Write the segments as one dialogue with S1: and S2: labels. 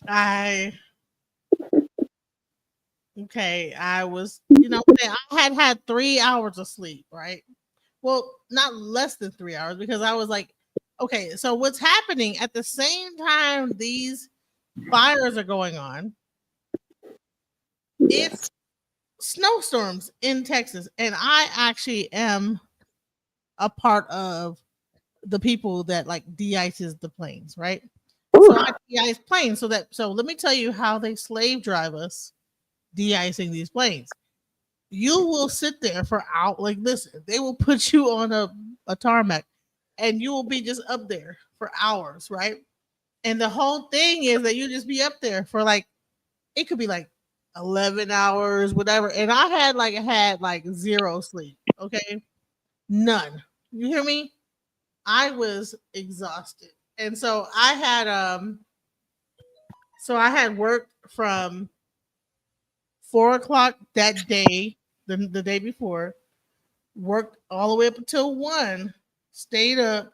S1: I okay. I was, I had 3 hours of sleep, right? Well, not less than 3 hours because I was like, okay, so what's happening at the same time these fires are going on? It's
S2: Yes.
S1: snowstorms in Texas, and I actually am a part of the people that like de-ices the planes, right? So I
S2: Ooh.
S1: de-ice planes so let me tell you how they slave drive us de-icing these planes. You will sit there for out like listen, they will put you on a tarmac and you will be just up there for hours, right? And the whole thing is that you just be up there for like it could be like 11 hours, whatever. And I had like zero sleep. Okay. None. You hear me? I was exhausted. And so I had worked from 4 o'clock that day, the day before, worked all the way up until 1, stayed up,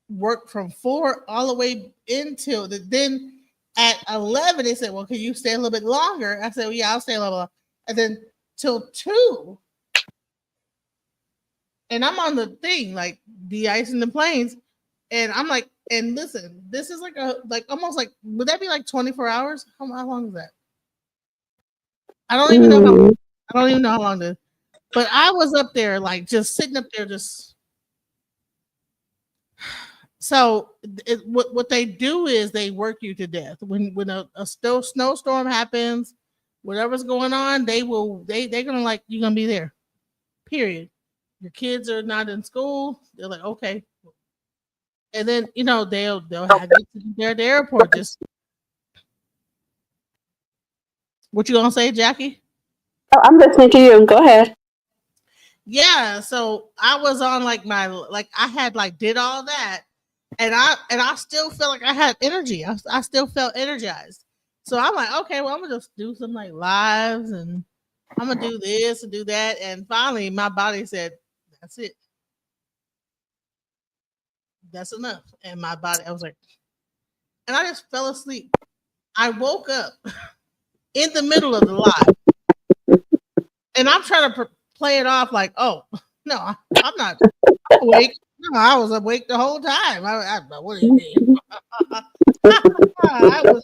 S1: worked from 4 all the way until then at 11 they said, well, can you stay a little bit longer? I said, well, yeah, I'll stay a little longer. And then till 2, and I'm on the thing like de-icing the planes, and I'm like, and listen, this is like almost like, would that be like 24 hours? How long is that? I don't even know how
S2: Mm.
S1: I don't even know how long this. But I was up there like just sitting up there just so what they do is they work you to death. When a snowstorm happens, whatever's going on, they're gonna like you're gonna be there. Period. Your kids are not in school. They're like, okay. And then they'll have you there at the airport. Just what you gonna say, Jackie?
S2: Oh, I'm listening to you. Go ahead.
S1: Yeah. So I was on like I had like did all that, and I still felt like I had energy. I still felt energized. So I'm like, okay, well I'm gonna just do some like lives, and I'm gonna do this and do that. And finally, my body said, "That's it. That's enough." And my body, I was like, and I just fell asleep. I woke up in the middle of the live, and I'm trying to play it off like, oh no, I'm not. I'm awake. No, I was awake the whole time. What do you mean? I was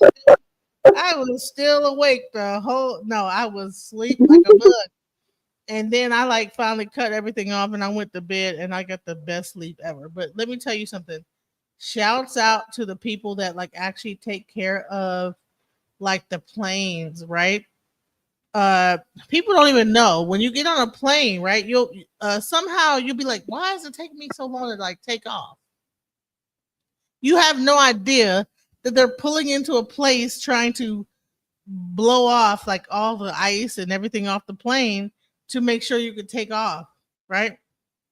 S1: I was still awake the whole. No, I was asleep like a bug. And then I like finally cut everything off and I went to bed and I got the best sleep ever. But let me tell you something. Shouts out to the people that like actually take care of like the planes, right? Uh People don't even know when you get on a plane, right? You'll somehow you'll be like, why is it taking me so long to like take off? You have no idea that they're pulling into a place trying to blow off like all the ice and everything off the plane to make sure you could take off, right?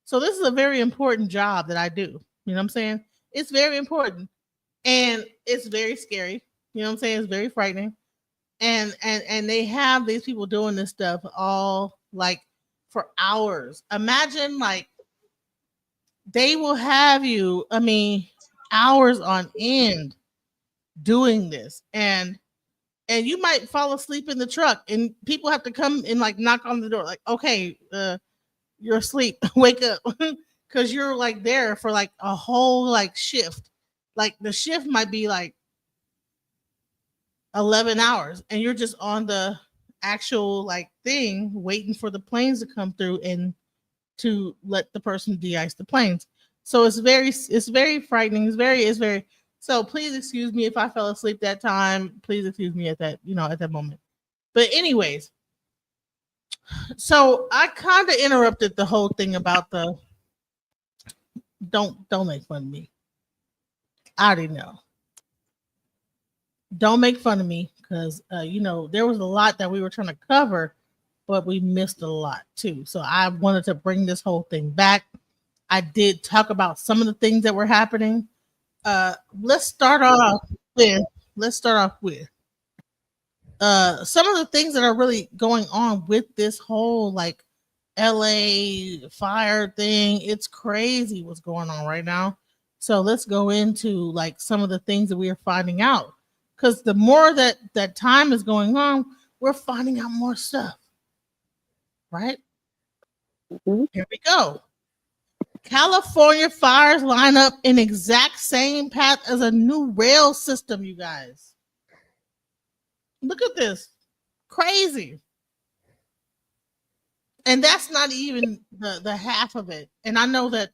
S1: So this is a very important job that I do. You know what I'm saying? It's very important and it's very scary. You know what I'm saying? It's very frightening. And they have these people doing this stuff all like for hours. Imagine like they will have you, I mean, hours on end doing this. And you might fall asleep in the truck and people have to come and like knock on the door like, okay, you're asleep. Wake up. Because you're like there for like a whole like shift. Like the shift might be like 11 hours and you're just on the actual like thing waiting for the planes to come through and to let the person de-ice the planes. So it's very frightening. It's very so please excuse me if I fell asleep that time. Please excuse me at that moment. But anyways, so I kind of interrupted the whole thing about the don't make fun of me. I already know. Don't make fun of me because there was a lot that we were trying to cover, but we missed a lot too. So I wanted to bring this whole thing back. I did talk about some of the things that were happening. Uh, let's start off with let's start off with some of the things that are really going on with this whole like LA fire thing. It's crazy what's going on right now. So let's go into like some of the things that we are finding out. because the more that time is going on, we're finding out more stuff. Right
S2: Mhm.
S1: here we go. California fires line up in exact same path as a new rail system. You guys, look at this, crazy. And that's not even the half of it. And I know that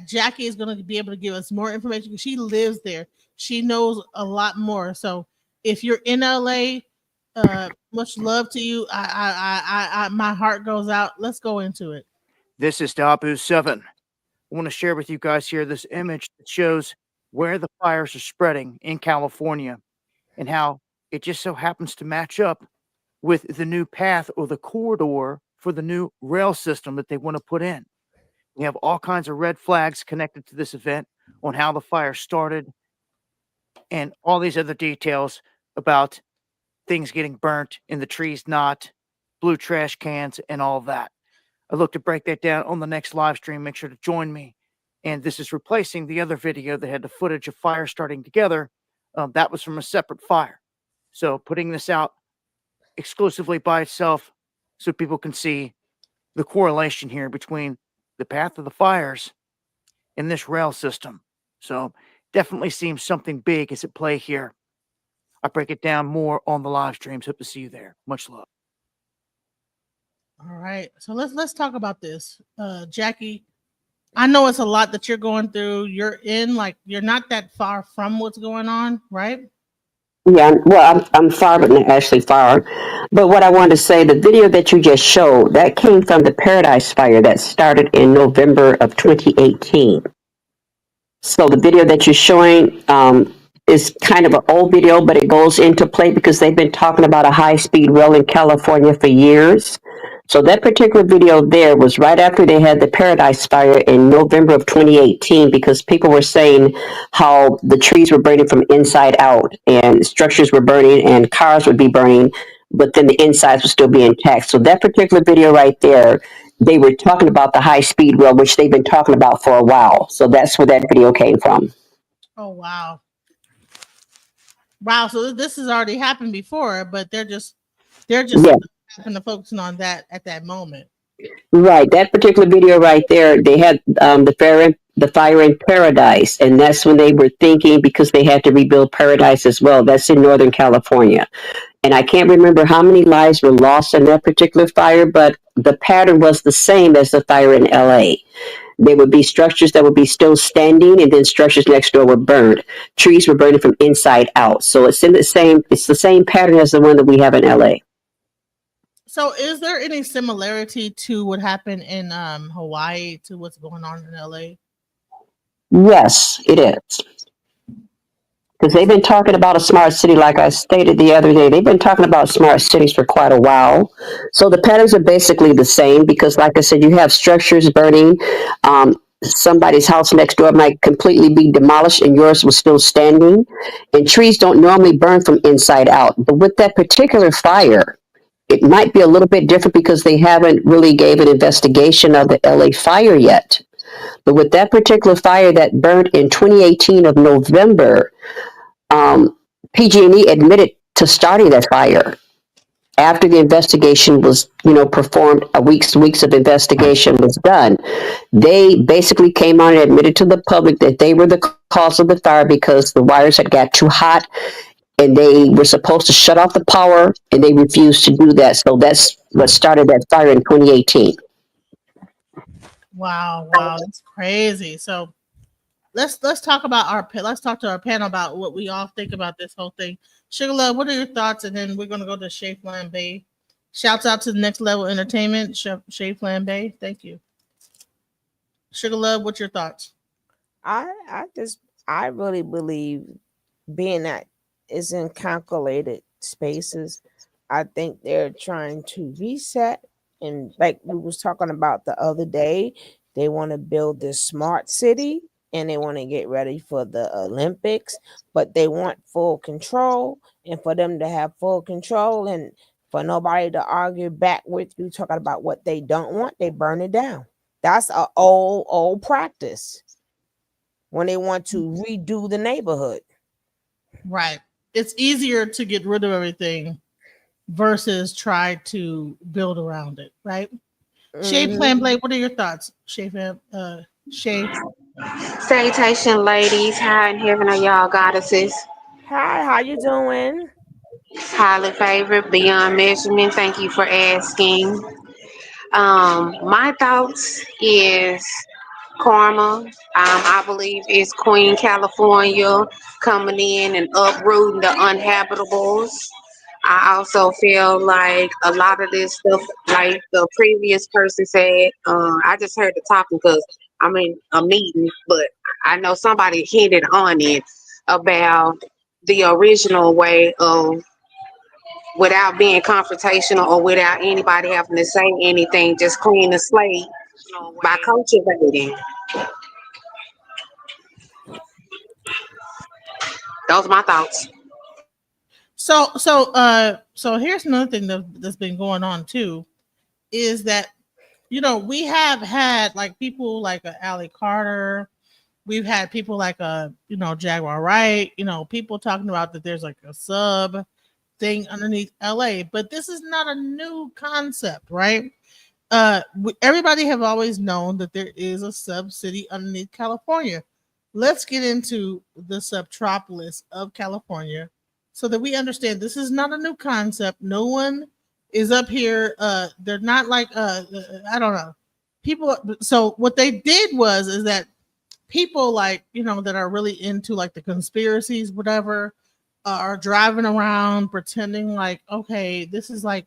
S1: Jackie is going to be able to give us more information because she lives there. She knows a lot more. So if you're in LA, much love to you. My heart goes out. Let's go into it.
S3: This is Dabu7. I want to share with you guys here this image that shows where the fires are spreading in California and how it just so happens to match up with the new path or the corridor for the new rail system that they want to put in. We have all kinds of red flags connected to this event on how the fire started and all these other details about things getting burnt and the trees not, blue trash cans, and all of that. I look to break that down on the next live stream. Make sure to join me. And this is replacing the other video that had the footage of fire starting together. That was from a separate fire. So putting this out exclusively by itself so people can see the correlation here between the path of the fires and this rail system. So definitely seems something big is at play here. I break it down more on the live streams. Hope to see you there. Much love.
S1: All right. So let's talk about this. Jackie, I know it's a lot that you're going through. You're not that far from what's going on, right?
S2: Yeah, well, I'm far, but not actually far. But what I wanted to say, the video that you just showed, that came from the Paradise Fire that started in November of 2018. So the video that you're showing is kind of an old video, but it goes into play because they've been talking about a high-speed rail in California for years. So that particular video there was right after they had the Paradise Fire in November of 2018 because people were saying how the trees were burning from inside out and structures were burning and cars would be burning, but then the insides would still be intact. So that particular video right there, they were talking about the high speed rail, which they've been talking about for a while. So that's where that video came from.
S1: Oh wow. Wow, so this has already happened before, but they're just
S2: Yeah,
S1: happen to focusing on that at that moment.
S2: right. That particular video right there, they had the fire in Paradise, and that's when they were thinking because they had to rebuild Paradise as well. That's in Northern California. And I can't remember how many lives were lost in that particular fire, but the pattern was the same as the fire in LA. There would be structures that would be still standing, and then structures next door were burned. Trees were burning from inside out. So it's the same pattern as the one that we have in LA.
S1: So is there any similarity to what happened in Hawaii to what's going on in LA?
S2: Yes, it is. Because they've been talking about a smart city, like I stated the other day. They've been talking about smart cities for quite a while. So the patterns are basically the same because, like I said, you have structures burning. Somebody's house next door might completely be demolished and yours was still standing. And trees don't normally burn from inside out. But with that particular fire, it might be a little bit different because they haven't really gave an investigation of the LA fire yet. But with that particular fire that burned in 2018 of November, PG&E admitted to starting that fire after the investigation was, performed. A weeks of investigation was done. They basically came on and admitted to the public that they were the cause of the fire because the wires had got too hot and they were supposed to shut off the power and they refused to do that. So that's what started that fire in 2018.
S1: Wow, that's crazy. So let's talk about let's talk to our panel about what we all think about this whole thing. Sugar Love, what are your thoughts? And then we're gonna go to Shay Bay. Shouts out to the Next Level Entertainment, Shay Bay. Thank you. Sugar Love, what's your thoughts?
S4: I really believe being that is in calculated spaces, I think they're trying to reset, and like we was talking about the other day, they want to build this smart city and they want to get ready for the Olympics, but they want full control, and for them to have full control and for nobody to argue back with you talking about what they don't want, they burn it down. That's a old practice when they want to redo the neighborhood.
S1: Right. it's easier to get rid of everything versus try to build around it, right? Shay
S4: Hmm.
S1: Plan Blade, what are your thoughts? Shay.
S5: Salutation, ladies. How in heaven are y'all, goddesses?
S4: Hi, how you doing?
S5: Highly favored, beyond measurement. Thank you for asking. My thoughts is karma. I believe it's Queen California coming in and uprooting the uninhabitables. I also feel like a lot of this stuff, like the previous person said, I just heard the talking because I'm in a meeting, but I know somebody hinted on it about the original way of without being confrontational or without anybody having to say anything, just clean the slate by cultivating. Those are my thoughts.
S1: So here's another thing that's been going on too is that we have had like people like Ali Carter. We've had people like Jaguar Wright. People talking about that there's like a sub thing underneath LA, but this is not a new concept, right? Everybody have always known that there is a sub city underneath California. Let's get into the subtropolis of California so that we understand this is not a new concept. No one is up here. They're not like I don't know people. So what they did was is that people like that are really into like the conspiracies, whatever, are driving around pretending like okay, this is like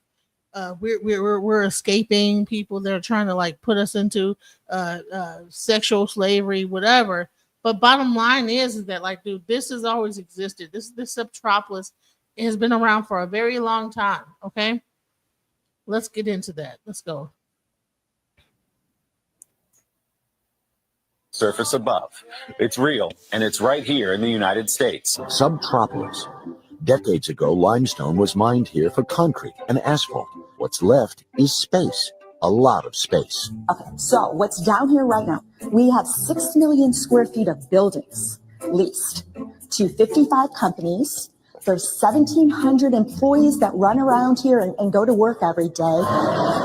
S1: we're escaping people that are trying to like put us into sexual slavery, whatever. But bottom line is that like, dude, this has always existed. This subtropolis has been around for a very long time. Okay, let's get into that. Let's go.
S6: Surface above. It's real, and it's right here in the United States.
S7: Subtropolis. Decades ago, limestone was mined here for concrete and asphalt. What's left is space. A lot of space.
S8: Okay, so what's down here right now? We have 6 million square feet of buildings leased to 55 companies. There's 1,700 employees that run around here and go to work every day.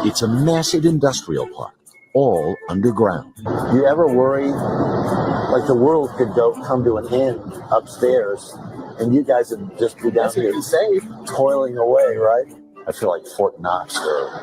S7: It's a massive industrial park, all underground. Do you ever worry like the world could come to an end upstairs and you guys would just be down here safe, toiling away, right? I feel like Fort Knox.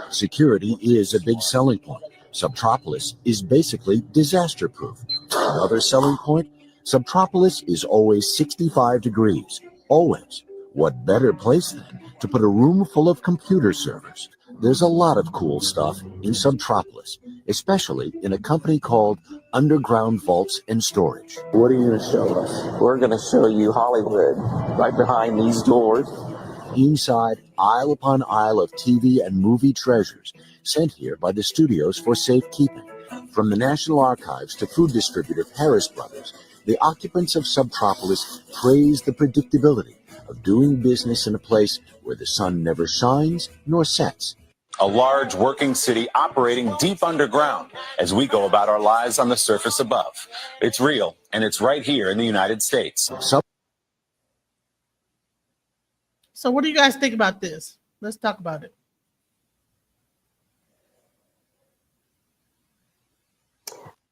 S7: Security is a big selling point. Subtropolis is basically disaster proof. Another selling point, Subtropolis is always 65 degrees. Always. What better place then to put a room full of computer servers? There's a lot of cool stuff in Subtropolis, especially in a company called Underground Vaults and Storage. What are you going to show us? We're going to show you Hollywood right behind these doors. Inside, aisle upon aisle of TV and movie treasures sent here by the studios for safekeeping. From the National Archives to food distributor Paris Brothers, the occupants of Subtropolis praise the predictability of doing business in a place where the sun never shines nor sets.
S6: A large working city operating deep underground as we go about our lives on the surface above. It's real, and it's right here in the United States.
S1: So what do you guys think about this? Let's talk about it.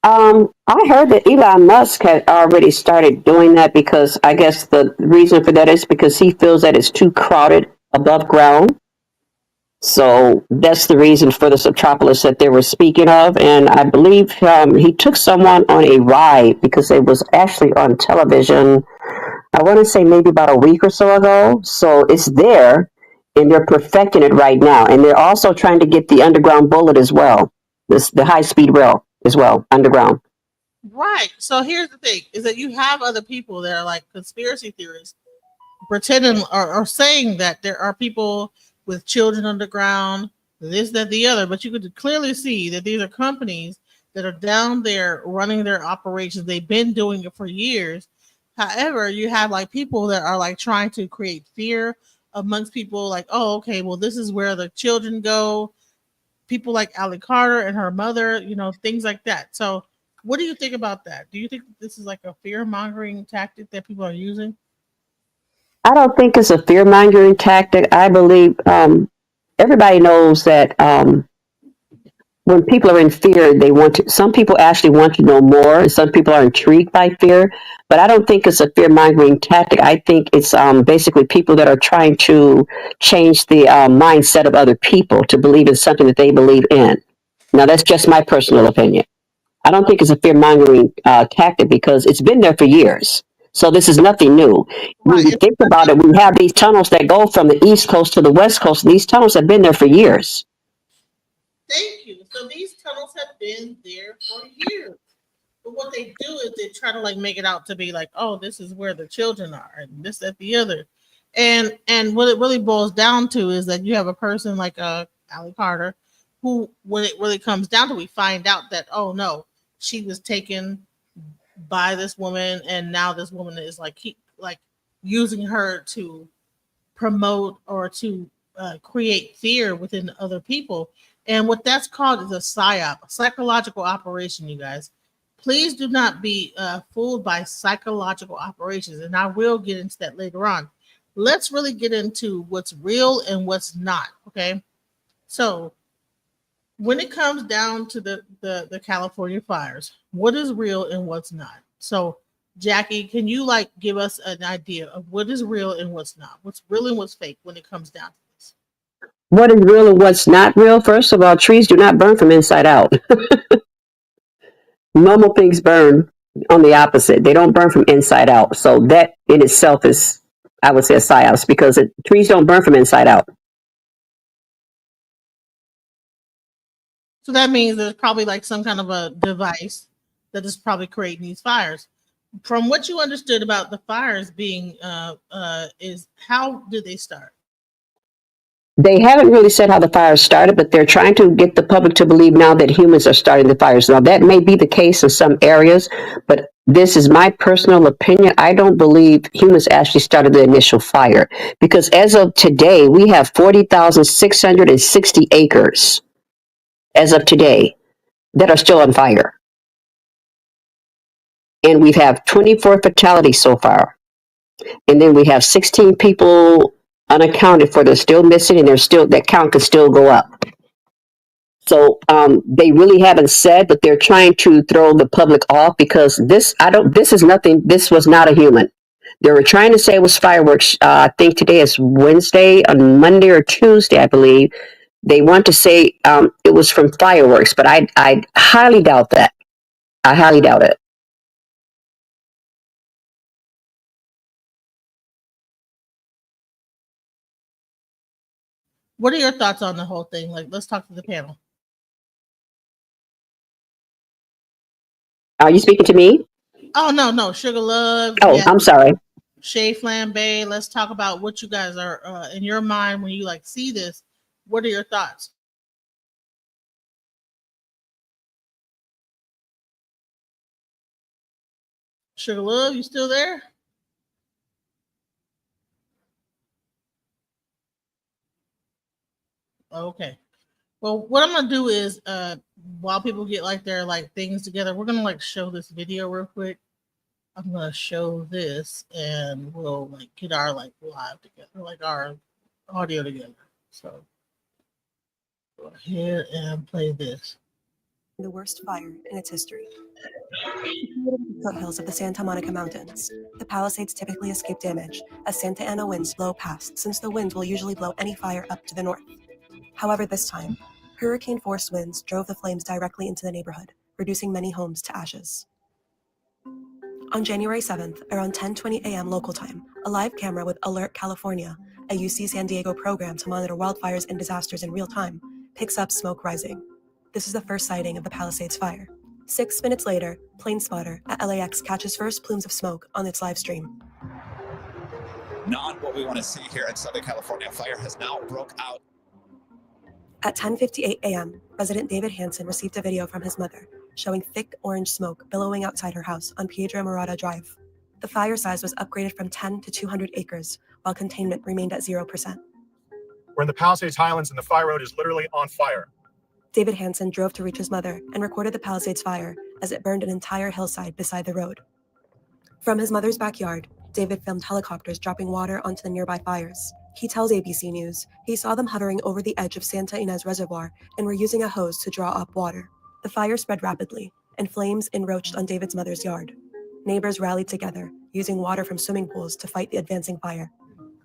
S2: I heard that Elon Musk had already started doing that because I guess the reason for that is because he feels that it's too crowded above ground. So that's the reason for the subtropolis that they were speaking of. And I believe he took someone on a ride because it was actually on television. I want to say maybe about a week or so ago. So it's there and they're perfecting it right now. And they're also trying to get the underground bullet as well, the high speed rail as well, underground.
S1: Right. So here's the thing: is that you have other people that are like conspiracy theorists, pretending or saying that there are people with children underground, this, that, the other. But you could clearly see that these are companies that are down there running their operations. They've been doing it for years. However, you have like people that are like trying to create fear amongst people, like, oh, okay, well, this is where the children go. People like Ali Carter and her mother, things like that. So, what do you think about that? Do you think this is like a fear mongering tactic that people are using?
S2: I don't think it's a fear mongering tactic. I believe everybody knows that when people are in fear, they want to. Some people actually want to know more, and some people are intrigued by fear. But I don't think it's a fear mongering tactic. I think it's basically people that are trying to change the mindset of other people to believe in something that they believe in. Now, that's just my personal opinion. I don't think it's a fear mongering tactic because it's been there for years. So this is nothing new. When
S1: Right.
S2: you think about it, we have these tunnels that go from the East Coast to the West Coast. These tunnels have been there for years.
S1: Thank you. So these tunnels have been there for years. But what they do is they try to like make it out to be like, oh, this is where the children are, and this, that, the other. And what it really boils down to is that you have a person like Allie Carter, who, when it really comes down to, we find out that, oh no, she was taken by this woman, and now this woman is like using her to promote or to create fear within other people. And what that's called is a psyop, a psychological operation, you guys. Please do not be fooled by psychological operations. And I will get into that later on. Let's really get into what's real and what's not. Okay. So when it comes down to the California fires, what is real and what's not? So Jackie, can you like give us an idea of what is real and what's not? What's real and what's fake when it comes down to this?
S2: What is real and what's not real? First of all, trees do not burn from inside out. Normal things burn on the opposite. They don't burn from inside out. So that in itself is, I would say, a psyops because trees don't burn from inside out.
S1: So that means there's probably like some kind of a device that is probably creating these fires. From what you understood about the fires being is how did they start?
S2: They haven't really said how the fires started, but they're trying to get the public to believe now that humans are starting the fires. Now, that may be the case in some areas, but this is my personal opinion. I don't believe humans actually started the initial fire because as of today, we have 40,660 acres as of today that are still on fire. And we have 24 fatalities so far. And then we have 16 people unaccounted for. They're still missing, and that count could still go up. So they really haven't said, but they're trying to throw the public off because this is nothing. This was not a human. They were trying to say it was fireworks. I think today is Wednesday, on Monday or Tuesday, I believe. They want to say it was from fireworks, but I highly doubt that. I highly doubt it.
S1: What are your thoughts on the whole thing? Like, let's talk to the panel.
S2: Are you speaking to me?
S1: Oh no, Sugar Love.
S2: Oh,
S1: Yeah,
S2: I'm sorry.
S1: Shay Flambe. Let's talk about what you guys are in your mind when you like see this. What are your thoughts? Sugar Love, you still there? Okay. Well, what I'm gonna do is while people get like their like things together, we're gonna like show this video real quick. I'm gonna show this and we'll like get our like live together, like our audio together. So go ahead and play this.
S9: The worst fire in its history. Foothills of the Santa Monica Mountains. The Palisades typically escape damage as Santa Ana winds blow past, since the winds will usually blow any fire up to the north. However, this time, hurricane-force winds drove the flames directly into the neighborhood, reducing many homes to ashes. On January 7th, around 10:20 a.m. local time, a live camera with Alert California, a UC San Diego program to monitor wildfires and disasters in real time, picks up smoke rising. This is the first sighting of the Palisades fire. 6 minutes later, PlaneSpotter at LAX catches first plumes of smoke on its live stream.
S10: Not what we want to see here in Southern California. Fire has now broke out.
S9: At 10:58 a.m., resident David Hansen received a video from his mother, showing thick orange smoke billowing outside her house on Piedra Morada Drive. The fire size was upgraded from 10 to 200 acres, while containment remained at 0%.
S11: We're in the Palisades Highlands, and the fire road is literally on fire.
S9: David Hansen drove to reach his mother and recorded the Palisades fire as it burned an entire hillside beside the road. From his mother's backyard, David filmed helicopters dropping water onto the nearby fires. He tells ABC News he saw them hovering over the edge of Santa Ynez Reservoir and were using a hose to draw up water. The fire spread rapidly, and flames encroached on David's mother's yard. Neighbors rallied together, using water from swimming pools to fight the advancing fire.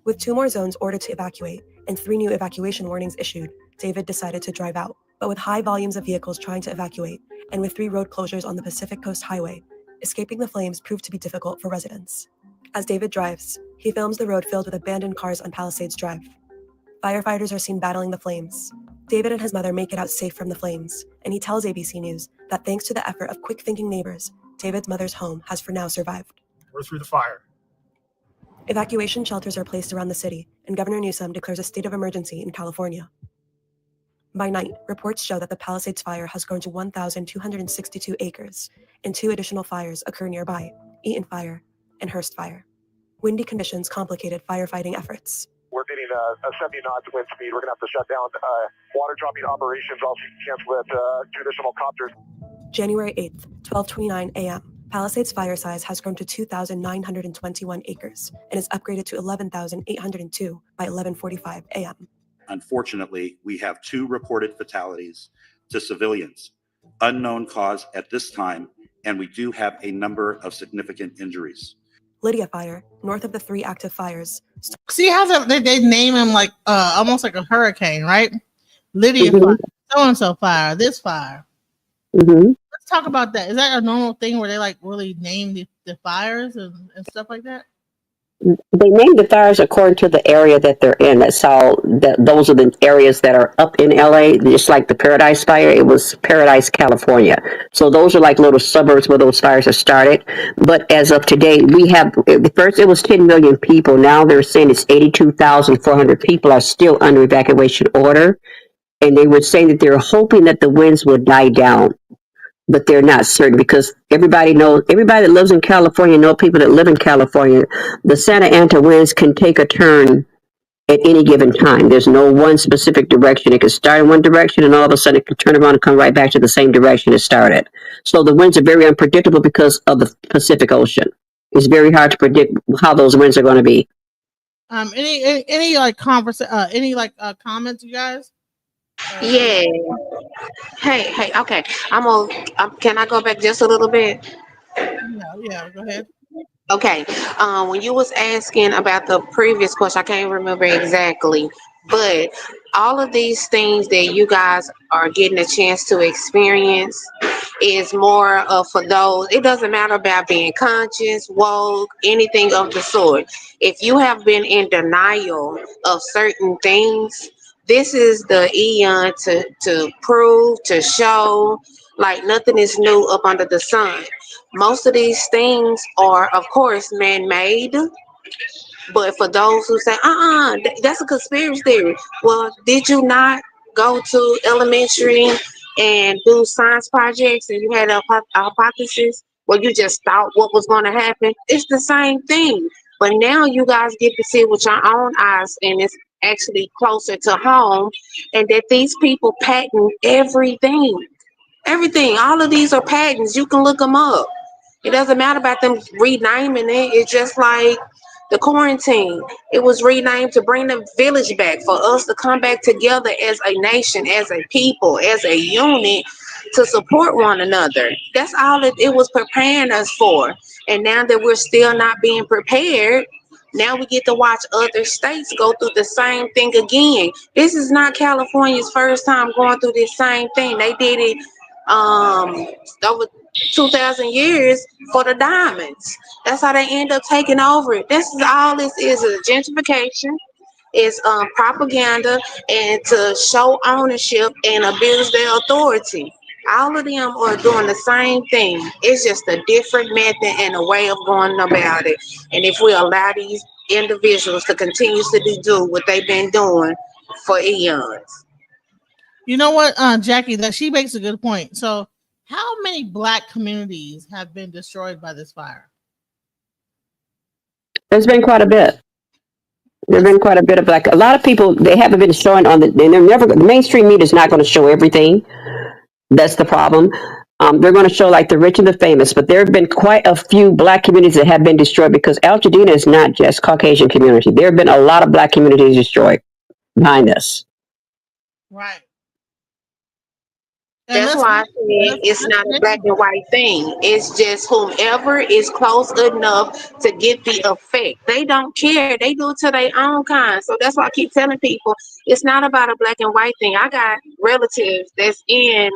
S9: With 2 more zones ordered to evacuate and 3 new evacuation warnings issued, David decided to drive out. But with high volumes of vehicles trying to evacuate, and with 3 road closures on the Pacific Coast Highway, escaping the flames proved to be difficult for residents. As David drives, he films the road filled with abandoned cars on Palisades Drive. Firefighters are seen battling the flames. David and his mother make it out safe from the flames, and he tells ABC News that thanks to the effort of quick-thinking neighbors, David's mother's home has for now survived.
S11: We're through the fire.
S9: Evacuation shelters are placed around the city, and Governor Newsom declares a state of emergency in California. By night, reports show that the Palisades fire has grown to 1,262 acres, and 2 additional fires occur nearby, Eaton Fire and Hearst Fire. Windy conditions complicated firefighting efforts.
S11: We're getting a 70 knots wind speed. We're going to have to shut down water dropping operations. Also, cancel with 2 additional copters.
S9: January 8th, 12:29 a.m. Palisades fire size has grown to 2,921 acres and is upgraded to 11,802 by 11:45 a.m.
S12: Unfortunately, we have 2 reported fatalities to civilians, unknown cause at this time, and we do have a number of significant injuries.
S9: Lydia Fire, north of the 3 active fires.
S1: See how they name him like almost like a hurricane, right? Lydia Fire, so-and-so fire, this fire. Let's talk about that. Is that a normal thing where they like really name the fires and stuff like that?
S2: They name the fires according to the area that they're in. That's how those are the areas that are up in LA. Just like the Paradise Fire, it was Paradise, California. So those are like little suburbs where those fires have started. But as of today, we have, first it was 10 million people. Now they're saying it's 82,400 people are still under evacuation order. And they were saying that they're hoping that the winds will die down. But they're not certain because everybody that lives in California know people that live in California. The Santa Ana winds can take a turn at any given time. There's no one specific direction. It can start in one direction and all of a sudden it can turn around and come right back to the same direction it started. So the winds are very unpredictable because of the Pacific Ocean. It's very hard to predict how those winds are going to be.
S1: Any comments, you guys?
S5: Yeah. Hey, okay. Can I go back just a little bit?
S1: Yeah, go ahead.
S5: Okay. When you was asking about the previous question, I can't remember exactly, but all of these things that you guys are getting a chance to experience is more of for those. It doesn't matter about being conscious, woke, anything of the sort. If you have been in denial of certain things, this is the eon to prove, to show, like nothing is new up under the sun. Most of these things are, of course, man-made. But for those who say, that's a conspiracy theory. Well, did you not go to elementary and do science projects and you had a hypothesis where you just thought what was going to happen? It's the same thing. But now you guys get to see with your own eyes, and it's actually closer to home, and that these people patent everything. Everything. All of these are patents. You can look them up. It doesn't matter about them renaming it. It's just like the quarantine. It was renamed to bring the village back, for us to come back together as a nation, as a people, as a unit, to support one another. That's all it was preparing us for. And now that we're still not being prepared, now we get to watch other states go through the same thing again. This is not California's first time going through this same thing. They did it over 2,000 years for the diamonds. That's how they end up taking over it. This is all this is a gentrification. It's propaganda and to show ownership and abuse their authority. All of them are doing the same thing. It's just a different method and a way of going about it. And if we allow these individuals to continuously do what they've been doing for eons.
S1: You know what, Jackie, that she makes a good point. So how many Black communities have been destroyed by this fire?
S2: There's been quite a bit. There's been quite a bit of a lot of people, they haven't been showing the mainstream media is not going to show everything. That's the problem. They're going to show like the rich and the famous, but there have been quite a few black communities that have been destroyed because Altadena is not just Caucasian community. There have been a lot of black communities destroyed behind this.
S1: Right. And
S5: That's why I said it's not a black and white thing. It's just whomever is close enough to get the effect. They don't care. They do it to their own kind. So that's why I keep telling people it's not about a black and white thing. I got relatives that's in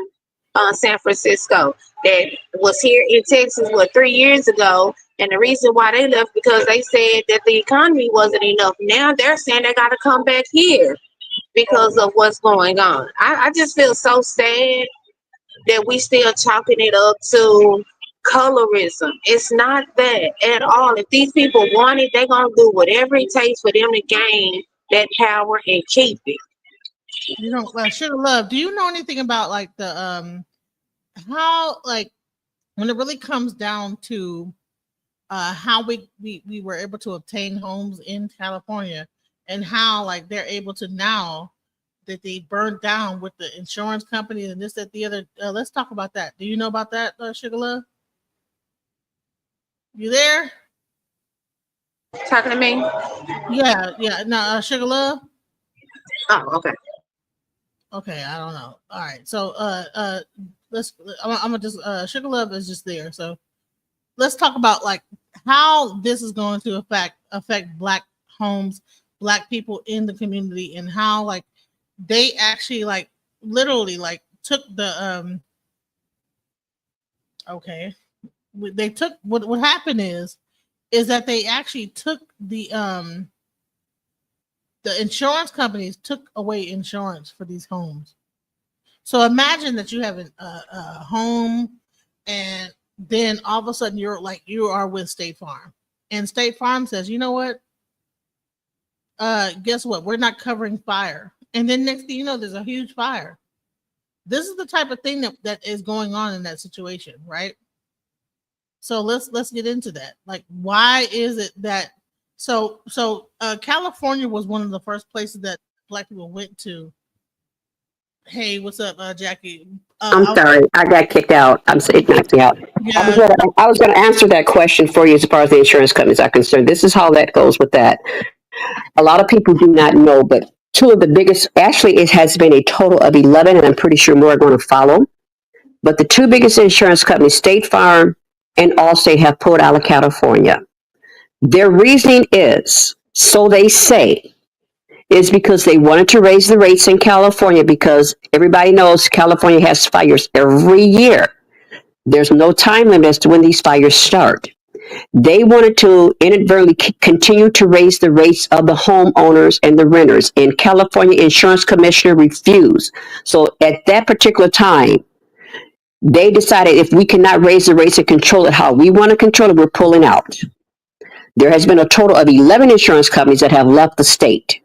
S5: San Francisco that was here in Texas 3 years ago, and the reason why they left because they said that the economy wasn't enough. Now they're saying they got to come back here because of what's going on. I just feel so sad that we still chalking it up to colorism. It's not that at all. If these people want it, they're gonna do whatever it takes for them to gain that power and keep it.
S1: You know, Sugar Love, do you know anything about like the how like when it really comes down to how we were able to obtain homes in California and how like they're able to now that they burned down with the insurance company and this, that, the other. Let's talk about that. Do you know about that, Sugar Love? You there?
S5: Talking to me?
S1: Yeah, yeah. No, Sugar Love.
S5: Oh, okay.
S1: Okay, I don't know. All right, so let's. I'm gonna just Sugar Love is just there. So let's talk about like how this is going to affect Black homes, Black people in the community, and how like they actually like literally like took the okay, they took what happened is that they actually took the insurance companies took away insurance for these homes. So imagine that you have a home, and then all of a sudden you are with State Farm, and State Farm says, you know what? Guess what? We're not covering fire, and then next thing you know, there's a huge fire. This is the type of thing that is going on in that situation, right? So let's get into that. Like, why is it that California was one of the first places that Black people went to. Hey, what's up, Jackie?
S2: I'm sorry, I got kicked out. It knocked me out.
S1: Yeah,
S2: I was going to answer that question for you as far as the insurance companies are concerned. This is how that goes with that. A lot of people do not know, but two of the biggest, actually, it has been a total of 11, and I'm pretty sure more are going to follow. But the two biggest insurance companies, State Farm and Allstate, have pulled out of California. Their reasoning is, so they say, is because they wanted to raise the rates in California because everybody knows California has fires every year. There's no time limit as to when these fires start. They wanted to inadvertently continue to raise the rates of the homeowners and the renters, and California Insurance Commissioner refused. So at that particular time, they decided if we cannot raise the rates and control it how we want to control it, we're pulling out. There has been a total of 11 insurance companies that have left the state.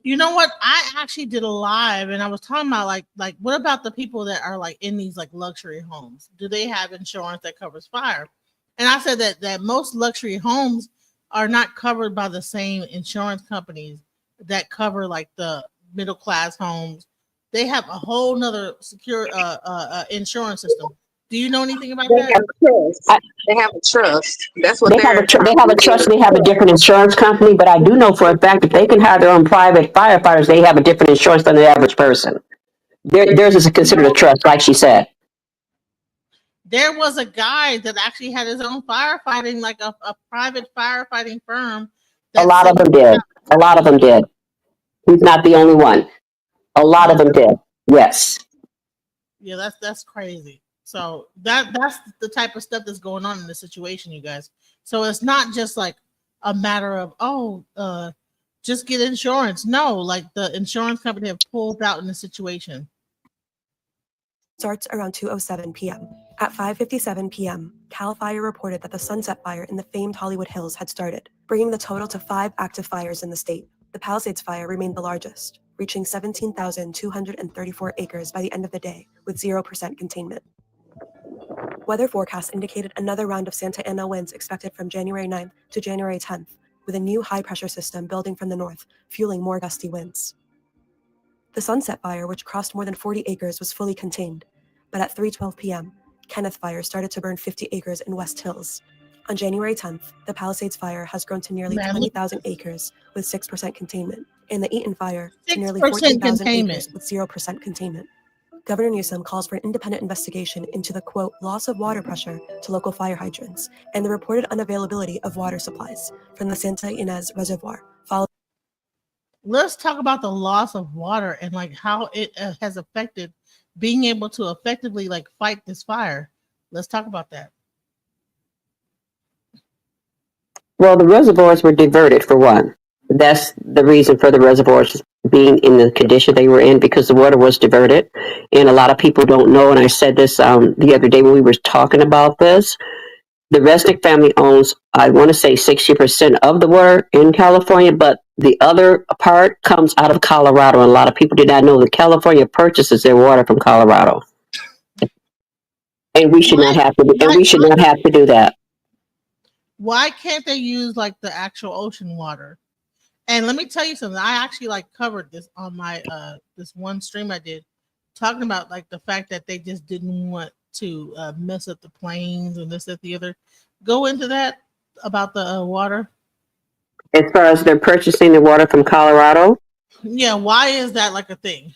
S1: you know what? I actually did a live, and I was talking about like what about the people that are like in these like luxury homes? Do they have insurance that covers fire? And I said that most luxury homes are not covered by the same insurance companies that cover like the middle class homes. They have a whole nother secure insurance system. Do you know anything about
S5: They
S1: that?
S5: have a trust. They have a trust. That's what
S2: They have
S5: they're trying
S2: a
S5: to
S2: trust.
S5: do.
S2: They have a different insurance company, but I do know for a fact if they can hire their own private firefighters, they have a different insurance than the average person. Theirs is considered a trust, like she said.
S1: There was a guy that actually had his own firefighting, like a private firefighting firm.
S2: A lot of them did. A lot of them did. He's not the only one. A lot of them did. Yes.
S1: Yeah, that's crazy. So that's the type of stuff that's going on in this situation, you guys. So it's not just like a matter of just get insurance. No, like the insurance company have pulled out in the situation.
S9: Starts around 2:07 p.m. At 5:57 p.m., CAL FIRE reported that the Sunset Fire in the famed Hollywood Hills had started, bringing the total to 5 active fires in the state. The Palisades Fire remained the largest, reaching 17,234 acres by the end of the day, with 0% containment. Weather forecasts indicated another round of Santa Ana winds expected from January 9th to January 10th, with a new high-pressure system building from the north, fueling more gusty winds. The Sunset Fire, which crossed more than 40 acres, was fully contained, But at 3:12 p.m., Kenneth Fire started to burn 50 acres in West Hills. On January 10th, the Palisades Fire has grown to nearly 20,000 acres with 6% containment, and the Eaton Fire to nearly 14,000 acres with 0% containment. Governor Newsom calls for an independent investigation into the, quote, loss of water pressure to local fire hydrants and the reported unavailability of water supplies from the Santa Ynez Reservoir.
S1: Let's talk about the loss of water and like how it has affected being able to effectively like fight this fire. Let's talk about that.
S2: Well, the reservoirs were diverted for one. That's the reason for the reservoirs being in the condition they were in, because the water was diverted. And a lot of people don't know, and I said this the other day when we were talking about this. The Resnick family owns, I want to say 60% of the water in California, but the other part comes out of Colorado. And a lot of people did not know that California purchases their water from Colorado. And we should not have to do that.
S1: Why can't they use like the actual ocean water? And let me tell you something. I actually like covered this on my this one stream I did, talking about like the fact that they just didn't want to mess up the planes and this, that, the other. Go into that about the water.
S2: As far as they're purchasing the water from Colorado?
S1: Yeah, why is that like a thing?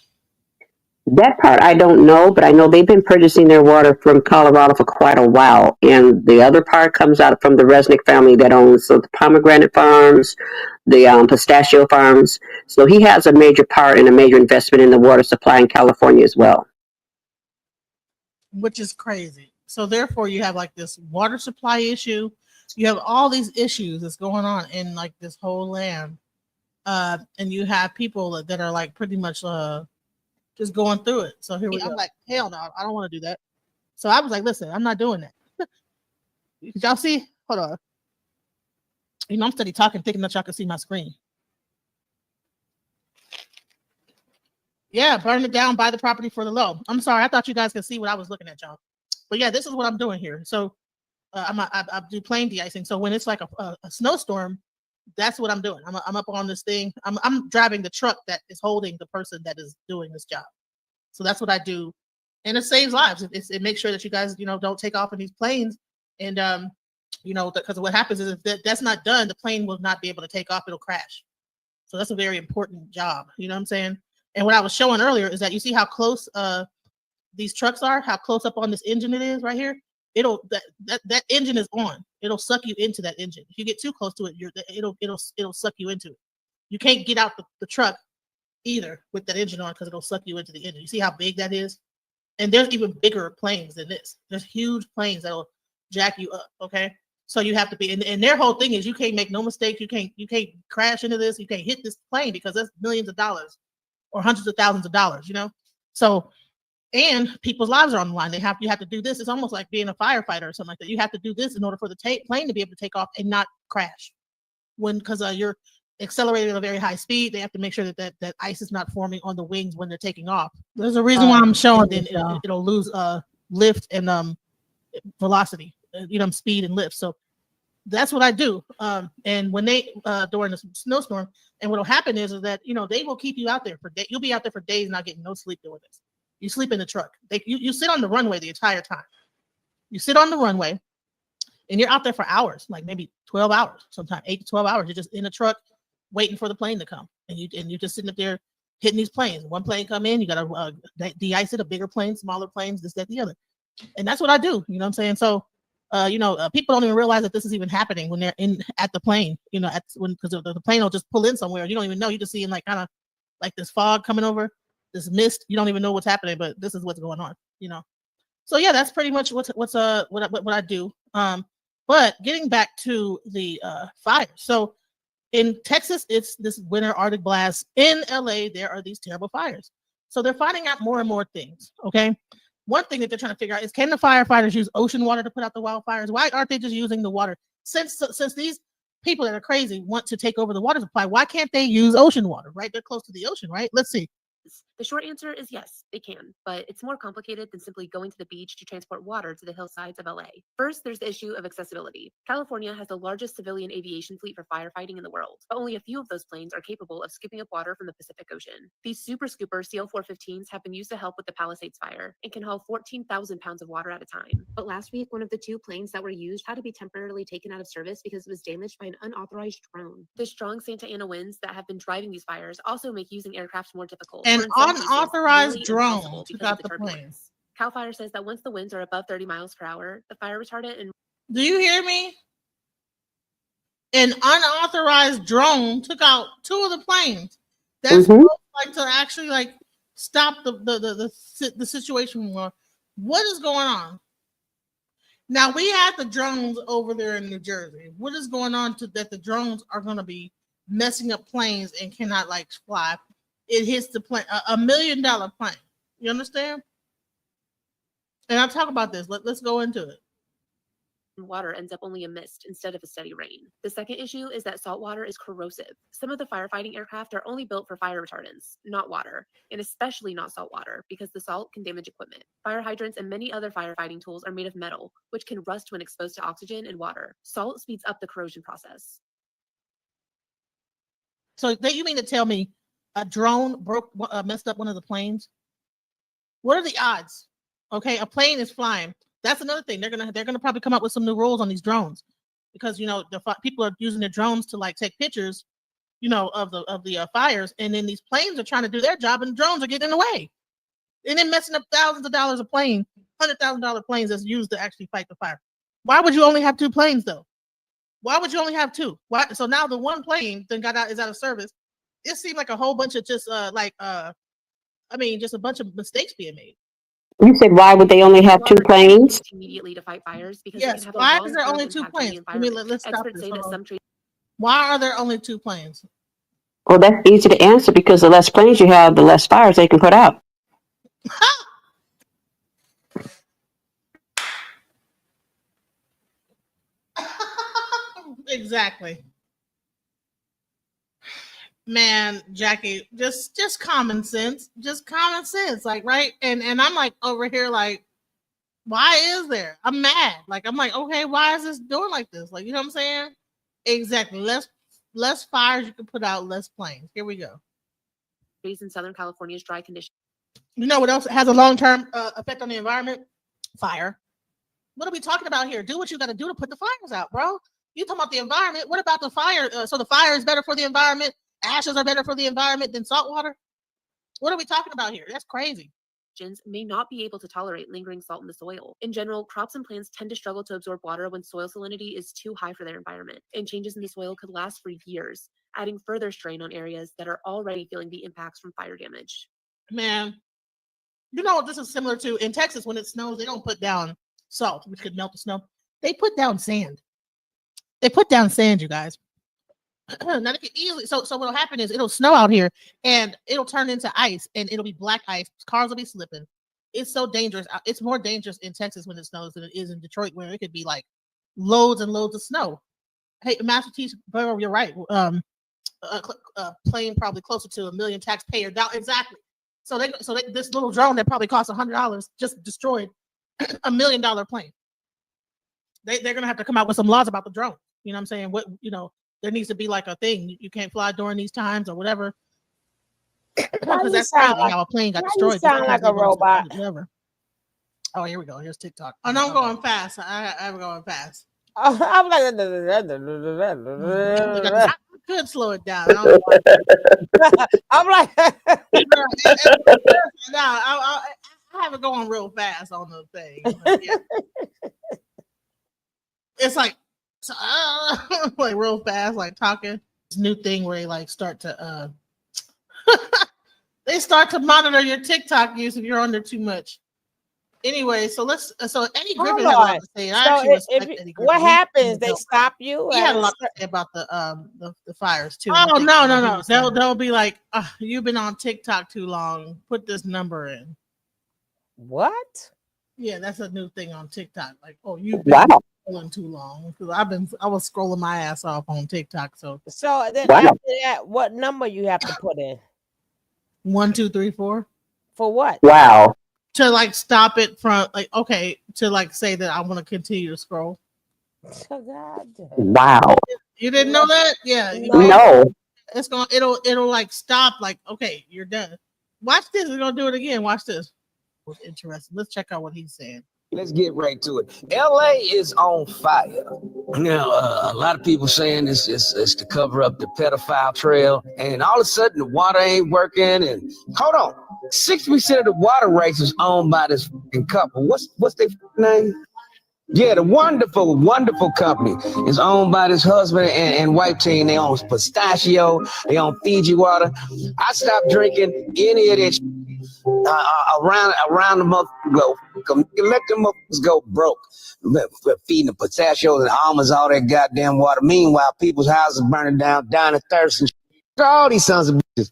S2: That part I don't know, but I know they've been purchasing their water from Colorado for quite a while. And the other part comes out from the Resnick family that owns the pomegranate farms, the pistachio farms. So he has a major part and a major investment in the water supply in California as well.
S1: Which is crazy. So therefore you have like this water supply issue. You have all these issues that's going on in like this whole land. And you have people that are like pretty much just going through it. So here we go. I'm like, hell no, I don't want to do that. So I was like, listen, I'm not doing that. Did y'all see? Hold on. You know, I'm steady talking, thinking that y'all can see my screen. Yeah, burn it down, buy the property for the low. I'm sorry, I thought you guys could see what I was looking at, y'all. But yeah, this is what I'm doing here. So I do plane de-icing. So when it's like a snowstorm, that's what I'm doing. I'm up on this thing. I'm driving the truck that is holding the person that is doing this job. So that's what I do, and it saves lives. It makes sure that you guys, you know, don't take off in these planes, and you know, because what happens is if that's not done, the plane will not be able to take off. It'll crash. So that's a very important job. You know what I'm saying? And what I was showing earlier is that you see how close these trucks are, how close up on this engine it is right here. That engine is on. It'll suck you into that engine. If you get too close to it, it'll suck you into it. You can't get out the truck either with that engine on because it'll suck you into the engine. You see how big that is? And there's even bigger planes than this. There's huge planes that'll jack you up. Okay, so you have to be. And their whole thing is you can't make no mistakes. You can't crash into this. You can't hit this plane because that's millions of dollars or hundreds of thousands of dollars. You know, so. And people's lives are on the line. You have to do this. It's almost like being a firefighter or something like that. You have to do this in order for the plane to be able to take off and not crash. Because you're accelerating at a very high speed, they have to make sure that ice is not forming on the wings when they're taking off. There's a reason why I'm showing that it'll lose lift and velocity, speed and lift. So that's what I do. And when they during the snowstorm, and what'll happen is that they will keep you out there for days. You'll be out there for days not getting no sleep doing this. You sleep in the truck. You sit on the runway the entire time. You sit on the runway, and you're out there for hours, like maybe 12 hours, sometimes 8 to 12 hours. You're just in the truck waiting for the plane to come, and you're just sitting up there hitting these planes. One plane come in, you got to de-ice it, a bigger plane, smaller planes, this, that, the other. And that's what I do. You know what I'm saying? So, people don't even realize that this is even happening when they're at the plane, because the plane will just pull in somewhere. You don't even know. You just see kind of like this fog coming over. This mist, you don't even know what's happening, but this is what's going on, So yeah, that's pretty much what I do. But getting back to the fire. So in Texas, it's this winter Arctic blast. In LA, there are these terrible fires. So they're finding out more and more things. Okay. One thing that they're trying to figure out is, can the firefighters use ocean water to put out the wildfires? Why aren't they just using the water? Since these people that are crazy want to take over the water supply, why can't they use ocean water? Right? They're close to the ocean, right? Let's see.
S13: The short answer is yes, they can, but it's more complicated than simply going to the beach to transport water to the hillsides of LA. First, there's the issue of accessibility. California has the largest civilian aviation fleet for firefighting in the world, but only a few of those planes are capable of scooping up water from the Pacific Ocean. These Super Scooper CL-415s have been used to help with the Palisades fire and can haul 14,000 pounds of water at a time. But last week, one of the 2 planes that were used had to be temporarily taken out of service because it was damaged by an unauthorized drone. The strong Santa Ana winds that have been driving these fires also make using aircraft more difficult.
S1: An
S13: or in some cases,
S1: unauthorized
S13: nearly
S1: drone
S13: impossible
S1: took
S13: because of
S1: out
S13: the
S1: the plane.
S13: turbulence. CAL FIRE says that once the winds are above 30 miles per hour, the fire retardant and
S1: Do you hear me? An unauthorized drone took out 2 of the planes. That's like to actually like stop the situation more. What is going on? Now we have the drones over there in New Jersey. What is going on that the drones are going to be messing up planes and cannot like fly? It hits the plane, $1 million plane. You understand? And I'll talk about this. Let's go into it.
S13: water ends up only a mist instead of a steady rain. The second issue is that salt water is corrosive. Some of the firefighting aircraft are only built for fire retardants, not water, and especially not salt water because the salt can damage equipment. Fire hydrants and many other firefighting tools are made of metal, which can rust when exposed to oxygen and water. Salt speeds up the corrosion process.
S1: So you mean to tell me a drone messed up one of the planes? What are the odds? Okay, a plane is flying. That's another thing. They're gonna probably come up with some new rules on these drones because the people are using their drones to like take pictures, of the fires, and then these planes are trying to do their job, and drones are getting in the way, and then messing up thousands of dollars a plane, $100,000 planes that's used to actually fight the fire. Why would you only have 2 planes though? Why would you only have 2? Why? So now the one plane then is out of service. It seemed like a whole bunch of just just a bunch of mistakes being made.
S2: You said why would they only have 2 planes?
S13: Immediately to fight fires because
S1: yes. Why is there only 2 planes? Let's stop this. Why are there only 2 planes?
S2: Well, that's easy to answer because the less planes you have, the less fires they can put out.
S1: Exactly. Man, Jackie, just common sense. Just common sense. Like, right? And I'm like over here like, why is there? I'm mad. Like, I'm like, okay, why is this doing like this? Like, you know what I'm saying? Exactly. Less fires you can put out, less planes. Here we go.
S13: In Southern California's dry conditions.
S1: You know what else has a long-term effect on the environment? Fire. What are we talking about here? Do what you got to do to put the fires out, bro. You talking about the environment. What about the fire? So the fire is better for the environment. Ashes are better for the environment than salt water. What are we talking about here? That's crazy.
S13: May not be able to tolerate lingering salt in the soil. In general, crops and plants tend to struggle to absorb water when soil salinity is too high for their environment, and changes in the soil could last for years, adding further strain on areas that are already feeling the impacts from fire damage.
S1: Man, you know what this is similar to? In Texas, when it snows, they don't put down salt, which could melt the snow. They put down sand. They put down sand, you guys. Now they can easily. So what'll happen is it'll snow out here, and it'll turn into ice, and it'll be black ice. Cars will be slipping. It's so dangerous. It's more dangerous in Texas when it snows than it is in Detroit, where it could be like loads and loads of snow. Hey, Master T, bro, you're right. Plane probably closer to 1 million taxpayer down. Exactly. So this little drone that probably cost $100 just destroyed $1 million plane. They're gonna have to come out with some laws about the drone. You know what I'm saying? There needs to be like a thing. You can't fly during these times or whatever. Because that's crazy how a plane got destroyed.
S4: You sound like a robot.
S1: Whatever. Oh, here we go. Here's TikTok. Oh, no, I'm going fast. I'm going fast.
S4: I'm like,
S1: I could slow it down.
S4: I'm like,
S1: no, I have it going real fast on the thing. Like, yeah. It's like, like real fast, like talking. This new thing where they like start to they start to monitor your TikTok use if you're under too much. Anyway, so Eddie Griffin had a lot to say. I actually respect Eddie Griffin.
S4: What happens? They stop you?
S1: He had a lot to say about the fires too. Oh no. They'll be like, you've been on TikTok too long. Put this number in.
S4: What?
S1: Yeah, that's a new thing on TikTok. Like, oh, you've been scrolling too long. Because I was scrolling my ass off on TikTok. So
S4: then after that, what number you have to put in?
S1: 1, 2, 3, 4.
S4: For what?
S2: Wow.
S1: To like stop it from like okay to like say that I want to continue to scroll.
S4: God.
S2: Wow.
S1: You didn't know that? Yeah.
S2: No.
S1: It's gonna it'll like stop like okay you're done. Watch this. We're gonna do it again. Watch this. Was interesting. Let's check out what he's saying.
S14: Let's get right to it. LA is on fire. Now, a lot of people saying it's to cover up the pedophile trail, and all of a sudden the water ain't working. And hold on, 60% of the water rights is owned by this couple. What's their name? Yeah, the wonderful company is owned by this husband and wife team. They own pistachio, they own Fiji water. I stopped drinking any of this around the month go. Let them motherfuckers go broke. Feeding the pistachios and almonds, all that goddamn water. Meanwhile, people's houses burning down, dying of thirst and all these sons of bitches.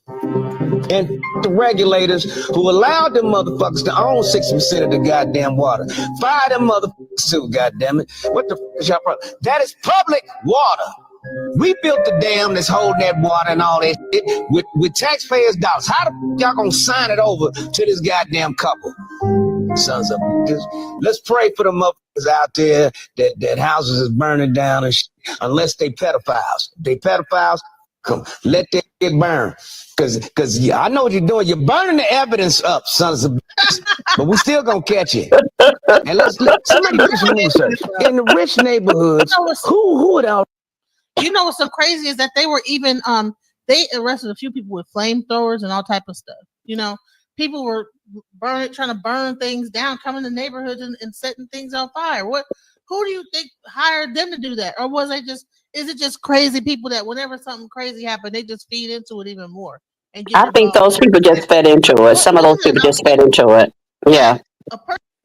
S14: And the regulators who allowed them motherfuckers to own 60% of the goddamn water. Fire them motherfuckers too, goddammit. What the fuck is y'all problem? That is public water. We built the dam that's holding that water and all that shit with taxpayers' dollars. How the fuck y'all gonna sign it over to this goddamn couple? Sons of bitches. Let's pray for the motherfuckers out there that houses is burning down and shit, unless they pedophiles. If they pedophiles, come let that shit burn. Cause yeah, I know what you're doing. You're burning the evidence up, sons of bitches. But we still gonna catch you. And let somebody do some research. In the rich neighborhoods, who would all
S1: You know what's so crazy is that they were even they arrested a few people with flamethrowers and all type of stuff. You know, people were trying to burn things down, coming to neighborhoods and setting things on fire. Who do you think hired them to do that? Or is it just crazy people that whenever something crazy happened, they just feed into it even more and get
S2: I think
S1: involved?
S2: those people just fed into it. Some of those people just fed into it. Yeah.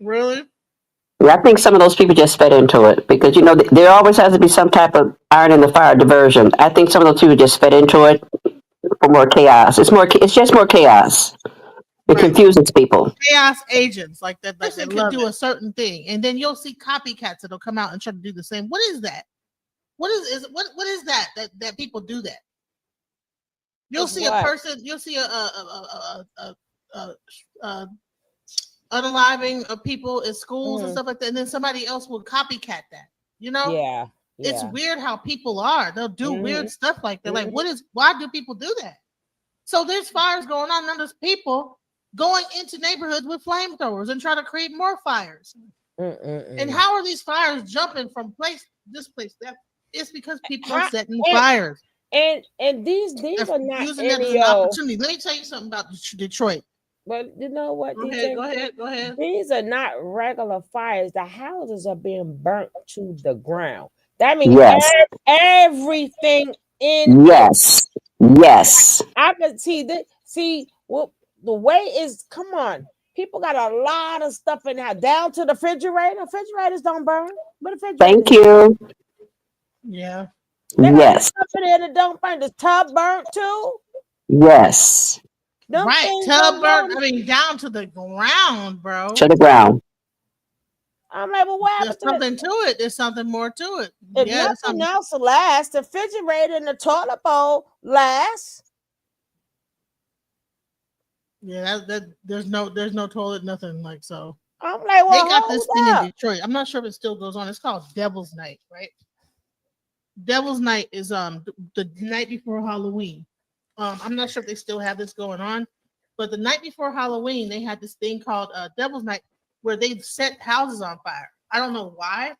S1: Really?
S2: I think some of those people just fed into it because, there always has to be some type of iron in the fire diversion. I think some of those people just fed into it for more chaos. It's just more chaos. It confuses people.
S1: Chaos agents like that. Like they can do a certain thing, and then you'll see copycats that'll come out and try to do the same. What is that? What is that people do that? You'll see a person. You'll see a unaliving of people in schools and stuff like that, and then somebody else will copycat that.
S4: Yeah.
S1: It's weird how people are. They'll do weird stuff like that. Like, why do people do that? So there's fires going on, and there's people going into neighborhoods with flamethrowers and try to create more fires. And how are these fires jumping from this place that? It's because people are setting fires.
S4: And these are not
S1: using that as an opportunity. Let me tell you something about Detroit.
S4: But you know what?
S1: Go ahead.
S4: These are not regular fires. The houses are being burnt to the ground. That means everything in
S2: Yes.
S4: I can see that. See, well, the way is. Come on, people got a lot of stuff in there, down to the refrigerator. Refrigerators don't burn, but
S2: Thank you.
S1: Yeah.
S2: Yes.
S4: Stuff in there that don't burn. The tub burnt too.
S2: Yes.
S1: Right, tub burnt. I mean, down to the ground, bro.
S2: To the ground.
S4: I'm like, well, what?
S1: There's something to it. There's something more to it.
S4: If nothing else lasts, the refrigerator and the toilet bowl lasts.
S1: Yeah, there's no toilet, nothing like so.
S4: I'm like, well,
S1: they got this thing in Detroit. I'm not sure if it still goes on. It's called Devil's Night, right? Devil's Night is the night before Halloween. I'm not sure if they still have this going on, but the night before Halloween, they had this thing called Devil's Night where they set houses on fire. I don't know why,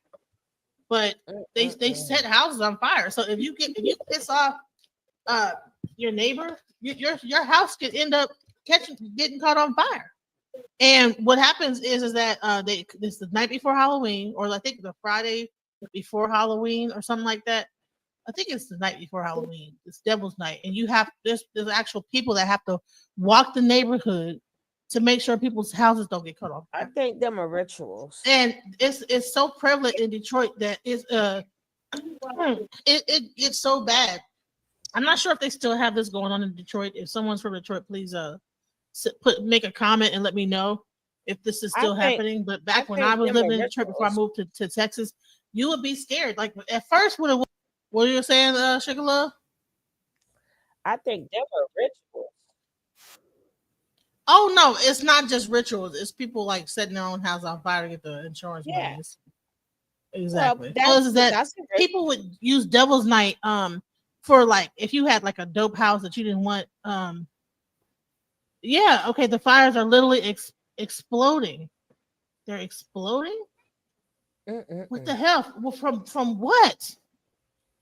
S1: but they set houses on fire. So if you piss off your neighbor, your house could end up getting caught on fire. And what happens is that this the night before Halloween, or I think the Friday before Halloween or something like that. I think it's the night before Halloween. It's Devil's Night, and there's actual people that have to walk the neighborhood to make sure people's houses don't get cut off.
S4: I think them are rituals,
S1: and it's so prevalent in Detroit that it's so bad. I'm not sure if they still have this going on in Detroit. If someone's from Detroit, please make a comment and let me know if this is still happening. But back when I was living in Detroit before I moved to Texas, you would be scared. Like at first, what are you saying, Sugar Love?
S4: I think them are rituals.
S1: Oh no, it's not just rituals. It's people like setting their own house on fire to get the insurance
S4: Yeah.
S1: money.
S4: Well,
S1: Exactly. So is that
S4: that's a risk.
S1: people would use Devil's Night for like if you had like a dope house that you didn't want yeah, okay, the fires are literally exploding. They're exploding? What the hell? Well, from what?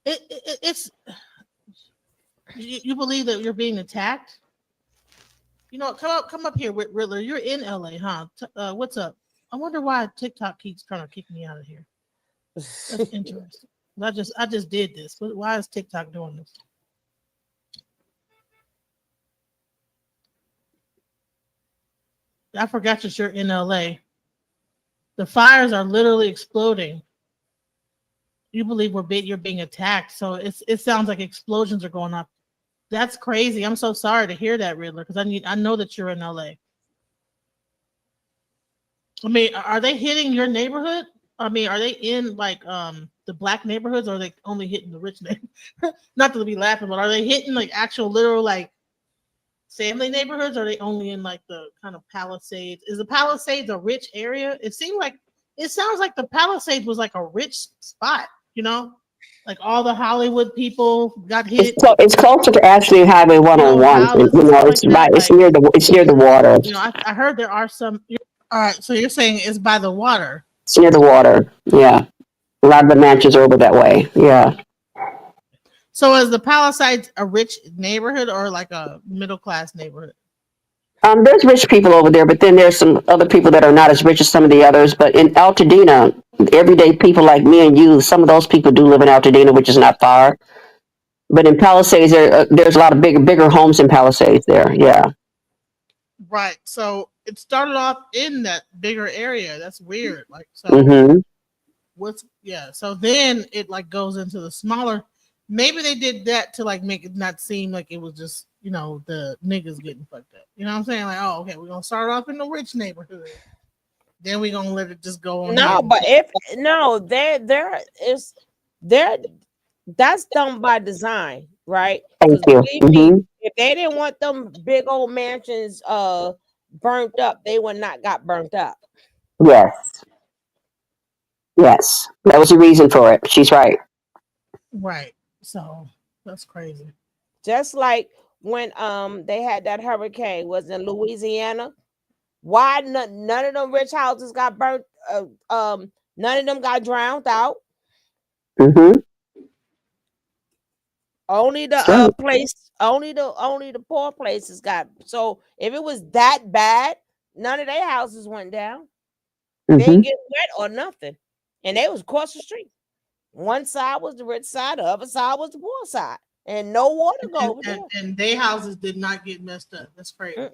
S1: It's you believe that you're being attacked? You know, come up here, Riddler. You're in LA, huh? What's up? I wonder why TikTok keeps trying to kick me out of here. That's interesting. I just did this. Why is TikTok doing this? I forgot that you're in LA. The fires are literally exploding. You believe you're being attacked, so it sounds like explosions are going up. That's crazy. I'm so sorry to hear that, Riddler, because I know that you're in LA. I mean, are they hitting your neighborhood? I mean, are they in like the black neighborhoods, or are they only hitting the rich neighborhoods? Not to be laughing, but are they hitting like actual literal like family neighborhoods, or are they only in like the kind of Palisades? Is the Palisades a rich area? It sounds like the Palisades was like a rich spot, you know? Like all the Hollywood people got hit.
S2: It's closer to actually Highway 101.
S1: Houses
S2: You
S1: and
S2: know,
S1: stuff like
S2: it's
S1: that.
S2: right. It's
S1: Like,
S2: near the water.
S1: you know, I heard there are some. All right, so you're saying it's by the water.
S2: It's near the water. Yeah, a lot of the mansions are over that way. Yeah.
S1: So is the Palisades a rich neighborhood or like a middle class neighborhood?
S2: There's rich people over there, but then there's some other people that are not as rich as some of the others. But in Altadena, everyday people like me and you, some of those people do live in Altadena, which is not far. But in Palisades, there's a lot of bigger homes in Palisades there. Yeah.
S1: Right. So it started off in that bigger area. That's weird. Like so.
S2: Mm-hmm.
S1: So then it like goes into the smaller. Maybe they did that to like make it not seem like it was just, you know, the niggas getting fucked up. You know what I'm saying? Like, oh, okay, we're gonna start off in the rich neighborhood. Then we're gonna let it just go on.
S4: No, but that's done by design, right?
S2: Thank you.
S4: Believe me, if they didn't want them big old mansions burnt up, they would not got burnt up.
S2: Yes. Yes. That was the reason for it. She's right.
S1: Right. So that's crazy.
S4: Just like when they had that hurricane was in Louisiana. Why none of them rich houses got burnt? None of them got drowned out.
S2: Mm-hmm.
S4: Only the only the poor places got. So if it was that bad, none of their houses went down. They didn't get wet or nothing, and they was across the street. One side was the rich side, the other side was the poor side, and no water go over there.
S1: And their houses did not get messed up. That's crazy.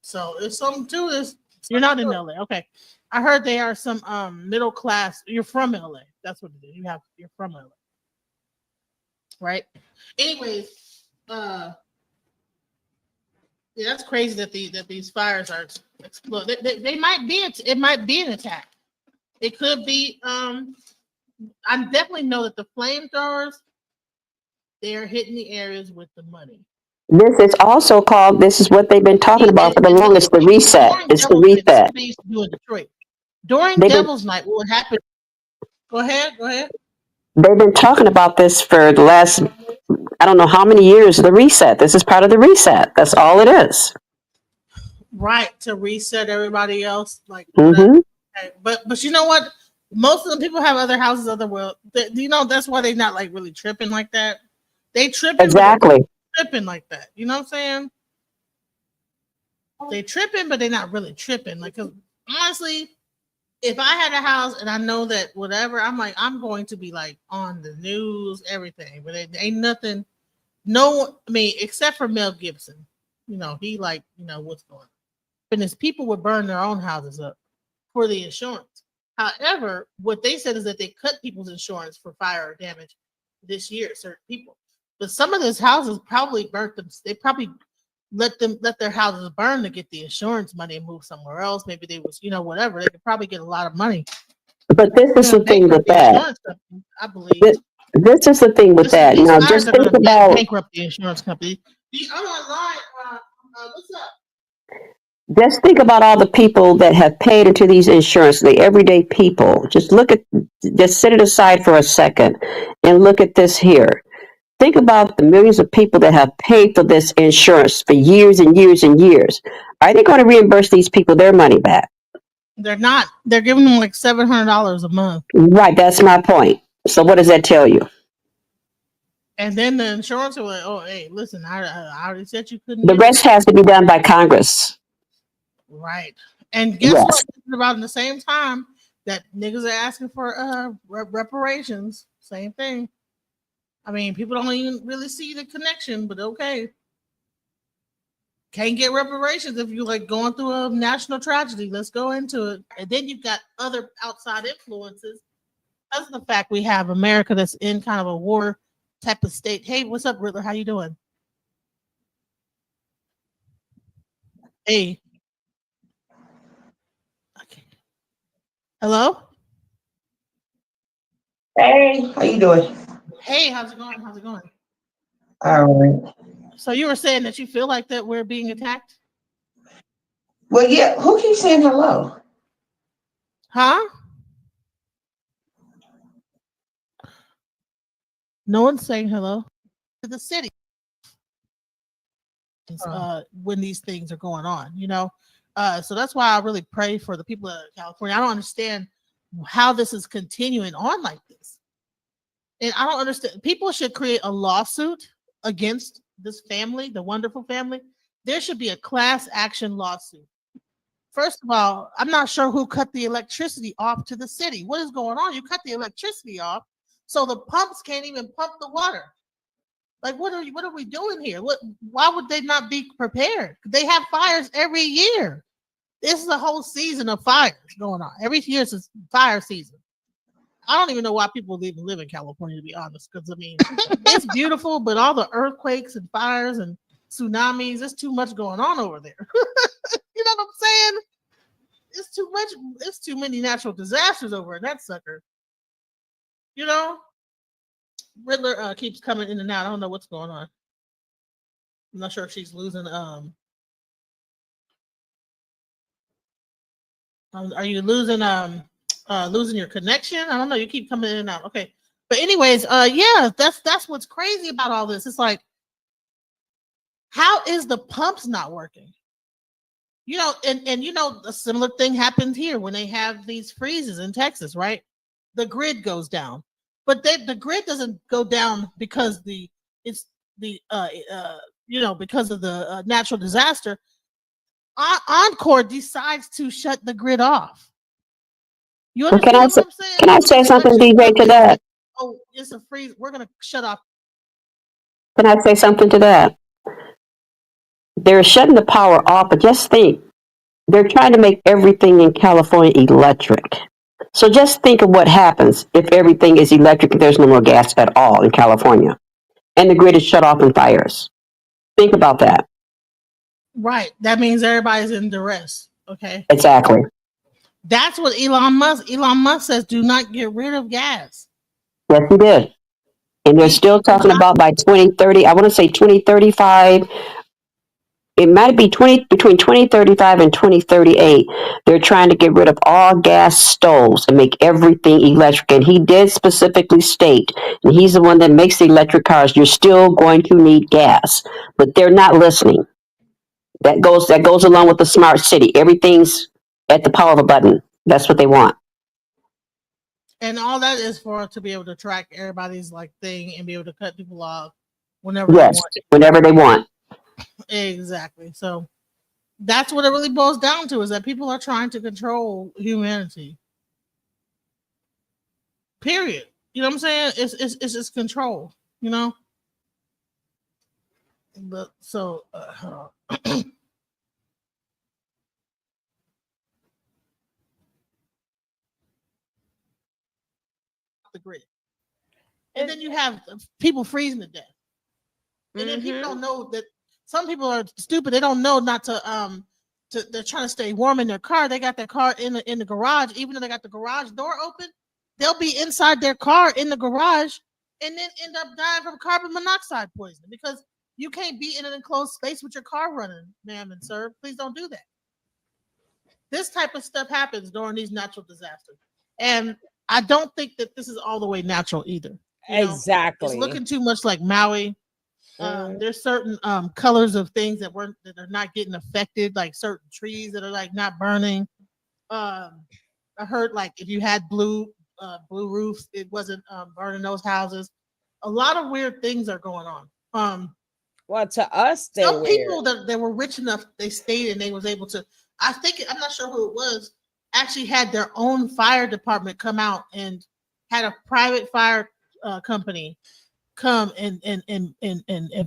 S1: So there's something to this. You're not in LA. Okay. I heard there are some middle class. You're from LA. That's what it is. You're from LA. Right? Anyways, yeah, that's crazy that these fires are exploding. They might be it might be an attack. It could be I definitely know that the flamethrowers, they're hitting the areas with the money.
S2: This is also called, this is what they've been talking about for the longest, the reset. It's the reset.
S1: They used to do in Detroit. During Devil's Night, what would happen? Go ahead.
S2: They've been talking about this for the last, I don't know how many years, the reset. This is part of the reset. That's all it is.
S1: Right, to reset everybody else. Like, okay. But you know what? Most of the people have other houses, other world. You know, that's why they're not like really tripping like that. They tripping.
S2: Exactly.
S1: Tripping like that. You know what I'm saying? They tripping, but they're not really tripping. Like, cause honestly, if I had a house and I know that whatever, I'm like, I'm going to be like on the news, everything. But it ain't nothing. No, I mean, except for Mel Gibson. You know, he like, you know, what's going on. And his people would burn their own houses up for the insurance. However, what they said is that they cut people's insurance for fire damage this year, certain people. But some of those houses probably burnt them. They probably let their houses burn to get the insurance money and move somewhere else. Maybe they was, you know, whatever. They could probably get a lot of money.
S2: But this is the thing with that.
S1: I believe.
S2: This is the thing with that. Now, just think about
S1: bankrupt the insurance company. The other line, What's up?
S2: Just think about all the people that have paid into these insurance, the everyday people. Just set it aside for a second and look at this here. Think about the millions of people that have paid for this insurance for years and years and years. Are they going to reimburse these people their money back?
S1: They're not. They're giving them like $700 a month.
S2: Right, that's my point. So what does that tell you?
S1: And then the insurance will like, oh, hey, listen, I already said you couldn't
S2: The
S1: get
S2: rest
S1: that.
S2: has to be done by Congress.
S1: Right. And guess
S2: Yes.
S1: what? It's about in the same time that niggas are asking for reparations. Same thing. I mean, people don't even really see the connection, but okay. Can't get reparations if you like going through a national tragedy. Let's go into it. And then you've got other outside influences. That's the fact we have America that's in kind of a war type of state. Hey, what's up, Riddler? How you doing? Hey. Okay. Hello?
S15: Hey, how you doing?
S1: Hey, how's it going? How's it going?
S15: All right.
S1: So you were saying that you feel like that we're being attacked?
S15: Well, yeah. Who keeps saying hello?
S1: Huh? No one's saying hello to the city when these things are going on, you know? So that's why I really pray for the people of California. I don't understand how this is continuing on like this. And I don't understand. People should create a lawsuit against this family, the wonderful family. There should be a class action lawsuit. First of all, I'm not sure who cut the electricity off to the city. What is going on? You cut the electricity off, so the pumps can't even pump the water. Like, what are we doing here? Why would they not be prepared? They have fires every year. This is a whole season of fires going on. Every year is a fire season. I don't even know why people even live in California, to be honest. Because I mean, it's beautiful, but all the earthquakes and fires and tsunamis, there's too much going on over there. You know what I'm saying? It's too much. It's too many natural disasters over in that sucker. You know, Riddler keeps coming in and out. I don't know what's going on. I'm not sure if she's losing. Are you losing your connection? I don't know. You keep coming in and out. Okay, but anyways, yeah, that's what's crazy about all this. It's like, how is the pumps not working? You know, and you know, a similar thing happens here when they have these freezes in Texas, right? The grid goes down, but the grid doesn't go down because it's the you know, because of the natural disaster. Encore decides to shut the grid off. You
S2: Well,
S1: understand what I'm saying?
S2: can I
S1: So when
S2: say
S1: the
S2: something,
S1: election
S2: DJ,
S1: comes,
S2: to
S1: it's
S2: that?
S1: like, oh, it's a freeze. We're gonna shut off.
S2: Can I say something to that? They're shutting the power off, but just think, they're trying to make everything in California electric. So just think of what happens if everything is electric and there's no more gas at all in California and the grid is shut off in fires. Think about that.
S1: Right. That means everybody's in duress. Okay.
S2: Exactly.
S1: That's what Elon Musk says, do not get rid of gas.
S2: Yes, he did. And they're still
S1: Does
S2: talking
S1: not.
S2: about by 2030, I want to say 2035, it might be between 2035 and 2038. They're trying to get rid of all gas stoves and make everything electric. And he did specifically state, and he's the one that makes the electric cars, you're still going to need gas. But they're not listening. That goes along with the smart city. Everything's at the power of a button. That's what they want.
S1: And all that is for to be able to track everybody's like thing and be able to cut people off whenever they
S2: Yes,
S1: want.
S2: whenever they want.
S1: Exactly. So that's what it really boils down to, is that people are trying to control humanity. Period. You know what I'm saying? It's just control, you know? But so the grid. And then you have people freezing to death. And then people don't know that some people are stupid. They don't know not to they're trying to stay warm in their car. They got their car in the garage, even though they got the garage door open, they'll be inside their car in the garage and then end up dying from carbon monoxide poisoning because You can't be in an enclosed space with your car running, ma'am and sir. Please don't do that. This type of stuff happens during these natural disasters. And I don't think that this is all the way natural either. It's
S4: Exactly.
S1: looking too much like Maui.
S4: Mm.
S1: There's certain colors of things that are not getting affected, like certain trees that are like not burning. I heard like if you had blue roofs, it wasn't burning those houses. A lot of weird things are going on.
S4: Well, to us, they're
S1: Some
S4: weird.
S1: people that were rich enough, they stayed and they was able to. I'm not sure who it was. Actually, had their own fire department come out and had a private fire company come and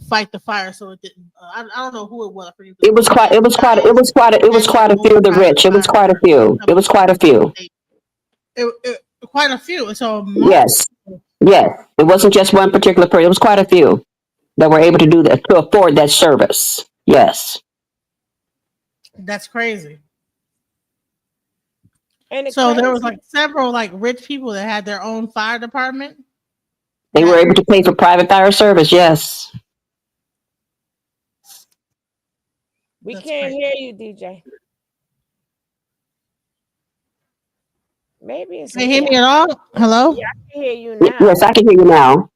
S1: fight the fire, so it didn't. I don't know who it was. I forget
S2: It was
S1: who
S2: quite.
S1: had
S2: It was quite. It
S1: guys
S2: was quite. It was
S1: had their
S2: quite a few
S1: own
S2: of the
S1: private
S2: rich. It was
S1: fire
S2: quite a few. It was
S1: company.
S2: quite a few.
S1: Quite a few. So
S2: Yes. Yes. It wasn't just one particular person. It was quite a few that were able to do that to afford that service. Yes.
S1: that's crazy.
S4: And the
S1: So there was
S4: crazy,
S1: like several like rich people that had their own fire department.
S2: They were
S1: That
S2: able to pay for private fire service. Yes.
S4: we
S1: that's
S4: can't
S1: crazy.
S4: hear you, DJ. Maybe it's
S1: Can you hear
S4: me.
S1: me at all? Hello?
S4: Yeah, I can hear you
S2: Yes,
S4: now.
S2: I can hear you now.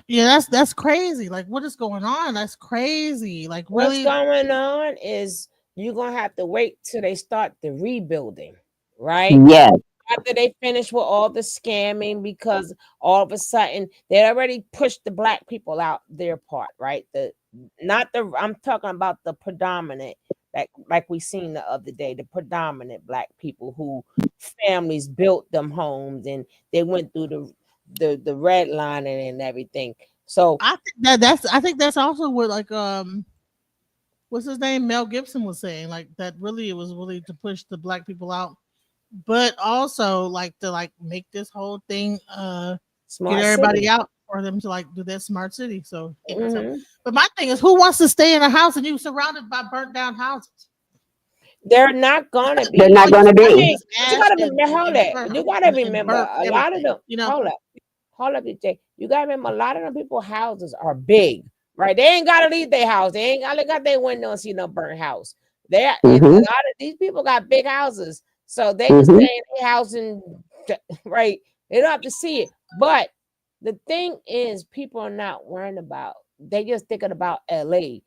S1: Yeah, that's crazy. Like, what is going on? That's crazy. Like,
S4: What's
S1: really?
S4: going on is you're gonna have to wait till they start the rebuilding, right?
S2: Yes.
S4: After they finish with all the scamming, because all of a sudden they already pushed the black people out their part, right? I'm talking about the predominant, like we seen the other day, the predominant black people who families built them homes and they went through the redlining and everything. So
S1: I think that's also what like what's his name? Mel Gibson was saying like that. Really, it was really to push the black people out, but also like to like make this whole thing get
S4: smart
S1: everybody
S4: city.
S1: out for them to like do that smart city. So keep us up.
S4: Hmm.
S1: But my thing is, who wants to stay in a house and you surrounded by burnt down houses?
S4: They're not gonna
S2: They're
S4: be.
S2: not
S1: All you
S2: going to
S1: see
S4: I
S2: be.
S4: mean,
S1: is
S4: you
S1: ash
S4: gotta remember, hold
S1: and
S4: that.
S1: burnt
S4: You gotta
S1: and
S4: remember
S1: burnt
S4: a lot of
S1: everything.
S4: them. Hold up, DJ. You gotta remember a lot of them people houses are big, right? They ain't gotta leave their house. They ain't gotta look out their window and see no burnt house. A
S2: Mm-hmm.
S4: lot of these people got big houses, so they can
S2: Mm-hmm.
S4: stay in their house and right. They don't have to see it. But the thing is, people are not worrying about. They just thinking about LA.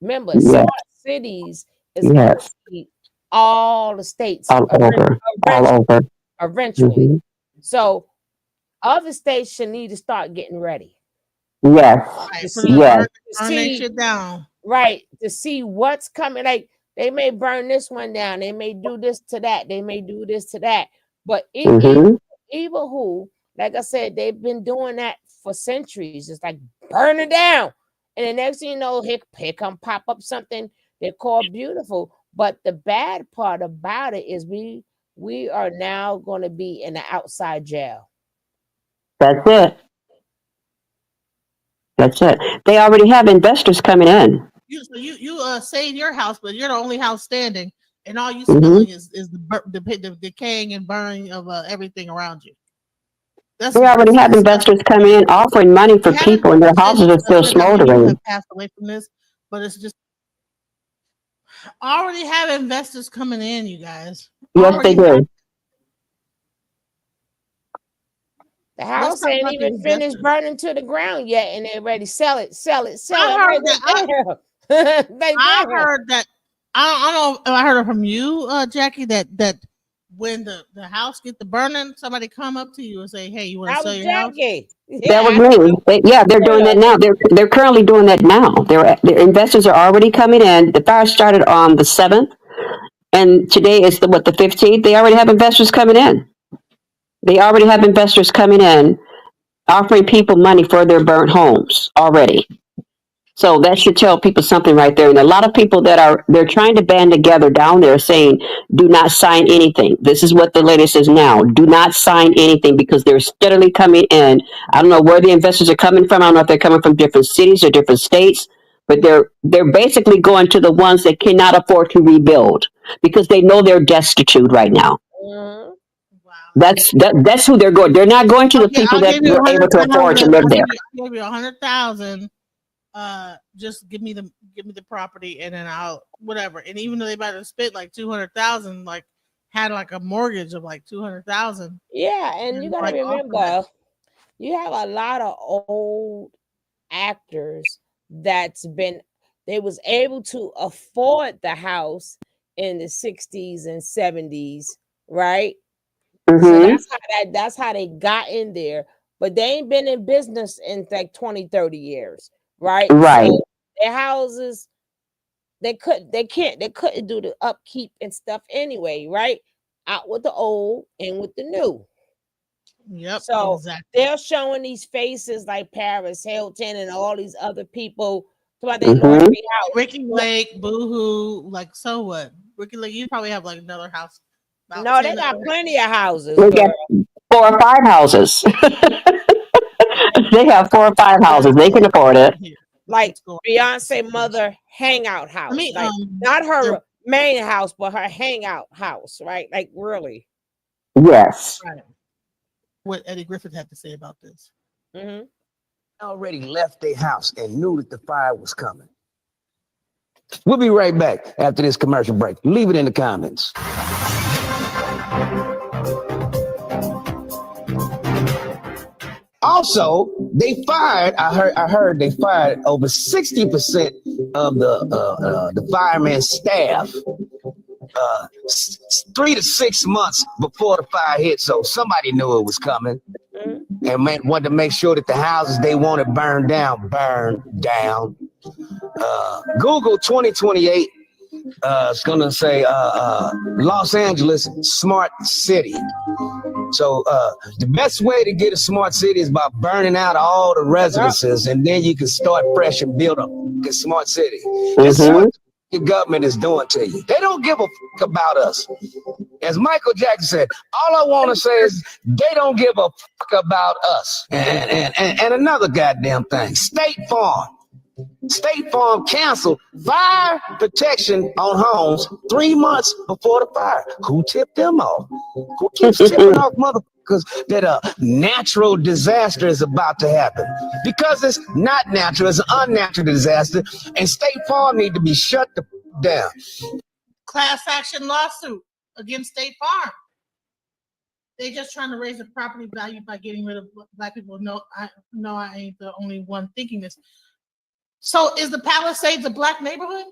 S4: Remember,
S2: Yes.
S4: smart cities is going to
S2: Yes.
S4: be all the states
S2: All over. All
S4: eventually.
S2: over.
S4: Eventually.
S2: Mm-hmm.
S4: So other states should need to start getting ready
S2: Yes.
S4: to
S1: Right, for them to
S4: see
S2: Yes.
S1: burn their shit down.
S4: right to see what's coming. Like they may burn this one down, they may do this to that, they may do this to that. But
S2: Mm-hmm.
S4: even who, like I said, they've been doing that for centuries. It's like burn it down, and the next thing you know, here come pop up something they call beautiful. But the bad part about it is we are now going to be in the outside jail.
S2: That's it. That's it. They already have investors coming in.
S1: You save your house, but you're the only house standing, and all you
S2: Mm-hmm.
S1: smelling is the decaying and burning of everything around you.
S2: They already have
S1: That's
S2: investors coming in offering money
S1: we
S2: for
S1: haven't
S2: people, and their
S1: since
S2: houses are still
S1: since many people
S2: smoldering.
S1: have passed away from this, but it's just already have investors coming in, you guys.
S2: Yes, they
S1: Already have.
S2: do.
S4: The
S1: Let's
S4: house
S1: talk
S4: ain't
S1: about the
S4: even finished
S1: investors.
S4: burning to the ground yet, and they ready sell it, sell it, sell it.
S1: I
S4: I'm
S1: heard
S4: like,
S1: that.
S4: they
S1: I
S4: damn.
S1: heard that. I don't know if I heard it from you, Jackie. That when the house get the burning, somebody come up to you and say, "Hey, you want to
S4: That
S1: sell
S4: was
S1: your house?"
S4: Jackie.
S2: That
S4: Yeah,
S2: was me. Yeah, they're doing that now.
S4: I
S2: They're currently doing that now. Their investors are already coming in. The fire started on the 7th, and today is the 15th. They already have investors coming in. They already have investors coming in offering people money for their burnt homes already. So that should tell people something right there. And a lot of people they're trying to band together down there saying, do not sign anything. This is what the lady says now. Do not sign anything because they're steadily coming in. I don't know where the investors are coming from. I don't know if they're coming from different cities or different states, but they're basically going to the ones that cannot afford to rebuild because they know they're destitute right now.
S4: Mhm.
S1: Wow.
S2: That's who they're going. They're not going to the people
S1: I'll
S2: that
S1: give you
S2: were able to afford to live there.
S1: I gave you 100,000 just give me the property and then I'll whatever. And even though they might have spent like 200,000, like had like a mortgage of like 200,000,
S4: Yeah, and you
S1: and
S4: gotta
S1: like offered it.
S4: remember, you have a lot of old actors that's been they was able to afford the house in the 60s and 70s, right? So
S2: Mm-hmm.
S4: that's how they got in there, but they ain't been in business in like 20, 30 years, right?
S2: Right.
S4: So their houses they couldn't do the upkeep and stuff anyway, right? Out with the old and with the new.
S1: Yep,
S4: So
S1: exactly.
S4: they're showing these faces like Paris Hilton and all these other people about they lost
S2: Mm-hmm.
S4: their house.
S1: Ricky Lake, Boohoo, like so what? Ricky Lake, you probably have like another house, about
S4: No, they
S1: 10
S4: got
S1: other
S4: plenty of houses,
S2: They
S4: girl.
S2: got 4 or 5 houses. They have 4 or 5 houses. They can afford it.
S1: here.
S4: Like
S1: What's going on?
S4: Beyonce mother hangout
S1: Let
S4: house.
S1: me
S4: Like not
S1: there
S4: her main house, but her hangout house, right? Like really.
S2: Yes.
S1: right. What Eddie Griffith had to say about this.
S4: Mm-hmm.
S14: Already left their house and knew that the fire was coming. We'll be right back after this commercial break. Leave it in the comments. Also, they fired. I heard they fired over 60% of the fireman staff 3 to 6 months before the fire hit. So somebody knew it was coming, and wanted to make sure that the houses they wanted burned down. Google 2028. It's gonna say Los Angeles smart city. So the best way to get a smart city is by burning out all the residences, and then you can start fresh and build a smart city. This is what the government is doing to you. They don't give a fuck about us. As Michael Jackson said, all I want to say is they don't give a fuck about us. And another goddamn thing, State Farm. State Farm canceled fire protection on homes 3 months before the fire. Who tipped them off? Who keeps tipping off motherfuckers that a natural disaster is about to happen? Because it's not natural, it's an unnatural disaster, and State Farm need to be shut the down.
S1: Class action lawsuit against State Farm. They just trying to raise the property value by getting rid of black people. No, I ain't the only one thinking this. So is the Palisades a black neighborhood?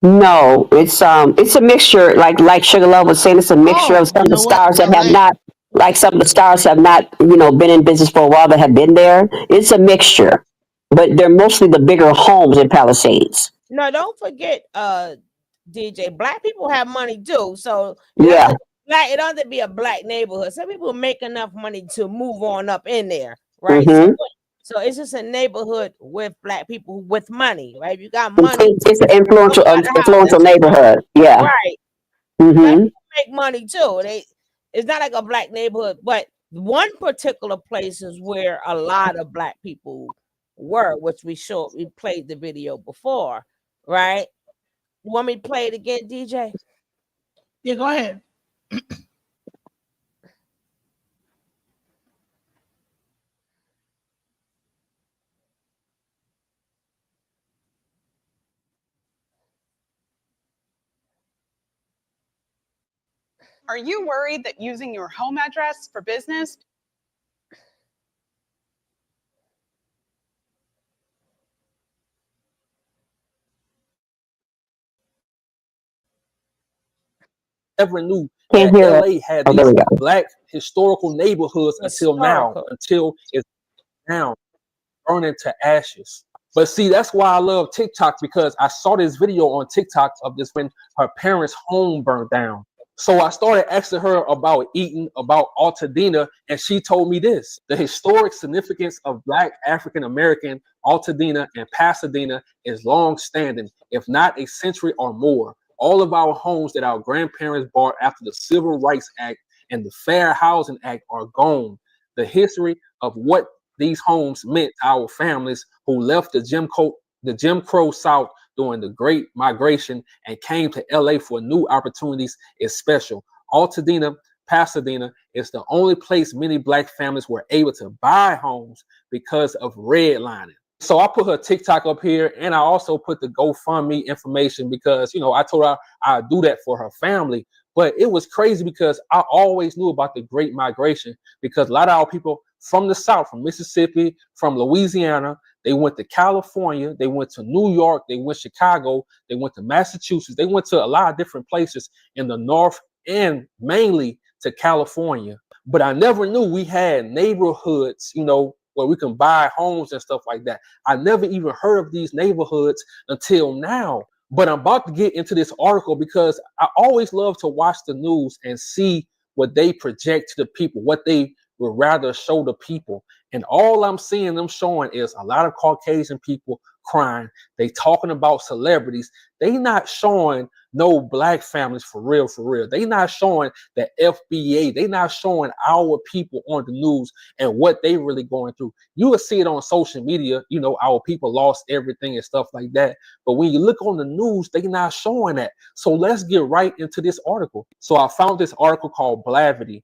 S2: No, it's a mixture. Like Sugar Love was saying, it's a mixture of
S1: Oh,
S2: some
S1: you
S2: of the
S1: know what?
S2: stars that have
S1: LA.
S2: not, like some of the stars have not, been in business for a while that have been there. It's a mixture, but they're mostly the bigger homes in Palisades.
S4: No, don't forget, DJ. Black people have money too, so
S2: Yeah.
S4: it doesn't be a black neighborhood. Some people make enough money to move on up in there, right?
S2: Mm-hmm.
S4: So it's just a neighborhood with black people with money, right? If you got money,
S2: It's an
S4: you got
S2: influential
S4: houses,
S2: neighborhood. Yeah.
S4: right? Black
S2: Mm-hmm.
S4: people make money too. It's not like a black neighborhood, but one particular place is where a lot of black people were, which we played the video before, right? You want me to play it again, DJ?
S1: Yeah, go ahead.
S16: Are you worried that using your home address for business
S17: never knew
S2: Can't
S17: that
S2: hear it.
S17: LA had
S2: Oh, there
S17: these
S2: we go.
S17: black historical neighborhoods
S4: Historical.
S17: until it's now burning to ashes. But see, that's why I love TikTok, because I saw this video on TikTok of this when her parents' home burned down. So I started asking her about eating, about Altadena, and she told me this: the historic significance of Black African American Altadena and Pasadena is long standing, if not a century or more. All of our homes that our grandparents bought after the Civil Rights Act and the Fair Housing Act are gone. The history of what these homes meant to our families who left the Jim Crow South during the Great Migration and came to LA for new opportunities is special. Altadena, Pasadena is the only place many Black families were able to buy homes because of redlining. So I put her TikTok up here, and I also put the GoFundMe information because, I told her I'd do that for her family. But it was crazy because I always knew about the Great Migration, because a lot of our people from the South, from Mississippi, from Louisiana, they went to California, they went to New York, they went to Chicago, they went to Massachusetts, they went to a lot of different places in the North and mainly to California. But I never knew we had neighborhoods, where we can buy homes and stuff like that. I never even heard of these neighborhoods until now. But I'm about to get into this article because I always love to watch the news and see what they project to the people, what they would rather show the people. And all I'm seeing them showing is a lot of Caucasian people crying. They talking about celebrities. They not showing no black families for real, for real. They not showing the FBA. They not showing our people on the news and what they really going through. You will see it on social media, our people lost everything and stuff like that. But when you look on the news, they not showing that. So let's get right into this article. So I found this article called Blavity.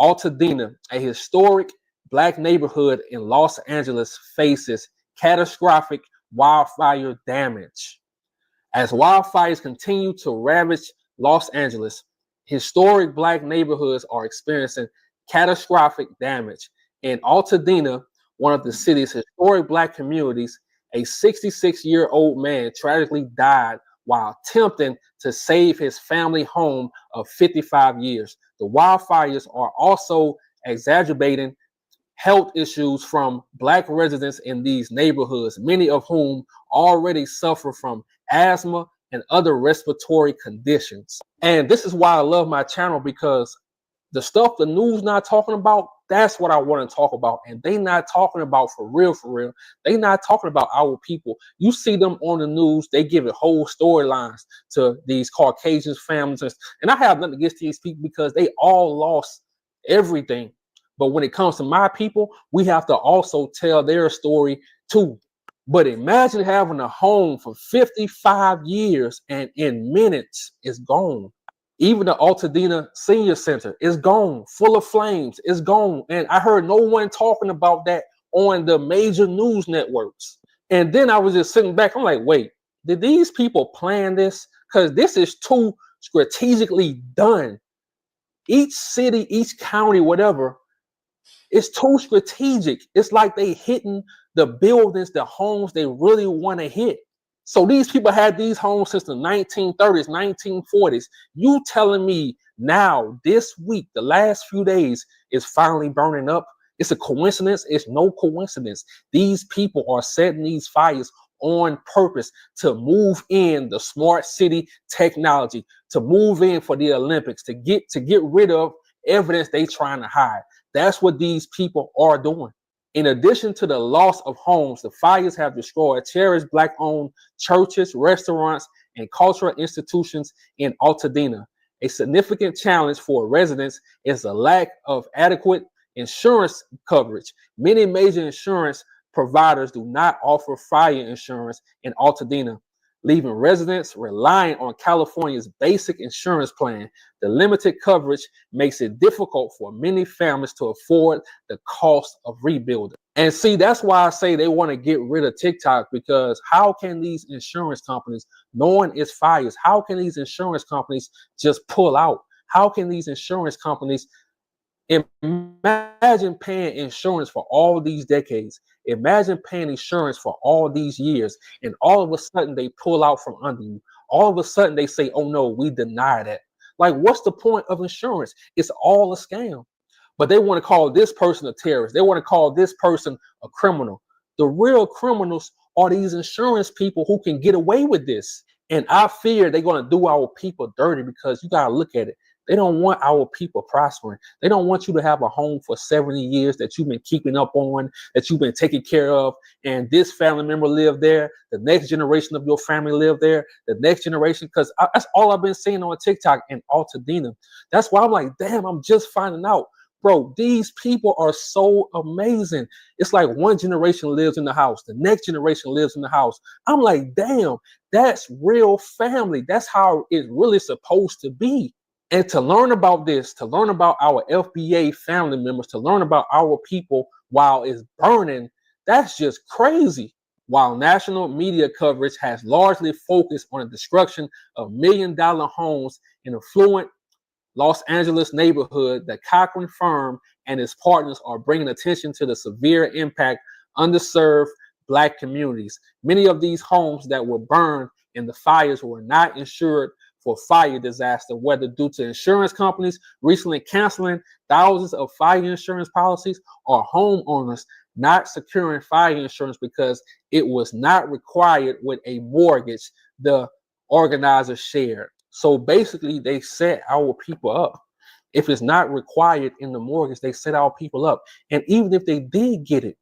S17: Altadena, a historic black neighborhood in Los Angeles, faces catastrophic wildfire damage. As wildfires continue to ravage Los Angeles, historic black neighborhoods are experiencing catastrophic damage. In Altadena, one of the city's historic black communities, a 66-year-old man tragically died while attempting to save his family home of 55 years. The wildfires are also exacerbating health issues from black residents in these neighborhoods, many of whom already suffer from asthma and other respiratory conditions. And this is why I love my channel, because the stuff the news not talking about, that's what I want to talk about. And they not talking about for real, for real. They not talking about our people. You see them on the news, they give it whole storylines to these Caucasian families. And I have nothing against these people because they all lost everything. But when it comes to my people, we have to also tell their story too. But imagine having a home for 55 years and in minutes it's gone. Even the Altadena Senior Center is gone, full of flames. It's gone. And I heard no one talking about that on the major news networks. And then I was just sitting back. I'm like, wait, did these people plan this? Because this is too strategically done. Each city, each county, whatever, it's too strategic. It's like they hitting the buildings, the homes they really want to hit. So these people had these homes since the 1930s, 1940s. You telling me now, this week, the last few days, is finally burning up? It's a coincidence? It's no coincidence. These people are setting these fires on purpose to move in the smart city technology, to move in for the Olympics, to get rid of evidence they trying to hide. That's what these people are doing. In addition to the loss of homes, the fires have destroyed cherished black-owned churches, restaurants, and cultural institutions in Altadena. A significant challenge for residents is the lack of adequate insurance coverage. Many major insurance providers do not offer fire insurance in Altadena, leaving residents relying on California's basic insurance plan. The limited coverage makes it difficult for many families to afford the cost of rebuilding. And see, that's why I say they want to get rid of TikTok, because how can these insurance companies, knowing it's fires, how can these insurance companies just pull out? How can these insurance companies imagine paying insurance for all these decades? Imagine paying insurance for all these years, and all of a sudden they pull out from under you. All of a sudden they say, oh no, we deny that. Like, what's the point of insurance? It's all a scam. But they want to call this person a terrorist. They want to call this person a criminal. The real criminals are these insurance people who can get away with this. And I fear they're going to do our people dirty, because you got to look at it. They don't want our people prospering. They don't want you to have a home for 70 years that you've been keeping up on, that you've been taking care of, and this family member lived there, the next generation of your family lived there, the next generation, because that's all I've been seeing on TikTok in Altadena. That's why I'm like, damn, I'm just finding out. Bro, these people are so amazing. It's like one generation lives in the house, the next generation lives in the house. I'm like, damn, that's real family. That's how it's really supposed to be. And to learn about this, to learn about our FBA family members, to learn about our people while it's burning, That's just crazy. While national media coverage has largely focused on the destruction of million-dollar homes in affluent Los Angeles neighborhood, the Cochran firm and its partners are bringing attention to the severe impact underserved Black communities. Many of these homes that were burned in the fires were not insured for fire disaster, whether due to insurance companies recently canceling thousands of fire insurance policies or homeowners not securing fire insurance because it was not required with a mortgage, the organizers shared. So basically, they set our people up. If it's not required in the mortgage, they set our people up. And even if they did get it,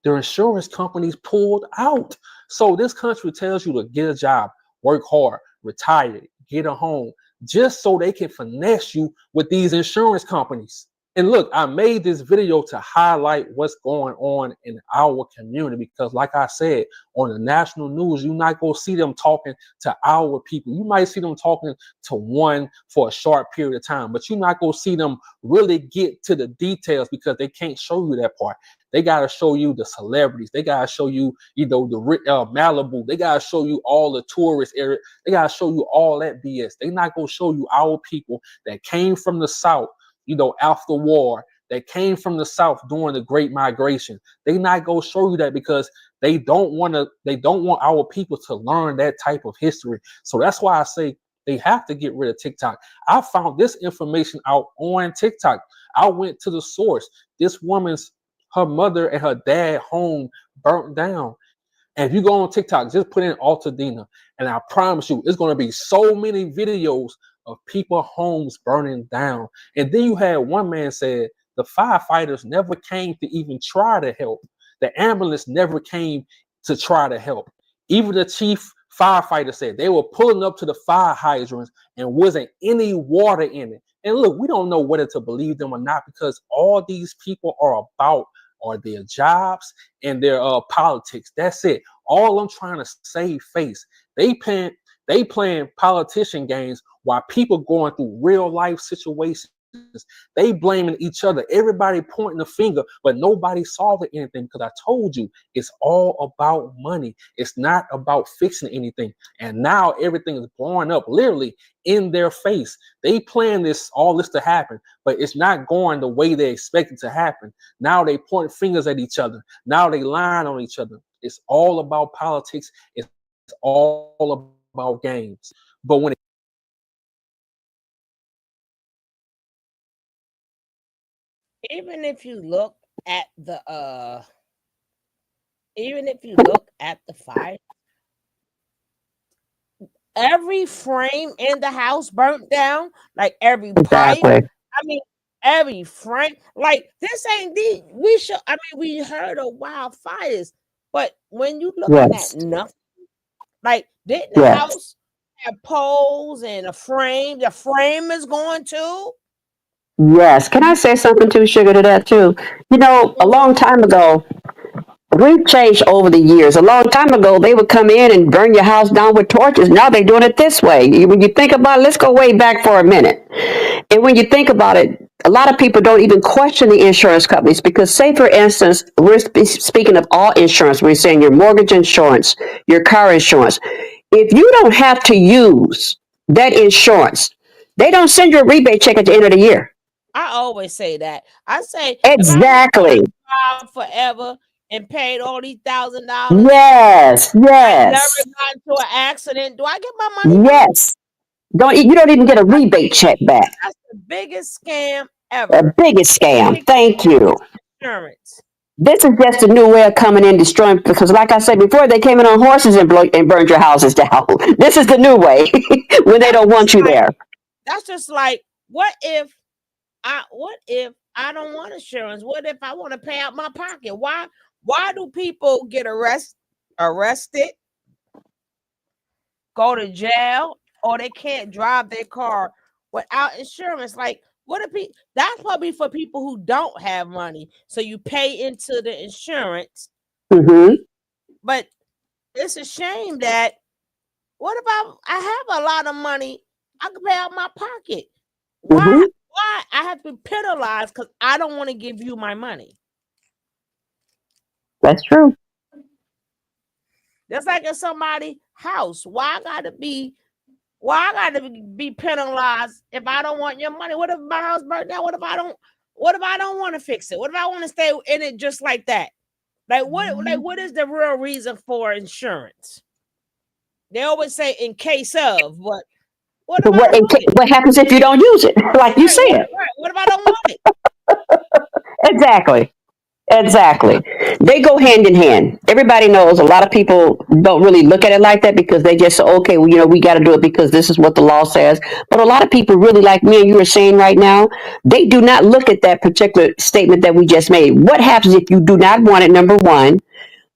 S17: their insurance companies pulled out. So this country tells you to get a job, work hard, retire, get a home, just so they can finesse you with these insurance companies. And look, I made this video to highlight what's going on in our community because, like I said, on the national news, you're not going to see them talking to our people. You might see them talking to one for a short period of time, but you're not going to see them really get to the details because they can't show you that part. They got to show you the celebrities. They got to show you, the Malibu. They got to show you all the tourist area. They got to show you all that BS. They're not going to show you our people that came from the South, after war, that came from the South during the Great Migration. They not gonna show you that because they don't want our people to learn that type of history. So that's why I say they have to get rid of TikTok. I found this information out on TikTok. I went to the source. This her mother and her dad home burnt down. And if you go on TikTok, just put in Altadena, and I promise you, it's going to be so many videos of people homes burning down. And then you had one man said the firefighters never came to even try to help. The ambulance never came to try to help. Even the chief firefighter said they were pulling up to the fire hydrants and wasn't any water in it. And look, we don't know whether to believe them or not because all these people are their jobs and their politics. That's it. All I'm trying to save face. They playing politician games while people going through real life situations. They blaming each other. Everybody pointing the finger, but nobody solving anything because I told you it's all about money. It's not about fixing anything. And now everything is blowing up literally in their face. They plan all this to happen, but it's not going the way they expect it to happen. Now they point fingers at each other. Now they lying on each other. It's all about politics. It's all about games. But when
S4: even if you look at the fire, every frame in the house burnt down, like every pipe.
S2: Exactly.
S4: I mean, every frame. Like this ain't the we heard of wildfires, but when you looking at
S2: Yes.
S4: nothing, like didn't the
S2: Yes.
S4: house have poles and a frame? The frame is going too.
S2: Yes. Can I say something too, Sugar, to that too? A long time ago, we've changed over the years. A long time ago, they would come in and burn your house down with torches. Now they're doing it this way. When you think about it, let's go way back for a minute. And when you think about it, a lot of people don't even question the insurance companies because, say, for instance, we're speaking of all insurance. We're saying your mortgage insurance, your car insurance. If you don't have to use that insurance, they don't send you a rebate check at the end of the year.
S4: I always say that. I say if I was trying
S2: Exactly.
S4: to drive forever and paid all these $1,000,
S2: Yes.
S4: I never
S2: Yes.
S4: got into an accident. Do I get my money back?
S2: Yes. You don't even get a rebate check back.
S4: That's the biggest scam
S2: The
S4: ever.
S2: biggest scam.
S4: Taking
S2: Thank you.
S4: insurance.
S2: This is just a new way of coming in destroying because, like I said before, they came in on horses and burned your houses down. This is the new way when they
S4: That's
S2: don't
S4: just
S2: want you
S4: like
S2: there.
S4: that's just like what if I don't want insurance? What if I want to pay out my pocket? Why do people get arrested, go to jail, or they can't drive their car without insurance? Like, what if that's probably for people who don't have money. So you pay into the insurance,
S2: Hmm.
S4: but it's a shame that what if I have a lot of money? I can pay out my pocket. Why
S2: Hmm.
S4: I have to be penalized because I don't want to give you my money?
S2: That's true.
S4: Just like in somebody's house. Why I gotta be penalized if I don't want your money? What if my house burnt down? What if I don't want to fix it? What if I want to stay in it just like that? Like what is the real reason for insurance? They always say in case of, but what if
S2: But
S4: I don't want it?
S2: what happens if you don't use it? Like you said.
S4: What if I don't want it?
S2: Exactly. Exactly. They go hand in hand. Everybody knows a lot of people don't really look at it like that because they just say, okay, well, we got to do it because this is what the law says. But a lot of people really, like me and you were saying right now, they do not look at that particular statement that we just made. What happens if you do not want it, number one?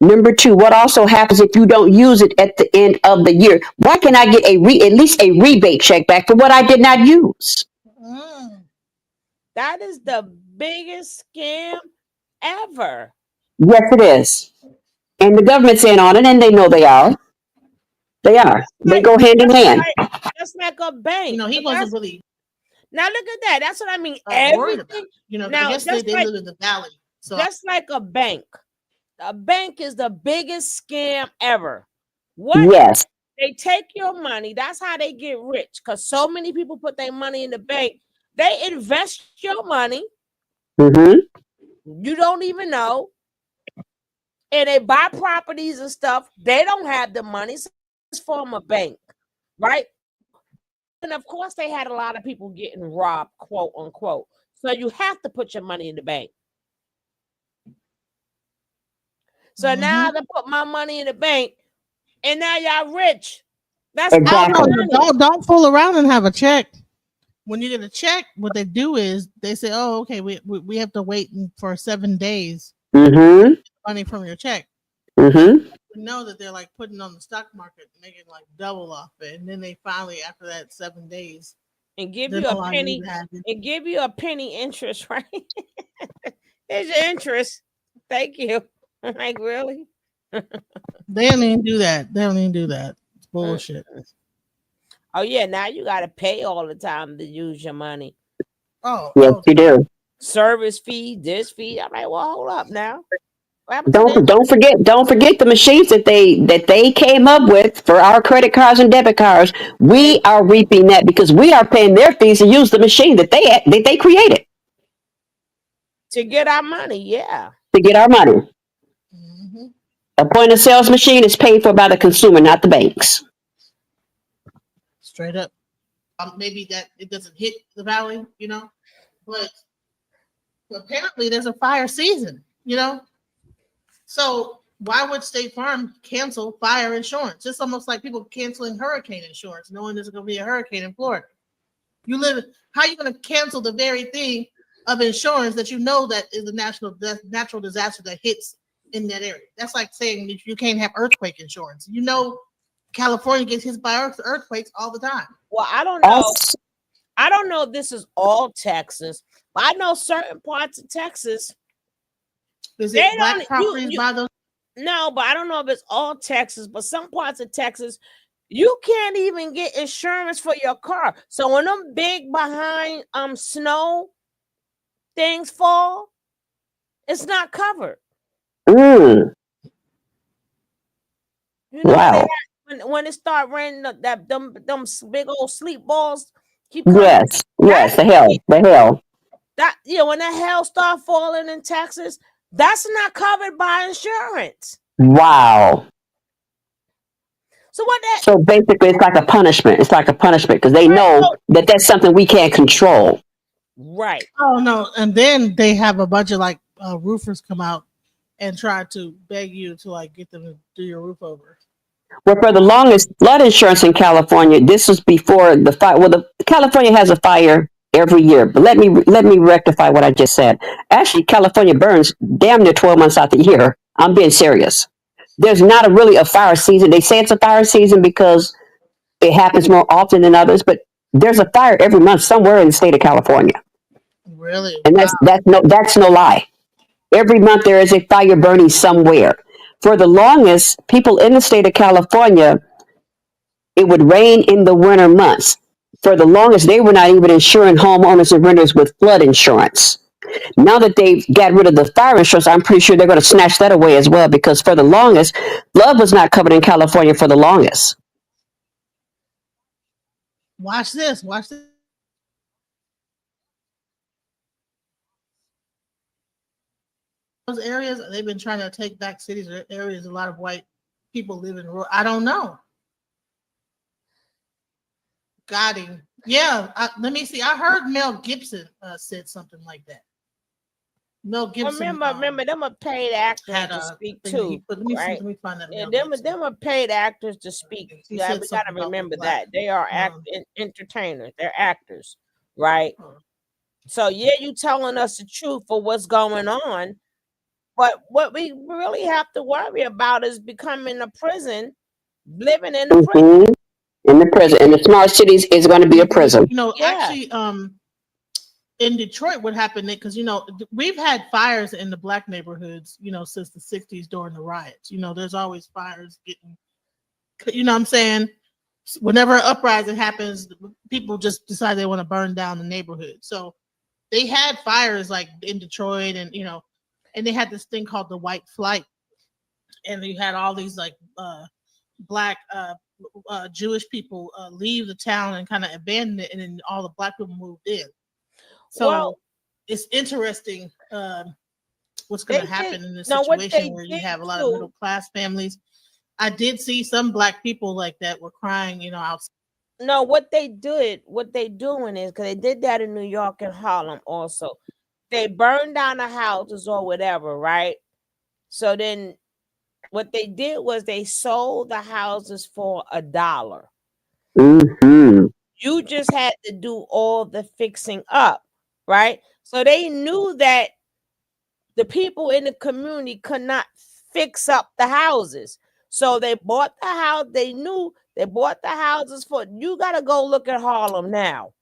S2: Number two, what also happens if you don't use it at the end of the year? Why can I get at least a rebate check back for what I did not use?
S4: That is the biggest scam ever.
S2: Yes, it is. And the government's in on it, and they know they are. They are. They go hand in hand.
S4: Just like a bank.
S1: He wasn't really
S4: now look at that. That's what I mean.
S1: worried about.
S4: Everything.
S1: Now, I guess they live in the valley. So
S4: just like a bank. A bank is the biggest scam ever. What?
S2: Yes.
S4: They take your money. That's how they get rich. Because so many people put their money in the bank. They invest your money.
S2: Mm-hmm.
S4: You don't even know. And they buy properties and stuff. They don't have the money. So it's from a bank, right? And of course, they had a lot of people getting robbed, quote unquote. So you have to put your money in the bank. So now I put my money in the bank, and now y'all rich. That's
S2: exactly.
S1: Don't fool around and have a check. When you get a check, what they do is they say, "Oh, okay, we have to wait for 7 days."
S2: Mm-hmm.
S1: Money from your check.
S2: Mm-hmm.
S1: We know that they're like putting on the stock market, making like double off it, and then they finally, after that 7 days,
S4: and give you a penny and give you a penny interest, right? Here's your interest. Thank you. Like really?
S1: They don't even do that. They don't even do that. It's bullshit.
S4: Oh yeah, now you gotta pay all the time to use your money.
S1: Oh
S2: yes, you do.
S4: Service fee, this fee. I'm like, well, hold up now.
S2: Don't forget the machines that they came up with for our credit cards and debit cards. We are reaping that because we are paying their fees to use the machine that they created
S4: to get our money. Yeah,
S2: to get our money. Mm-hmm. A point of sales machine is paid for by the consumer, not the banks.
S1: Straight up. Maybe that it doesn't hit the valley, but apparently there's a fire season, So why would State Farm cancel fire insurance? It's almost like people canceling hurricane insurance, knowing there's going to be a hurricane in Florida. How are you going to cancel the very thing of insurance that you know that is a natural disaster that hits in that area? That's like saying you can't have earthquake insurance. California gets hit by earthquakes all the time.
S4: Well, I don't know. I don't know if this is all Texas, but I know certain parts of Texas.
S1: Is it black properties by those?
S4: No, but I don't know if it's all Texas, but some parts of Texas, you can't even get insurance for your car. So when them big behind snow things fall, it's not covered.
S2: Mm. Wow.
S4: When it start raining, them big old sleep balls keep
S2: coming. Yes, the hail.
S4: When that hail start falling in Texas, that's not covered by insurance.
S2: Wow.
S4: So
S2: basically, it's like a punishment. It's like a punishment because they know that that's something we can't control.
S4: Right.
S1: Oh no! And then they have a bunch of roofers come out and try to beg you to get them to do your roof over.
S2: Well, for the longest, flood insurance in California, this was before the fire. Well, California has a fire every year, but let me rectify what I just said. Actually, California burns damn near 12 months out the year. I'm being serious. There's not really a fire season. They say it's a fire season because it happens more often than others, but there's a fire every month somewhere in the state of California.
S1: Really?
S2: And that's no lie. Every month there is a fire burning somewhere. For the longest, people in the state of California, it would rain in the winter months. For the longest, they were not even insuring homeowners and renters with flood insurance. Now that they've got rid of the fire insurance, I'm pretty sure they're going to snatch that away as well because for the longest, flood was not covered in California for the longest.
S1: Watch this. Watch this. Those areas they've been trying to take back cities or areas a lot of white people live in. I don't know. Got him. Yeah. Let me see. I heard Mel Gibson said something like that. Mel Gibson.
S4: Remember, them are paid actors
S1: had
S4: to
S1: a
S4: speak
S1: thing that
S4: too,
S1: he put.
S4: right?
S1: Let me find that.
S4: Yeah,
S1: Mel Gibson.
S4: them are paid actors to speak.
S1: He
S4: Yeah,
S1: said
S4: we gotta
S1: something about the
S4: remember
S1: black.
S4: that they are entertainers. They're actors, right? So yeah, you telling us the truth for what's going on, but what we really have to worry about is becoming a prison, living in the prison.
S2: Hmm. In the prison, in the smart cities, is going to be a prison.
S1: You know,
S4: Yeah.
S1: actually, in Detroit, what happened? Because we've had fires in the black neighborhoods, since the '60s during the riots. There's always fires getting. What I'm saying? Whenever an uprising happens, people just decide they want to burn down the neighborhood. So they had fires like in Detroit, and and they had this thing called the White Flight, and you had all these like black Jewish people leave the town and kind of abandon it, and then all the black people moved in. So it's interesting what's going to happen in this situation where you have a lot of middle class families. I did see some black people like that were crying, outside.
S4: No, what they doing is because they did that in New York and Harlem also. They burned down the houses or whatever, right? So then what they did was they sold the houses for $1.
S2: Mm-hmm.
S4: You just had to do all the fixing up, right? So they knew that the people in the community could not fix up the houses. So they bought the house. They knew they bought the houses for. You got to go look at Harlem now.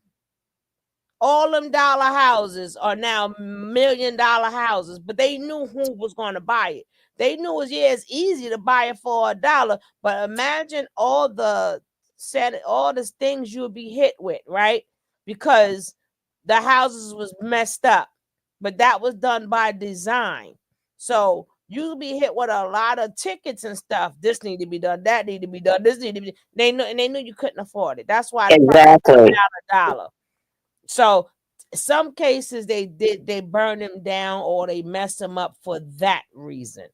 S4: All them dollar houses are now $1 million houses, but they knew who was going to buy it. They knew it's easy to buy it for $1, but imagine all the things you'll be hit with, right? Because the houses was messed up, but that was done by design. So you'll be hit with a lot of tickets and stuff. This need to be done. That need to be done. This need to be. They knew you couldn't afford it. That's why the price was down $1. So some cases they burn them down or they mess them up for that reason,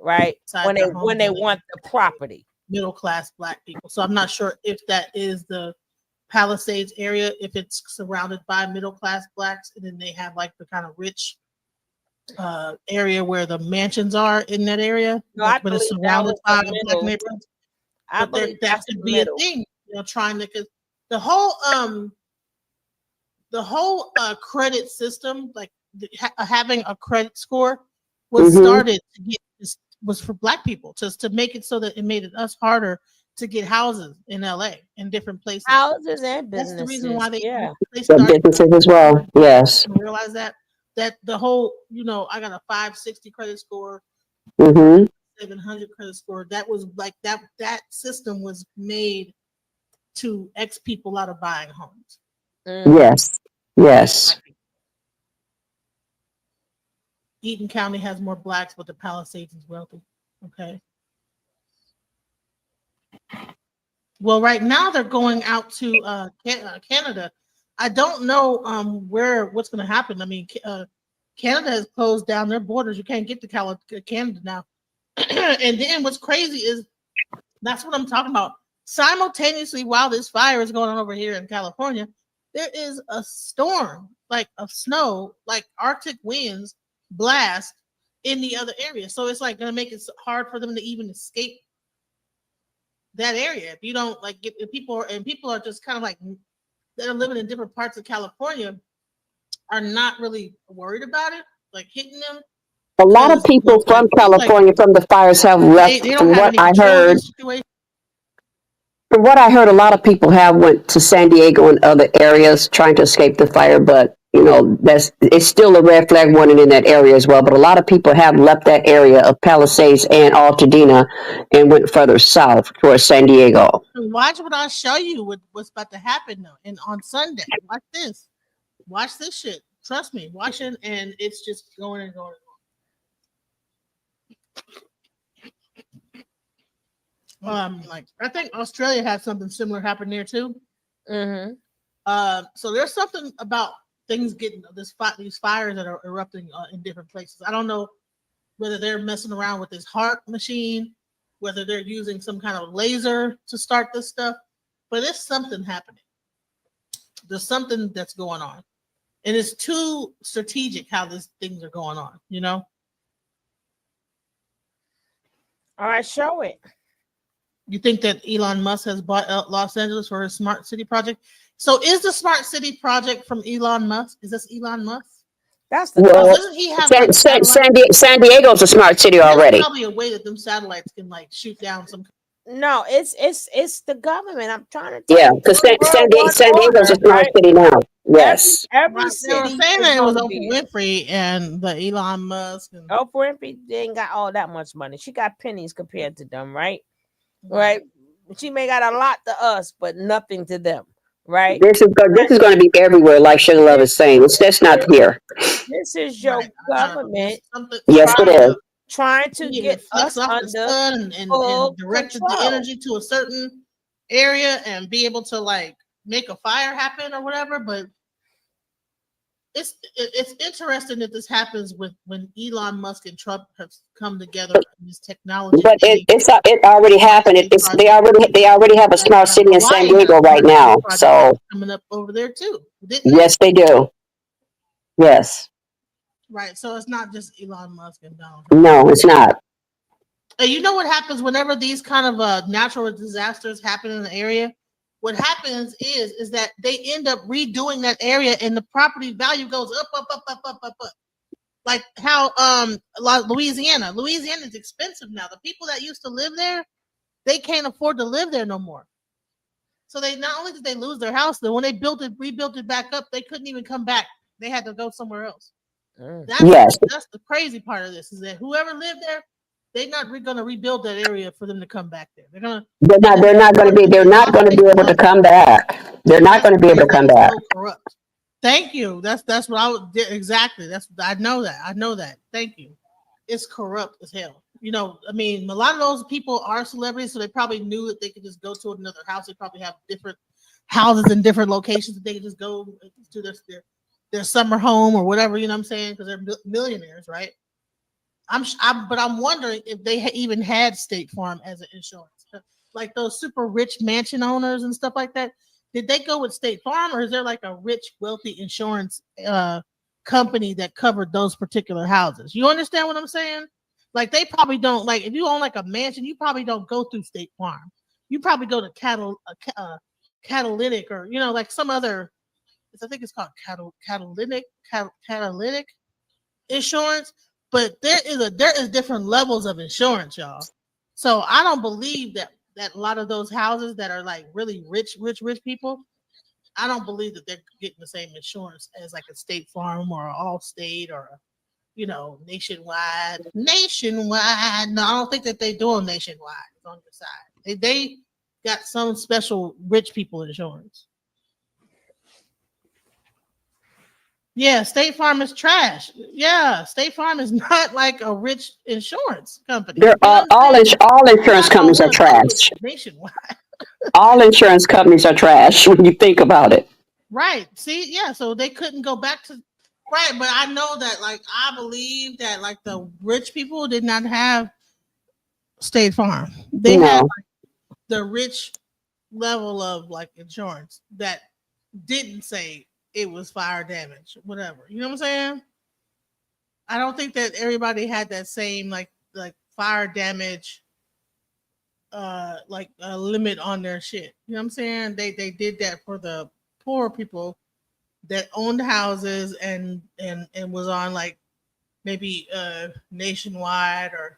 S4: right? When they want the property.
S1: Middle class black people. So I'm not sure if that is the Palisades area, if it's surrounded by middle class blacks, and then they have like the kind of rich area where the mansions are in that area,
S4: no,
S1: but it's surrounded by black neighborhoods. But that could be a thing, trying to, because the whole credit system, like having a credit score, was started to get was for black people, just to make it so that it made it us harder to get houses in LA and different places.
S4: Houses and businesses.
S1: That's the reason why they
S2: started businesses as well. Yes.
S1: Realize that the whole, I got a 560 credit score, 700 credit score. That was like that system was made to X people out of buying homes.
S2: Yes. Yes.
S1: Eaton County has more blacks, but the Palisades is wealthy. Okay. Well, right now they're going out to Canada. I don't know what's going to happen. I mean, Canada has closed down their borders. You can't get to Canada now. And then what's crazy is that's what I'm talking about. Simultaneously, while this fire is going on over here in California, there is a storm, like of snow, like Arctic winds blast in the other area. So it's like going to make it hard for them to even escape that area. If you don't like get people are just kind of like that are living in different parts of California are not really worried about it, like hitting them.
S2: A lot of people from California, from the fires, have left. From what I heard, a lot of people have went to San Diego and other areas trying to escape the fire. But it's still a red flag warning in that area as well. But a lot of people have left that area of Palisades and Altadena and went further south towards San Diego.
S1: Watch what I'll show you. What's about to happen though, and on Sunday, watch this shit. Trust me, watching, and it's just going and going. Like I think Australia had something similar happen there too.
S4: Mm-hmm.
S1: So there's something about things getting these fires that are erupting in different places. I don't know whether they're messing around with this heart machine, whether they're using some kind of laser to start this stuff, but it's something happening. There's something that's going on, and it's too strategic how these things are going on. You know.
S4: All right, show it.
S1: You think that Elon Musk has bought Los Angeles for his smart city project? So is the smart city project from Elon Musk? Is this Elon Musk?
S4: That's the
S2: Well,
S1: doesn't he have like
S2: San Diego's a smart city already.
S1: There's probably a way that them satellites can like shoot down some.
S4: No, it's the government. I'm trying to
S2: Yeah,
S4: tell you.
S2: because San Diego's a
S4: Order,
S2: smart
S4: right?
S2: city now. Yes.
S4: Every
S1: Right. They were
S4: city
S1: saying
S4: is
S1: that it was
S4: gonna
S1: Oprah
S4: be.
S1: Winfrey and the Elon Musk. And
S4: Oprah Winfrey ain't got all that much money. She got pennies compared to them, right? Right. She may got a lot to us, but nothing to them, right?
S2: This is going to be everywhere, like Sugar Love is saying. It's just not here.
S4: This is your government
S2: Yes, it is.
S4: trying to
S1: you
S4: get
S1: flex
S4: us
S1: off the
S4: under
S1: sun and
S4: full
S1: directed the
S4: control.
S1: energy to a certain area and be able to like make a fire happen or whatever. But it's interesting that this happens with when Elon Musk and Trump have come together in this technology.
S2: But it already happened. They already have a smart city in San Diego right now. So
S1: coming up over there too.
S2: Yes, they do. Yes.
S1: Right. So it's not just Elon Musk and Donald.
S2: No, it's not.
S1: And you know what happens whenever these kind of natural disasters happen in the area? What happens is that they end up redoing that area and the property value goes up, up, up, up, up, up, up. Like how Louisiana is expensive now. The people that used to live there, they can't afford to live there no more. So they not only did they lose their house, but when they rebuilt it back up, they couldn't even come back. They had to go somewhere else. That's the crazy part of this is that whoever lived there, they're not going to rebuild that area for them to come back there. They're
S2: not going to be able to come back. They're not going to be able to come back.
S1: So corrupt. Thank you. That's what I would exactly. I know that. Thank you. It's corrupt as hell. You know, I mean, a lot of those people are celebrities, so they probably knew that they could just go to another house. They probably have different houses in different locations that they could just go to their summer home or whatever. You know what I'm saying? Because they're millionaires, right? But I'm wondering if they even had State Farm as an insurance, like those super rich mansion owners and stuff like that. Did they go with State Farm, or is there like a rich, wealthy insurance company that covered those particular houses? You understand what I'm saying? Like they probably don't. Like if you own like a mansion, you probably don't go through State Farm. You probably go to Catalytic, or like some other. I think it's called Catalytic insurance. But there is different levels of insurance, y'all. So I don't believe that a lot of those houses that are like really rich people, I don't believe that they're getting the same insurance as like a State Farm or Allstate or Nationwide. No, I don't think that they do Nationwide on the side. They got some special rich people insurance. Yeah, State Farm is trash. Yeah, State Farm is not like a rich insurance company.
S2: All insurance companies are trash.
S1: Nationwide.
S2: All insurance companies are trash when you think about it.
S1: Right. See, yeah. So they couldn't go back to right, but I know that I believe that the rich people did not have State Farm. They had the rich level of insurance that didn't say it was fire damage, whatever. You know what I'm saying? I don't think that everybody had that same like fire damage limit on their shit. You know what I'm saying? They did that for the poor people that owned houses and was on maybe Nationwide or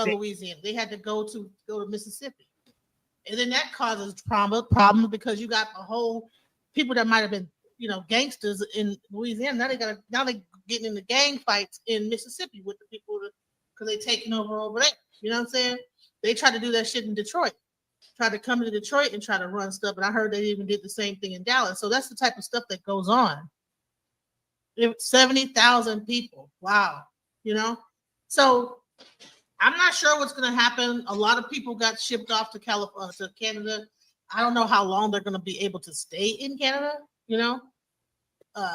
S1: Louisiana. They had to go to Mississippi. And then that causes problems because you got a whole people that might have been, gangsters in Louisiana. Now they getting into gang fights in Mississippi with the people because they taking over there. You know what I'm saying? They tried to do that shit in Detroit. Tried to come to Detroit and try to run stuff, and I heard they even did the same thing in Dallas. So that's the type of stuff that goes on. 70,000 people. Wow. You know? So I'm not sure what's going to happen. A lot of people got shipped off to California, to Canada. I don't know how long they're going to be able to stay in Canada. You know.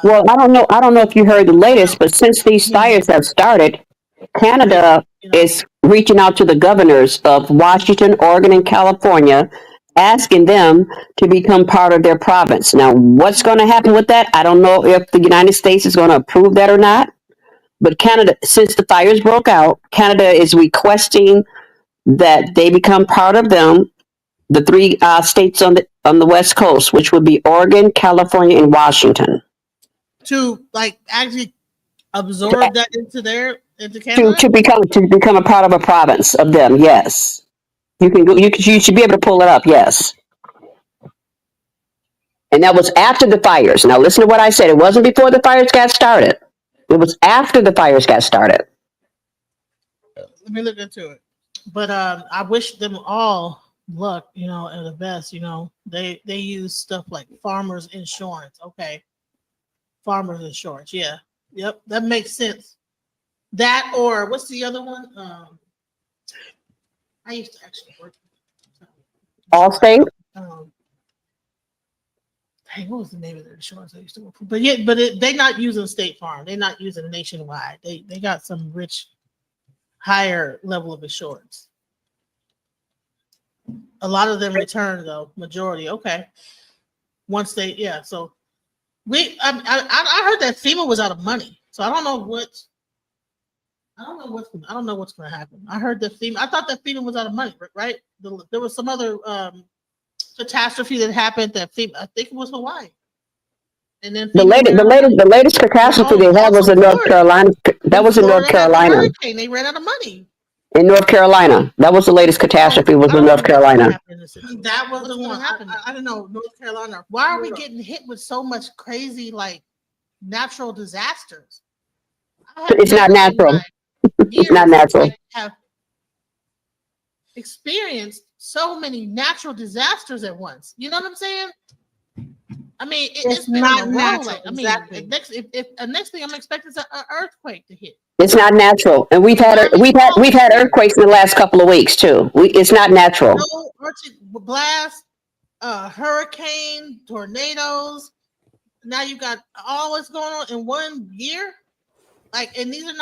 S2: Well, I don't know. I don't know if you heard the latest, but since these fires have started, Canada is reaching out to the governors of Washington, Oregon, and California, asking them to become part of their province. Now, what's going to happen with that? I don't know if the United States is going to approve that or not. But Canada, since the fires broke out, Canada is requesting that they become part of them, the three states on the West Coast, which would be Oregon, California, and Washington.
S1: To like actually absorb that into Canada.
S2: To become a part of a province of them. Yes, you can go. You should be able to pull it up. Yes. And that was after the fires. Now listen to what I said. It wasn't before the fires got started. It was after the fires got started.
S1: Let me look into it. But I wish them all luck, you know, and the best. You know, they use stuff like farmers insurance. Okay, farmers insurance. Yeah, yep, that makes sense. That or what's the other one? I used to actually work.
S2: Allstate.
S1: Hey, what was the name of the insurance I used to work for? But yeah, they're not using State Farm. They're not using Nationwide. They got some rich, higher level of insurance. A lot of them return though, majority. Okay, once they So I heard that FEMA was out of money, so I don't know what's going to happen. I heard that FEMA. I thought that FEMA was out of money, right? There was some other catastrophe that happened that FEMA. I think it was Hawaii. And then
S2: The latest catastrophe they had was in North Carolina. That was in North Carolina.
S1: Hurricane, they ran out of money.
S2: In North Carolina, that was the latest catastrophe. Was in North Carolina.
S1: That was the one. I don't know, North Carolina. Why are we getting hit with so much crazy like natural disasters?
S2: It's not natural. It's not natural.
S1: Have experienced so many natural disasters at once. You know what I'm saying? I mean, it's been
S4: not
S1: in a row.
S4: natural.
S1: Like, I mean,
S4: Exactly.
S1: next thing I'm expecting is an earthquake to hit.
S2: It's not natural, and we've had earthquakes in the last couple of weeks too. It's not natural.
S1: No blast, hurricane, tornadoes. Now you got all what's going on in 1 year. Like, and these are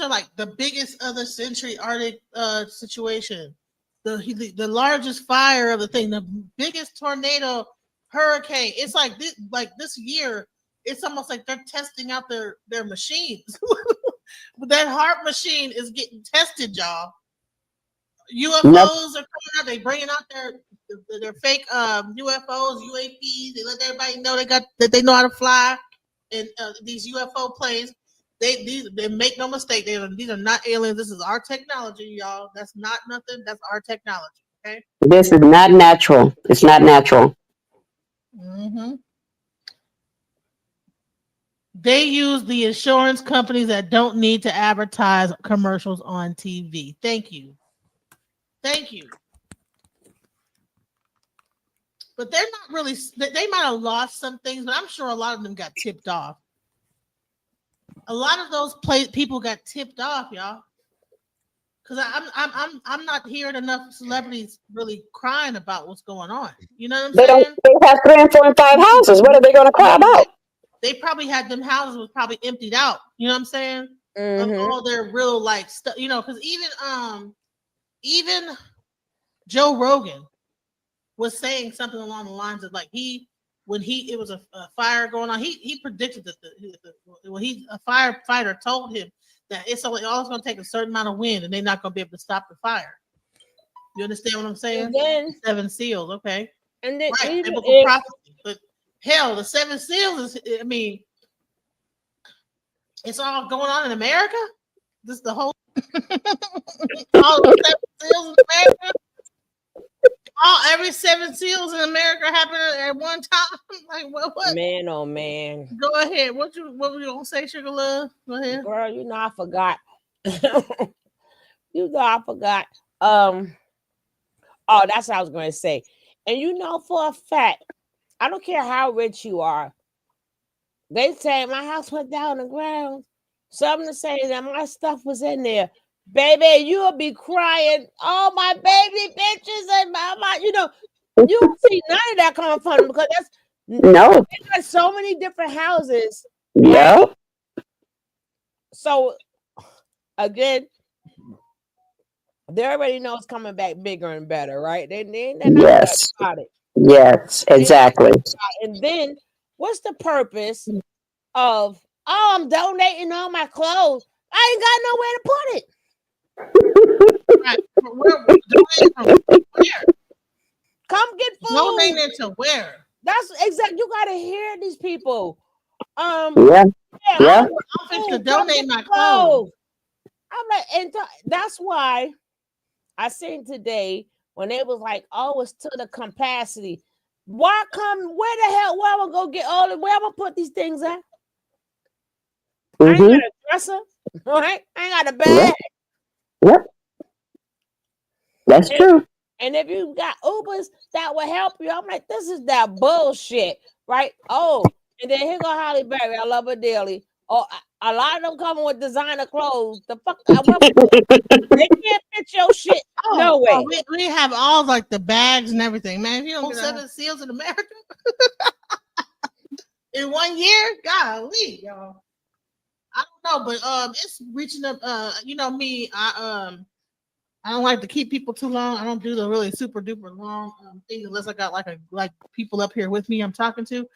S1: like the biggest of the century Arctic situation. The largest fire of the thing, the biggest tornado, hurricane. It's like this year, it's almost like they're testing out their machines. That HARP machine is getting tested, y'all. UFOs are coming out. They bringing out their fake UFOs, UAPs. They let everybody know they know how to fly, and these UFO planes. They make no mistake. These are not aliens. This is our technology, y'all. That's not nothing. That's our technology. Okay.
S2: This is not natural. It's not natural.
S1: Mm-hmm. They use the insurance companies that don't need to advertise commercials on TV. Thank you. But they're not really. They might have lost some things, but I'm sure a lot of them got tipped off. A lot of those people got tipped off, y'all. Because I'm not hearing enough celebrities really crying about what's going on. You know what I'm saying?
S2: They have 3 and 4 and 5 houses. What are they going to cry about?
S1: They probably had them houses was probably emptied out. You know what I'm saying? Of all their real like stuff. You know, because even Joe Rogan was saying something along the lines of like it was a fire going on. He predicted that a firefighter told him that it's only always going to take a certain amount of wind and they're not going to be able to stop the fire. You understand what I'm saying?
S4: Then,
S1: 7 seals, okay.
S4: And then
S1: right, biblical prophecy. But hell, the 7 seals is, I mean, it's all going on in America. This is the whole all the 7 seals in America. Every 7 seals in America happened at one time. Like what?
S4: Man, oh man.
S1: Go ahead. What were you gonna say, Sugar Love? Go ahead.
S4: Girl, you know I forgot. I forgot. Oh, that's what I was gonna say. And you know for a fact, I don't care how rich you are, They say my house went down the ground. Something to say that my stuff was in there. Baby, you'll be crying. Oh, my baby bitches and my you don't see none of that coming from them because that's
S2: No.
S4: they got so many different houses, right?
S2: Yep.
S4: So again, they already know it's coming back bigger and better, right? They're not worried
S2: Yes.
S4: about it.
S2: Yes. Exactly.
S4: And then what's the purpose of I'm donating all my clothes? I ain't got nowhere to put it.
S1: Right. Where
S4: Come get food.
S1: Donating to where?
S4: That's exactly. You gotta hear these people.
S2: Yeah.
S1: Yeah. I'm fixing to donate my clothes.
S4: I'm like, and that's why I seen today when they was like, "Oh, it's to the capacity." Why come? Where the hell? Where am I gonna get all the? Where am I put these things at? I ain't got a dresser, right? I ain't got a bag.
S2: Yep. That's true.
S4: And if you got Ubers that will help you, I'm like, this is that bullshit, right? Oh, and then here go Holly Berry. I love her dearly. Oh, a lot of them coming with designer clothes. The fuck, they can't fit your shit. No way.
S1: We have all like the bags and everything, man. If you don't get 7 seals in America in 1 year, golly, y'all. I don't know, but it's reaching up. You know me, I don't like to keep people too long. I don't do the really super duper long things unless I got like people up here with me I'm talking to.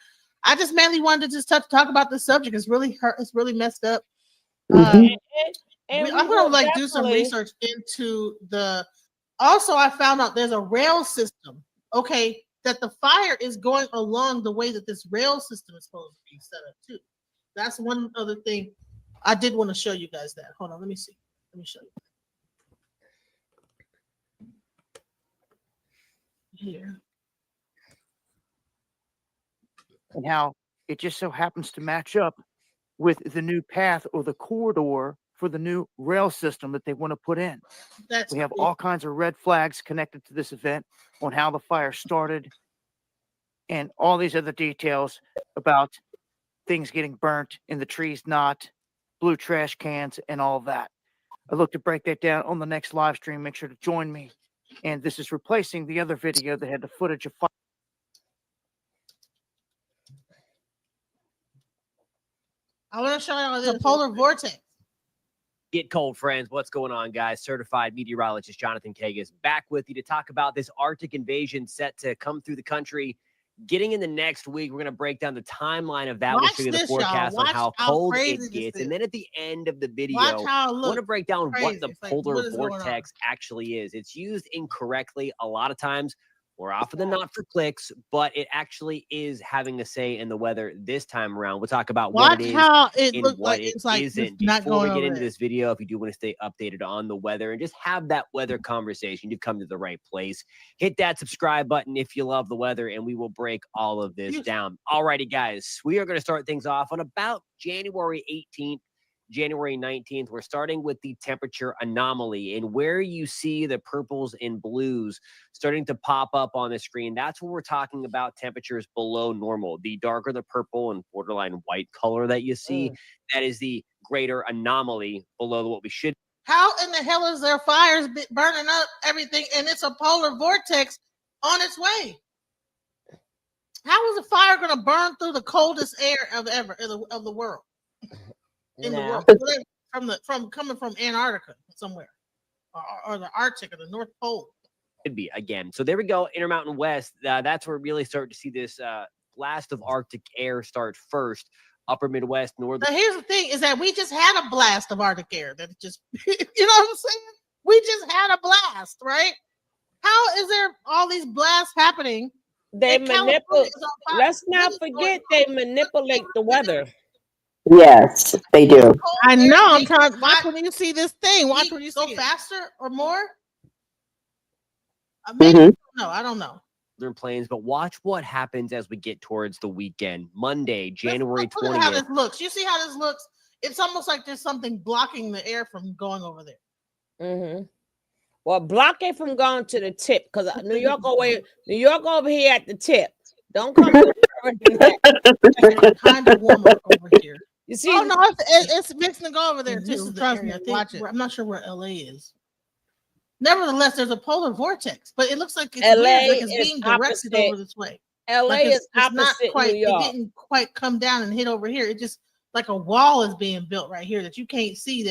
S1: I just mainly wanted to just talk about this subject. It's really hurt. It's really messed up. I'm gonna like do some research into the. Also, I found out there's a rail system. Okay, that the fire is going along the way that this rail system is supposed to be set up too. That's one other thing I did want to show you guys that. Hold on, let me see. Let me show you. Here.
S3: And how it just so happens to match up with the new path or the corridor for the new rail system that they want to put in. We have all kinds of red flags connected to this event on how the fire started and all these other details about things getting burnt and the trees not, blue trash cans, and all of that. I look to break that down on the next live stream. Make sure to join me. And this is replacing the other video that had the footage of fire.
S1: I want to show you the polar vortex.
S18: Get cold, friends. What's going on, guys? Certified meteorologist Jonathan Kagas back with you to talk about this Arctic invasion set to come through the country. Getting in the next week, we're going to break down the timeline of that. We'll show you the forecast on how cold it gets. And then at the end of the video, I want to break down what the polar vortex actually is. It's used incorrectly a lot of times, more often than not for clicks, but it actually is having a say in the weather this time around. We'll talk about what it is and what it isn't. Before we get into this video, if you do want to stay updated on the weather and just have that weather conversation, you've come to the right place. Hit that subscribe button if you love the weather, and we will break all of this down. Alrighty, guys, we are going to start things off on about January 18th. January 19th, we're starting with the temperature anomaly, and where you see the purples and blues starting to pop up on the screen, that's when we're talking about temperatures below normal. The darker the purple and borderline white color that you see, that is the greater anomaly below what we should.
S1: How in the hell is there fires burning up everything and it's a polar vortex on its way? How is a fire going to burn through the coldest air of the world? In the world, from coming from Antarctica somewhere, or the Arctic or the North Pole.
S18: Could be again. So there we go. Intermountain West. That's where we really start to see this blast of Arctic air start first. Upper Midwest, Northern.
S1: So here's the thing: is that we just had a blast of Arctic air. That just, you know what I'm saying? We just had a blast, right? How is there all these blasts happening?
S4: They manipulate. Let's not forget they manipulate the weather.
S2: Yes, they do.
S1: I know. I'm trying. Watch when you see this thing. Watch when you go faster or more. Maybe, no, I don't know.
S18: Plains, but watch what happens as we get towards the weekend. Monday, January 20th.
S1: Look at how this looks. You see how this looks? It's almost like there's something blocking the air from going over there.
S4: Well, block it from going to the tip because New York over here at the tip. Don't come to
S1: It's kind of warmer over here.
S4: You see,
S1: oh no, it's mixing to go over there too. Trust me. I'm not sure where LA is. Nevertheless, there's a polar vortex, but it looks like it's
S4: LA
S1: weird, like it's
S4: is
S1: being directed
S4: opposite.
S1: over this way.
S4: LA
S1: Like
S4: is
S1: it's not
S4: opposite
S1: quite.
S4: New York.
S1: It didn't quite come down and hit over here. It just like a wall is being built right here that you can't see.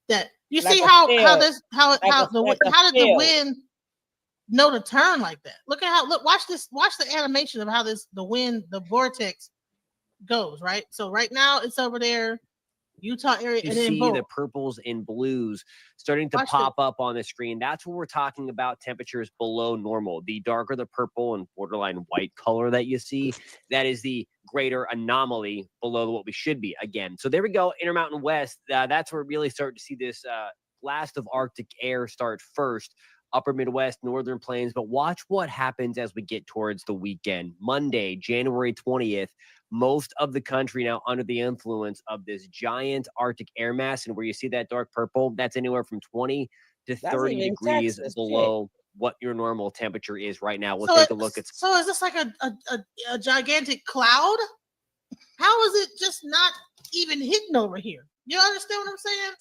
S1: That you
S4: Like
S1: see
S4: a
S1: how
S4: field.
S1: how
S4: Like
S1: how
S4: a-
S1: the
S4: like a
S1: how did the
S4: field.
S1: wind know to turn like that? Look at how watch the animation of how the wind, the vortex goes, right? So right now it's over there, Utah area,
S18: You
S1: and then
S18: see
S1: boom.
S18: the purples and blues starting to
S1: Watch
S18: pop up on the screen. That's what we're talking about, temperatures below normal. The darker the purple and borderline white color that you see, that is the greater anomaly below what we should be again. So there we go, Intermountain West. That's where we really start to see this blast of Arctic air start first. Upper Midwest, Northern Plains, but watch what happens as we get towards the weekend. Monday, January 20th, most of the country now under the influence of this giant Arctic air mass. And where you see that dark purple, that's anywhere from 20 to 30
S4: even
S18: degrees
S4: Texas,
S18: below what your normal temperature is right now. We'll
S1: So
S18: take a look at
S1: So is this like a gigantic cloud? How is it just not even hitting over here? You understand what I'm saying?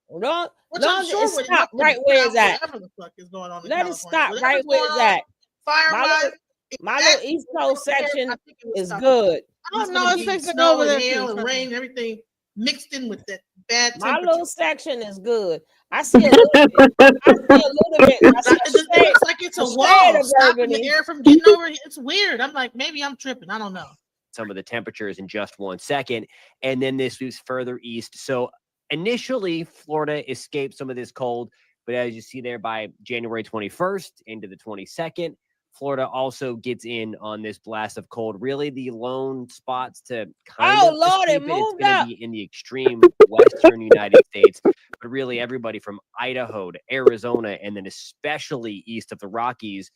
S4: Long,
S1: Which
S4: long
S1: I'm
S4: as
S1: sure
S4: it
S1: would
S4: stop
S1: help
S4: right
S1: them
S4: where
S1: put
S4: it's
S1: out
S4: at.
S1: whatever the fuck is going on in
S4: Let it
S1: California.
S4: stop
S1: Whatever's
S4: right where
S1: going
S4: it's
S1: on
S4: at.
S1: fire-wise,
S4: My little East Coast section
S1: I think it would
S4: is
S1: stop.
S4: good.
S1: I don't know. It's fixing to go over there. Hail and rain, everything mixed in with that bad
S4: My
S1: temperature.
S4: little section is good. I see a little bit. I see a little bit. I see a
S1: It
S4: shade,
S1: looks like it's a
S4: shade
S1: wall
S4: of
S1: stopping the
S4: burgundy.
S1: air from getting over here. It's weird. I'm like, maybe I'm tripping. I don't know.
S18: some of the temperatures in just 1 second. And then this moves further east. So initially, Florida escaped some of this cold, but as you see there, by January 21st into the 22nd, Florida also gets in on this blast of cold. Really, the lone spots to kind of
S4: Lord,
S18: escape
S4: it
S18: it's
S4: moved
S18: going to
S4: up.
S18: be in the extreme western United States. But really, everybody from Idaho to Arizona, and then especially east of the Rockies,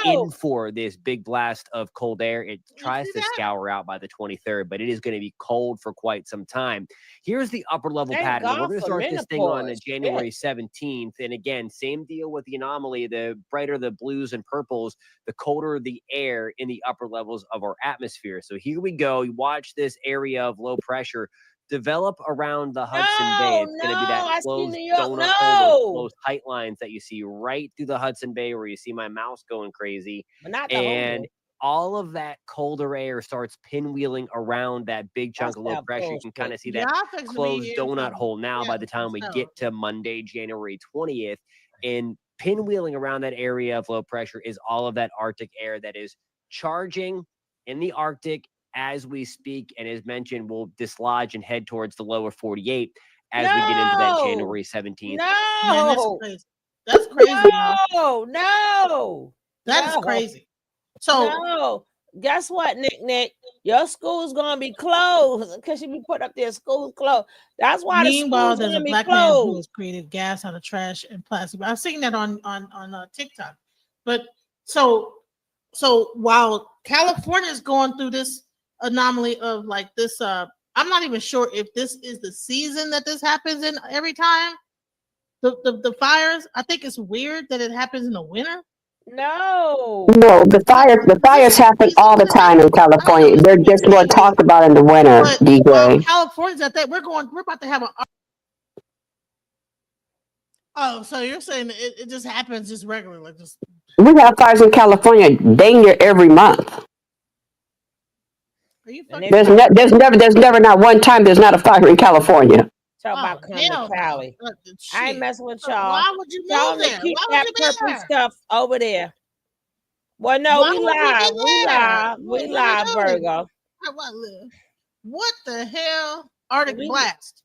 S18: in for this big blast of cold air. It tries to scour out by the 23rd, but it is going to be cold for quite some time. Here's the upper level
S4: Thank
S18: pattern. We're
S4: God
S18: going to
S4: for
S18: start this thing on
S4: menopause.
S18: January 17th. And again, same deal with the anomaly. The brighter the blues and purples, the colder the air in the upper levels of our atmosphere. So here we go. You watch this area of low pressure develop around the Hudson Bay. It's going to be that closed donut hole, those tight lines that you see right through the Hudson Bay, where you see my mouse going crazy.
S4: But not the
S18: And
S4: whole
S18: all of that colder air starts pinwheeling around that big chunk of low pressure. You can kind of see that closed donut hole now by the time we get to Monday, January 20th. And pinwheeling around that area of low pressure is all of that Arctic air that is charging in the Arctic as we speak, and as mentioned, will dislodge and head towards the lower 48 as we get into that January 17th.
S1: Man, that's crazy.
S4: No.
S1: That is crazy. So
S4: no. Guess what, Nick? Your school's gonna be closed because you be put up there. School's closed. That's why
S1: meanwhile,
S4: the
S1: there's a black man who has created gas out of trash and plastic. I've seen that on TikTok. But so while California is going through this anomaly of like this, I'm not even sure if this is the season that this happens in every time. The fires. I think it's weird that it happens in the winter.
S4: No,
S2: the fires happen all the time in California. They're just more talked about in the winter,
S1: But
S2: DJ.
S1: while California's at that, we're about to have a. Oh, so you're saying that it just happens just regularly, like just.
S2: We have fires in California dang near every month.
S1: Are you
S2: There's never not one time there's not a fire in California.
S4: Talk about coming to Cali. I ain't messing with y'all.
S1: Why would you
S4: Tell
S1: move
S4: them to
S1: there?
S4: keep
S1: Why
S4: that
S1: would you be
S4: purple
S1: there?
S4: stuff over there. Well, no,
S1: Why
S4: we
S1: would you
S4: live.
S1: be
S4: We
S1: there?
S4: live.
S1: What
S4: We
S1: are you
S4: live,
S1: doing?
S4: Virgo.
S1: What the hell? Arctic blast.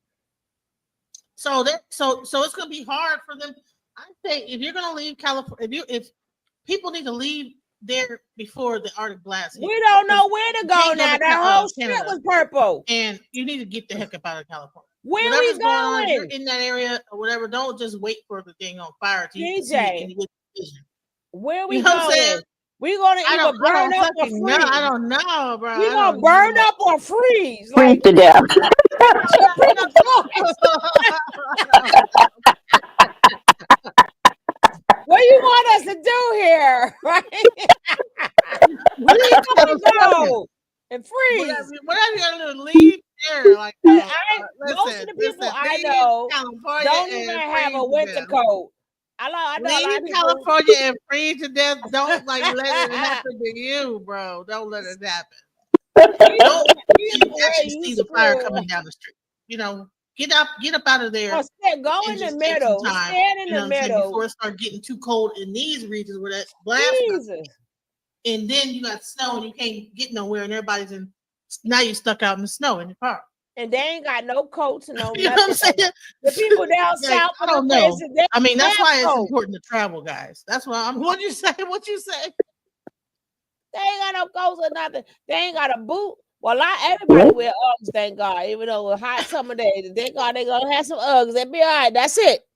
S1: So it's gonna be hard for them. I say if you're gonna leave California, if people need to leave there before the Arctic blast.
S4: We don't know where to go now. That whole shit
S1: Canada.
S4: was purple.
S1: And you need to get the heck up out of California.
S4: Where
S1: Whatever's
S4: we
S1: going on, if you're
S4: going?
S1: in that area or whatever, don't just wait for the thing on fire till you can see it and you get the vision.
S4: Where we
S1: You know what I'm saying?
S4: going? We gonna either burn up or freeze.
S1: I don't know, bro.
S4: We gonna burn up or freeze.
S2: Freeze to death.
S4: What do you want us to do here? Right? Where you gonna go? and freeze.
S1: Whatever you're gonna do, leave there. Like,
S4: Most of
S1: listen,
S4: the people I
S1: leave
S4: know
S1: California
S4: don't even
S1: and
S4: have
S1: freeze
S4: a
S1: to
S4: winter
S1: death.
S4: coat. I know a lot
S1: Leave
S4: of people.
S1: California and freeze to death. Don't let it happen to you, bro. Don't let it happen. Don't you actually see the fire coming down the street. Get up out of there
S4: Go
S1: and
S4: in the
S1: just take some
S4: middle.
S1: time.
S4: Stand in
S1: You know
S4: the
S1: what I'm saying?
S4: middle.
S1: Before it starts getting too cold in these regions where that blast
S4: Jesus.
S1: and then you got snow and you can't get nowhere and everybody's now you're stuck out in the snow in your car.
S4: And they ain't got no coats and no
S1: You know what I'm
S4: nothing.
S1: saying?
S4: The people down south
S1: I
S4: of the
S1: don't know.
S4: places, they
S1: I mean, that's
S4: have
S1: why it's
S4: coats.
S1: important to travel, guys. That's why what you say? What you say?
S4: They ain't got no coats or nothing. They ain't got a boot. Well, not everybody wear Uggs, thank God. Even though it's hot summer days, thank God they gonna have some Uggs. They be all right. That's it.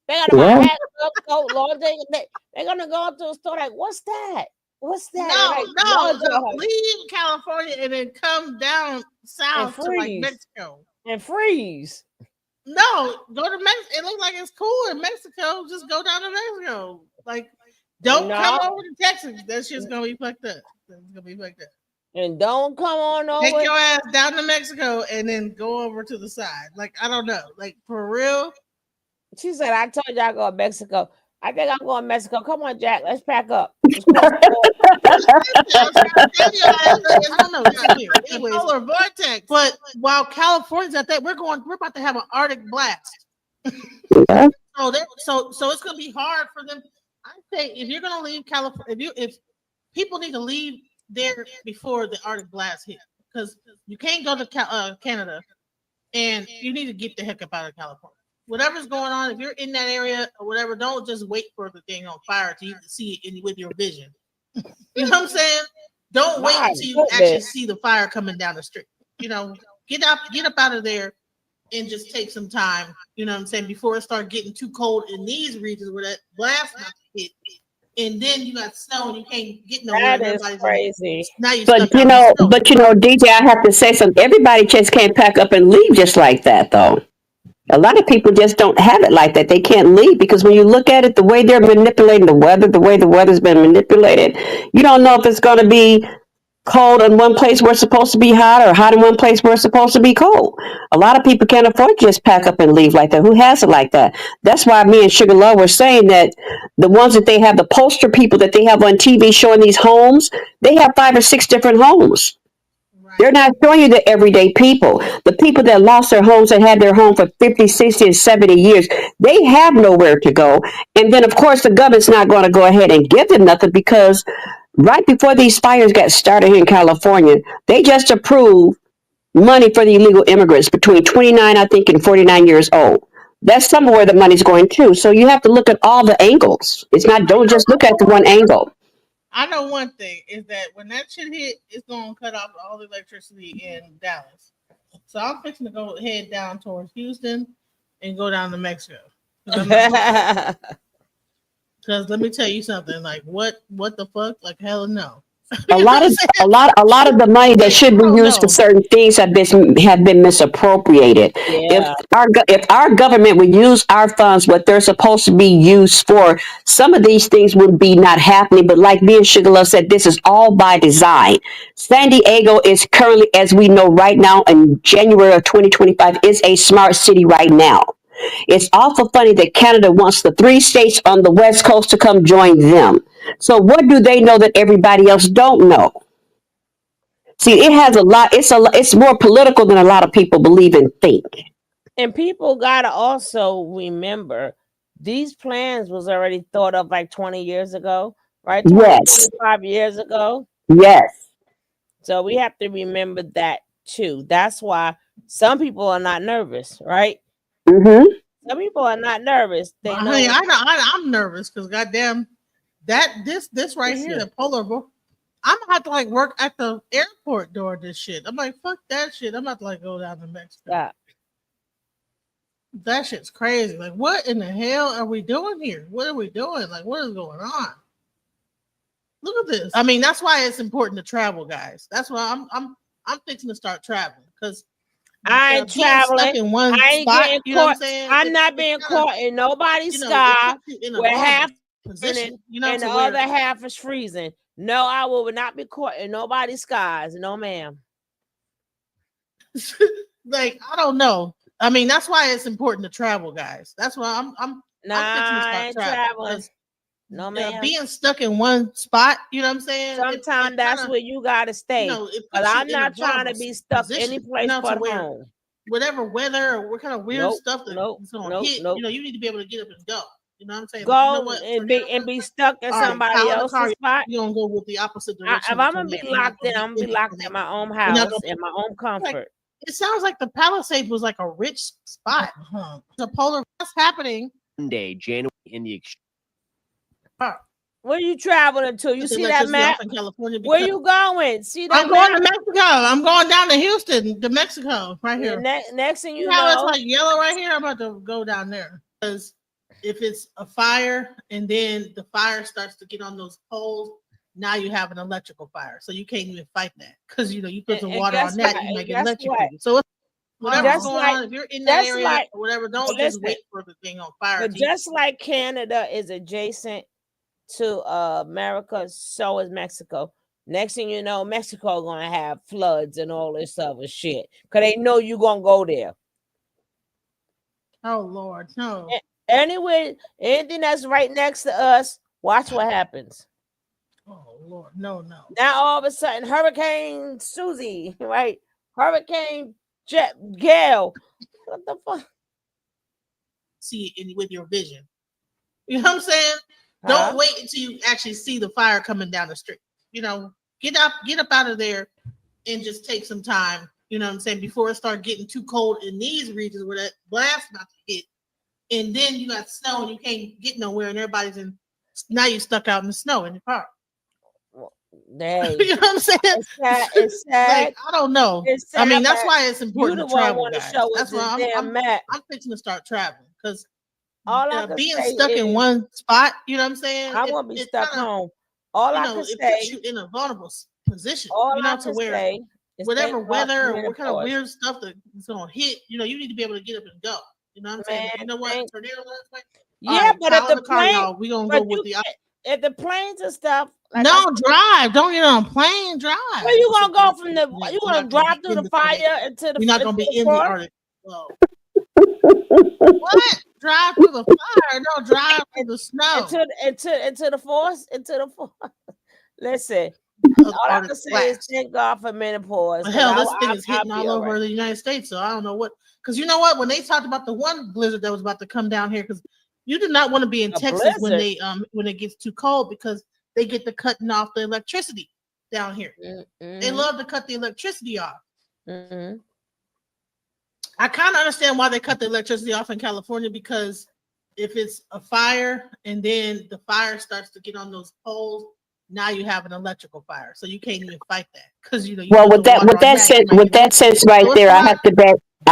S4: They gotta buy a hat, coat, Lord. They're gonna go up to a store like, what's that? What's that?
S1: No. Leave California and then come down south to like Mexico
S4: and freeze.
S1: No, go to Mexico. It looks like it's cool in Mexico. Just go down to Mexico. Like, don't come over to Texas. That shit's gonna be fucked up. It's gonna be fucked up.
S4: And don't come on over.
S1: Take your ass down to Mexico and then go over to the side. Like, I don't know. Like, for real.
S4: She said, I told you I go to Mexico. I think I'm going to Mexico. Come on, Jack. Let's pack up.
S1: It's polar vortex. But while California's at that, we're about to have an Arctic blast. So it's gonna be hard for them. I say if you're gonna leave California, if people need to leave there before the Arctic blast hit, because you can't go to Canada, and you need to get the heck up out of California. Whatever's going on, if you're in that area or whatever, don't just wait for the thing on fire to see it with your vision. You know what I'm saying? Don't wait until you actually see the fire coming down the street. Get up out of there and just take some time. You know what I'm saying? Before it starts getting too cold in these regions where that blast hit, and then you got snow and you can't get nowhere.
S4: That is crazy.
S1: Now you
S2: But DJ, I have to say something. Everybody just can't pack up and leave just like that, though. A lot of people just don't have it like that. They can't leave because when you look at it, the way they're manipulating the weather, the way the weather's been manipulated, you don't know if it's going to be cold in one place where it's supposed to be hot or hot in one place where it's supposed to be cold. A lot of people can't afford to just pack up and leave like that. Who has it like that? That's why me and Sugar Love were saying that the ones that they have, the poster people that they have on TV showing these homes, they have 5 or 6 different homes. They're not showing you the everyday people. The people that lost their homes and had their home for 50, 60, and 70 years, they have nowhere to go. And then, of course, the government's not going to go ahead and give them nothing because right before these fires got started here in California, they just approved money for the illegal immigrants between 29, I think, and 49 years old. That's somewhere where the money's going to. So you have to look at all the angles. Don't just look at the one angle.
S1: I know one thing is that when that shit hit, it's gonna cut off all the electricity in Dallas. So I'm fixing to head down towards Houston and go down to Mexico. Because let me tell you something. Like what the fuck? Like hell no.
S2: A lot of the money that should be used for certain things have been misappropriated.
S4: Yeah.
S2: If our government would use our funds what they're supposed to be used for, some of these things would be not happening. But like me and Sugar Love said, this is all by design. San Diego is currently, as we know right now, in January of 2025, is a smart city right now. It's awful funny that Canada wants the 3 states on the West Coast to come join them. So what do they know that everybody else don't know? See, it has a lot. It's more political than a lot of people believe and think.
S4: And people gotta also remember these plans was already thought of like 20 years ago, right? 25 years ago.
S2: Yes.
S4: So we have to remember that too. That's why some people are not nervous, right?
S2: Mm-hmm.
S4: Some people are not nervous. They know.
S1: I'm nervous because goddamn this right here, the polar vortex. I'm gonna have to like work at the airport during this shit. I'm like, fuck that shit. I'm about to like go down to Mexico.
S4: Yeah.
S1: That shit's crazy. Like, what in the hell are we doing here? What are we doing? Like, what is going on? Look at this. I mean, that's why it's important to travel, guys. That's why I'm fixing to start traveling because
S4: I ain't traveling.
S1: In one
S4: I ain't
S1: spot,
S4: getting
S1: you know what I'm
S4: caught.
S1: saying?
S4: I'm not being caught in nobody's sky where half is and the other half is freezing. No, I will not be caught in nobody's skies. No, ma'am.
S1: Like, I don't know. I mean, that's why it's important to travel, guys. That's why I'm fixing to
S4: I
S1: start
S4: ain't
S1: traveling
S4: traveling.
S1: because
S4: No, ma'am.
S1: being stuck in one spot, you know what I'm saying?
S4: Sometimes that's
S1: kinda,
S4: where you gotta stay.
S1: it
S4: But
S1: puts you
S4: I'm
S1: in a
S4: not trying to
S1: vulnerable
S4: be stuck any
S1: position,
S4: place
S1: to
S4: but
S1: where
S4: home.
S1: whatever weather or what kind of weird
S4: Nope,
S1: stuff
S4: nope,
S1: that's gonna
S4: nope,
S1: hit,
S4: nope.
S1: you need to be able to get up and go. You know what I'm saying? Like, you know
S4: Go
S1: what?
S4: and
S1: Tornado
S4: be stuck in
S1: all right,
S4: somebody
S1: pile in the car.
S4: else's spot.
S1: You're gonna go with the opposite direction
S4: If
S1: of the
S4: I'm gonna be
S1: tornado. You're not
S4: locked in,
S1: gonna
S4: I'm
S1: be
S4: gonna
S1: in
S4: be
S1: the
S4: locked in
S1: tornado.
S4: my own
S1: You're not
S4: house
S1: gonna
S4: in my own comfort.
S1: it sounds like the Palisades was like a rich spot. The polar what's happening.
S18: Monday, January in the
S4: Where you traveling to? You
S1: Cut the
S4: see that
S1: electricity
S4: map?
S1: off in California
S4: Where
S1: because
S4: you going? See that
S1: I'm going
S4: map?
S1: to Mexico. I'm going down to Houston, to Mexico, right
S4: Yeah,
S1: here.
S4: next thing
S1: You
S4: you
S1: know how it's
S4: know,
S1: like yellow right here? I'm about to go down there because if it's a fire and then the fire starts to get on those poles, now you have an electrical fire, so you can't even fight that because you put some
S4: and
S1: water
S4: guess
S1: on
S4: what?
S1: that, you
S4: And
S1: might get
S4: guess what?
S1: electrocuted. So whatever's
S4: Just
S1: going
S4: like,
S1: on, if you're in that
S4: just
S1: area
S4: like,
S1: or whatever,
S4: but
S1: don't just
S4: listen,
S1: wait for the thing on fire.
S4: but just like Canada is adjacent to America, so is Mexico. Next thing you know, Mexico gonna have floods and all this other shit because they know you gonna go there.
S1: Oh Lord, no.
S4: Anyway, anything that's right next to us, watch what happens.
S1: Oh Lord, no.
S4: Now all of a sudden, Hurricane Susie, right? Hurricane Gale. What the fuck?
S1: See it with your vision. You know what I'm saying? Don't wait until you actually see the fire coming down the street. Get up out of there and just take some time. You know what I'm saying? Before it starts getting too cold in these regions where that blast about to hit, and then you got snow and you can't get nowhere, and everybody's in. Now you're stuck out in the snow in the car.
S4: Hey,
S1: you know what I'm saying?
S4: It's sad.
S1: Like, I don't know.
S4: It's sad,
S1: I mean, that's why it's important
S4: you
S1: to
S4: the one
S1: travel,
S4: want to
S1: guys.
S4: show us
S1: That's why
S4: this damn map.
S1: I'm fixing to start traveling because
S4: all I can
S1: being
S4: say
S1: stuck in
S4: is,
S1: one spot, you know what I'm saying?
S4: I want to be stuck home. All I can
S1: it
S4: say,
S1: puts you in a vulnerable position.
S4: all I
S1: To
S4: can
S1: where
S4: say is
S1: whatever
S4: thank God
S1: weather
S4: for
S1: or what kind of
S4: menopause.
S1: weird stuff that is gonna hit, you need to be able to get up and go. You know what I'm saying? You know what? Tornado last night.
S4: Yeah, but if the
S1: car,
S4: plane,
S1: y'all, we gonna go with the.
S4: If the planes and stuff, like
S1: no, drive. Don't get on a plane. Drive.
S4: Where you gonna go from the? You gonna drive through the fire into the?
S1: You're not gonna be in the
S4: forest?
S1: Arctic. Well, what? Drive through the fire? No, drive through the snow.
S4: Into the forest. Listen, all I can say is thank God for menopause.
S1: Well, hell, this thing is hitting all over the United States, so I don't know what. Because you know what? When they talked about the one blizzard that was about to come down here, because you do not want to be in Texas when it gets too cold because they get to cutting off the electricity down here. Mm-hmm. They love to cut the electricity off. Mm-hmm. I kind of understand why they cut the electricity off in California because if it's a fire and then the fire starts to get on those poles, now you have an electrical fire, so you can't even fight that because
S2: well, with that sense right there, I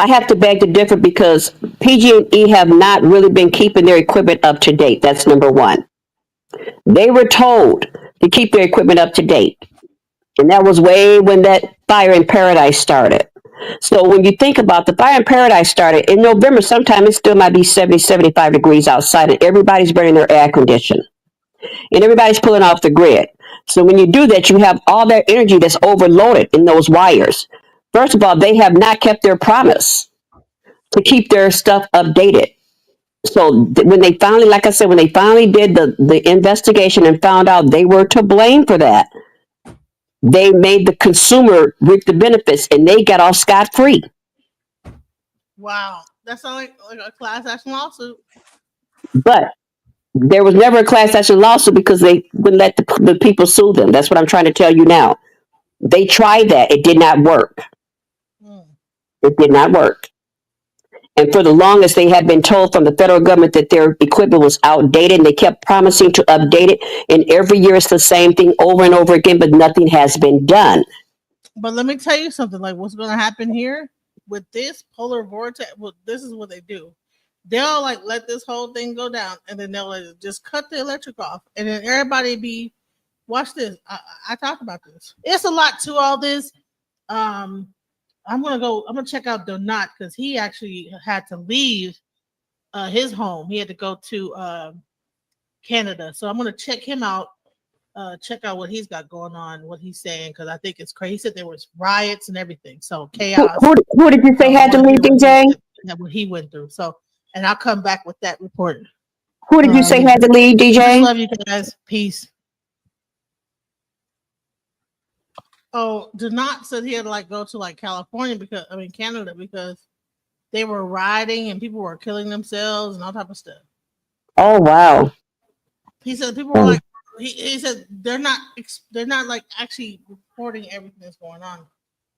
S2: have to beg to differ because PG&E have not really been keeping their equipment up to date. That's number one. They were told to keep their equipment up to date, and that was way when that fire in Paradise started. So when you think about the fire in Paradise started in November, sometime it still might be 70, 75 degrees outside, and everybody's burning their air conditioning. And everybody's pulling off the grid. So when you do that, you have all that energy that's overloaded in those wires. First of all, they have not kept their promise to keep their stuff updated. So when they finally, like I said, when they finally did the investigation and found out they were to blame for that, they made the consumer reap the benefits and they got off scot-free.
S1: Wow. That's like a class action lawsuit.
S2: But there was never a class action lawsuit because they wouldn't let the people sue them. That's what I'm trying to tell you now. They tried that. It did not work. It did not work. And for the longest, they had been told from the federal government that their equipment was outdated, and they kept promising to update it. And every year it's the same thing over and over again, but nothing has been done.
S1: But let me tell you something. Like what's going to happen here with this polar vortex? Well, this is what they do. They'll like let this whole thing go down, and then they'll just cut the electric off, and then everybody be. Watch this. I talked about this. It's a lot to all this. I'm gonna check out Donat because he actually had to leave his home. He had to go to Canada, so I'm gonna check him out check out what he's got going on, what he's saying, because I think it's crazy. He said there was riots and everything, so
S2: Who,
S1: chaos.
S2: who did you say
S1: I
S2: had to
S1: want to
S2: leave,
S1: hear
S2: DJ?
S1: what he went through. So, and I'll come back with that report.
S2: Who did you say had to leave,
S1: Just
S2: DJ?
S1: love you guys. Peace. Oh, Denot said he had to like go to like California because Canada because they were rioting and people were killing themselves and all type of stuff.
S2: Oh wow.
S1: He said people were like he said they're not like actually reporting everything that's going on.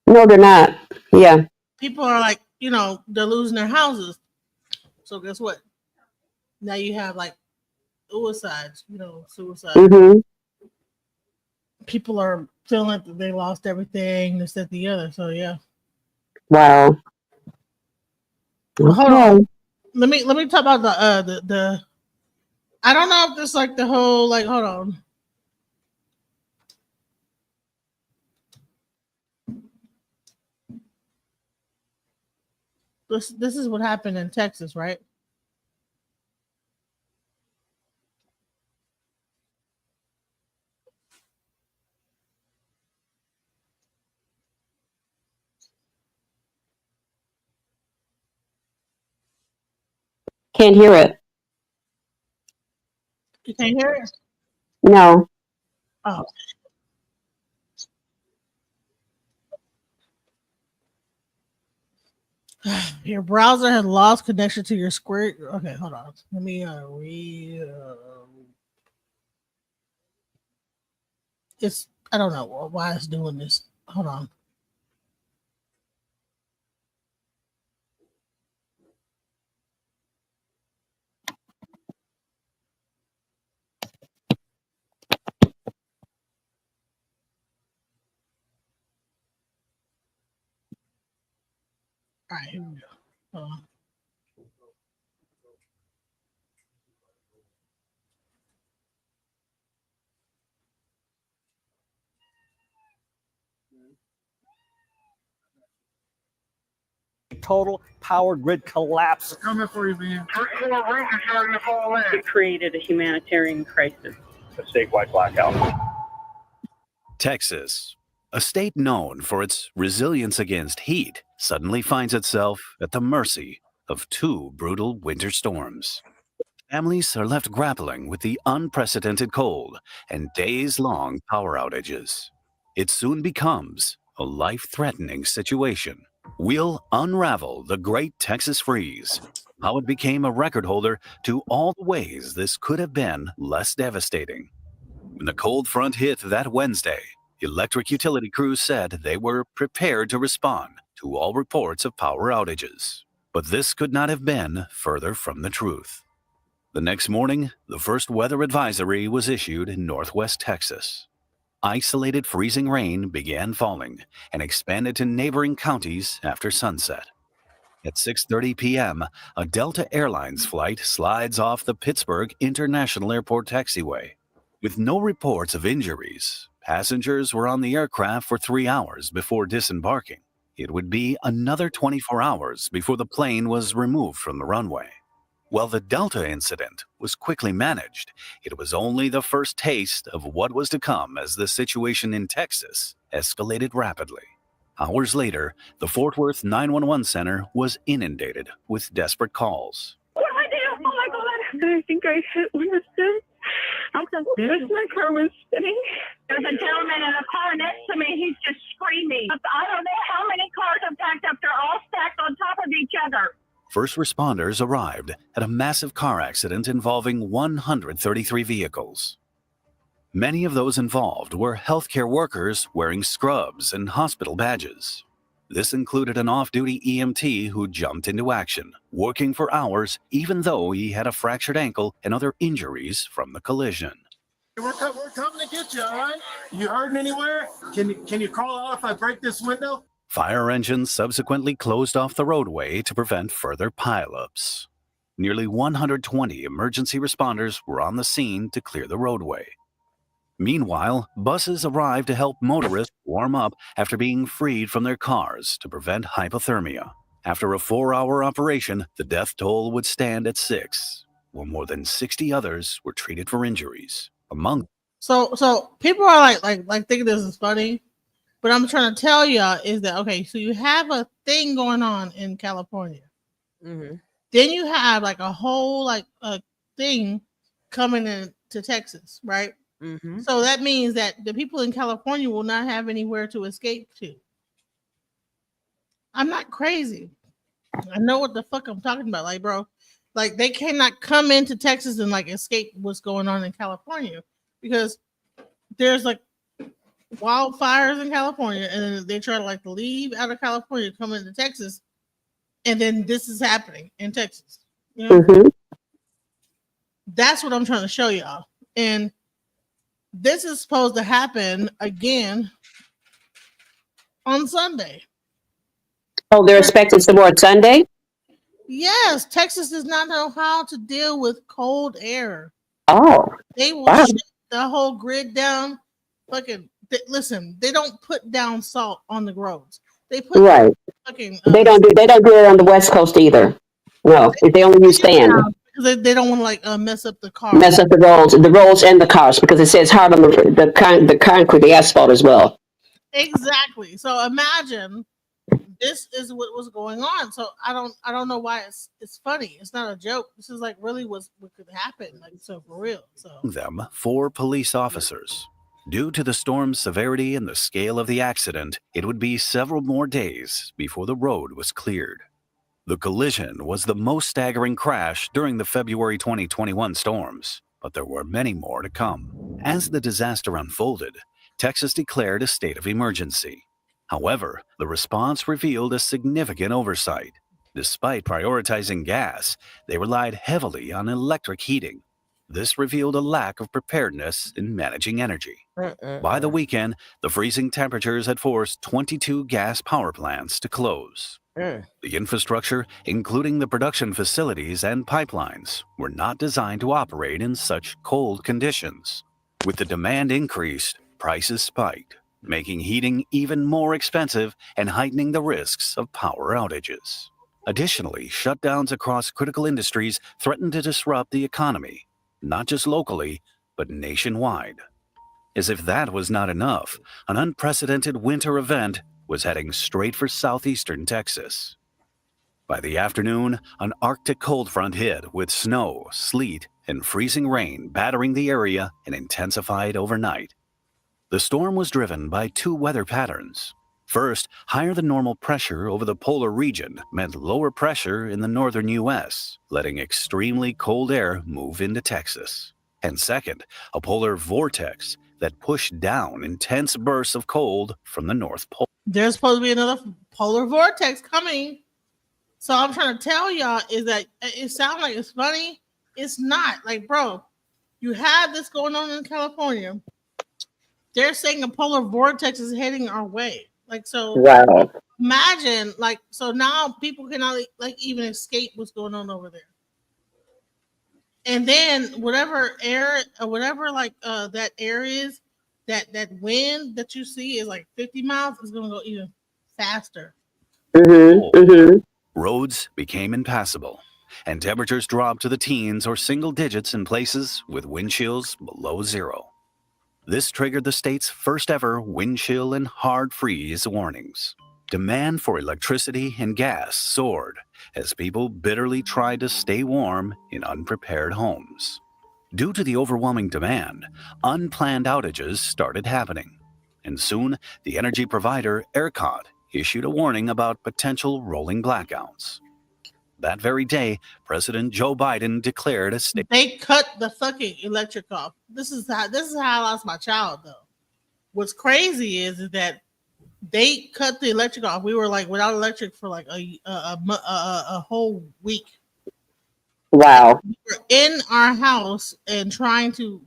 S2: No, they're not. Yeah.
S1: People are like, they're losing their houses. So guess what? Now you have like suicides, suicide.
S2: Mm-hmm.
S1: People are feeling that they lost everything, this, that, the other. So yeah.
S2: Wow.
S1: But hold on. Let me talk about the I don't know if this like the whole like hold on. This is what happened in Texas, right?
S2: Can't hear it.
S1: You can't hear it?
S2: No.
S1: Oh. Your browser has lost connection to your Square. Okay, hold on. Let me it's I don't know why it's doing this. Hold on. All right, here we go. Hold on.
S19: Total power grid collapse.
S20: Coming for you, man.
S21: It created a humanitarian crisis.
S11: A statewide blackout.
S22: Texas, a state known for its resilience against heat, suddenly finds itself at the mercy of two brutal winter storms. Families are left grappling with the unprecedented cold and days-long power outages. It soon becomes a life-threatening situation. We'll unravel the Great Texas Freeze, how it became a record holder to all the ways this could have been less devastating. When the cold front hit that Wednesday, electric utility crews said they were prepared to respond to all reports of power outages. But this could not have been further from the truth. The next morning, the first weather advisory was issued in northwest Texas. Isolated freezing rain began falling and expanded to neighboring counties after sunset. At 6:30 p.m., a Delta Airlines flight slides off the Pittsburgh International Airport taxiway. With no reports of injuries, passengers were on the aircraft for 3 hours before disembarking. It would be another 24 hours before the plane was removed from the runway. While the Delta incident was quickly managed, it was only the first taste of what was to come as the situation in Texas escalated rapidly. Hours later, the Fort Worth 911 center was inundated with desperate calls.
S21: What do I do? Oh my God. I think I hit Winston. I'm confused. My car was spinning. There's a gentleman in a car next to me. He's just screaming. I don't know how many cars are packed up. They're all stacked on top of each other.
S22: First responders arrived at a massive car accident involving 133 vehicles. Many of those involved were healthcare workers wearing scrubs and hospital badges. This included an off-duty EMT who jumped into action, working for hours even though he had a fractured ankle and other injuries from the collision.
S20: We're coming to get you, all right? You hurting anywhere? Can you crawl out if I break this window?
S22: Fire engines subsequently closed off the roadway to prevent further pileups. Nearly 120 emergency responders were on the scene to clear the roadway. Meanwhile, buses arrived to help motorists warm up after being freed from their cars to prevent hypothermia. After a 4-hour operation, the death toll would stand at 6, while more than 60 others were treated for injuries. Among them,
S1: So people are like thinking this is funny, but I'm trying to tell y'all is that okay? So you have a thing going on in California.
S4: Mm-hmm.
S1: Then you have like a whole like a thing coming in to Texas, right?
S4: Mm-hmm.
S1: So that means that the people in California will not have anywhere to escape to. I'm not crazy. I know what the fuck I'm talking about. Like, bro, like they cannot come into Texas and like escape what's going on in California because there's like wildfires in California and then they try to like leave out of California, come into Texas, and then this is happening in Texas. You know?
S2: Mm-hmm.
S1: That's what I'm trying to show y'all. And this is supposed to happen again on Sunday.
S2: Oh, they're expecting some more Sunday?
S1: Yes, Texas does not know how to deal with cold air.
S2: Oh,
S1: They will
S2: wow.
S1: shut the whole grid down. Fucking listen, they don't put down salt on the roads. They put down
S2: Right.
S1: fucking
S2: They don't do it on the West Coast either. No, they only use sand.
S1: because they don't want to like mess up the car.
S2: Mess up the roads and the cars because it says hard on the concrete, the asphalt as well.
S1: Exactly. So imagine this is what was going on. So I don't know why it's funny. It's not a joke. This is like really what could happen. Like so for real. So
S22: Them 4 police officers. Due to the storm's severity and the scale of the accident, it would be several more days before the road was cleared. The collision was the most staggering crash during the February 2021 storms, but there were many more to come. As the disaster unfolded, Texas declared a state of emergency. However, the response revealed a significant oversight. Despite prioritizing gas, they relied heavily on electric heating. This revealed a lack of preparedness in managing energy. By the weekend, the freezing temperatures had forced 22 gas power plants to close. The infrastructure, including the production facilities and pipelines, were not designed to operate in such cold conditions. With the demand increased, prices spiked, making heating even more expensive and heightening the risks of power outages. Additionally, shutdowns across critical industries threatened to disrupt the economy, not just locally, but nationwide. As if that was not enough, an unprecedented winter event was heading straight for southeastern Texas. By the afternoon, an Arctic cold front hit with snow, sleet, and freezing rain battering the area and intensified overnight. The storm was driven by 2 weather patterns. First, higher than normal pressure over the polar region meant lower pressure in the northern U.S., letting extremely cold air move into Texas. And second, a polar vortex that pushed down intense bursts of cold from the North Pole.
S1: there's supposed to be another polar vortex coming. So I'm trying to tell y'all is that it sounds like it's funny. It's not. Like, bro, you have this going on in California. They're saying a polar vortex is heading our way. Like, so
S2: Wow.
S1: imagine, like, so now people cannot like even escape what's going on over there. And then whatever air or whatever like that air is, that wind that you see is like 50 miles is gonna go even faster.
S2: Mm-hmm. Mm-hmm.
S22: Roads became impassable, and temperatures dropped to the teens or single digits in places with wind chills below zero. This triggered the state's first ever wind chill and hard freeze warnings. Demand for electricity and gas soared as people bitterly tried to stay warm in unprepared homes. Due to the overwhelming demand, unplanned outages started happening, and soon the energy provider ERCOT issued a warning about potential rolling blackouts. That very day, President Joe Biden declared a state.
S1: They cut the fucking electric off. This is how I lost my child though. What's crazy is that they cut the electric off. We were like without electric for like a whole week.
S2: Wow.
S1: We were in our house and trying to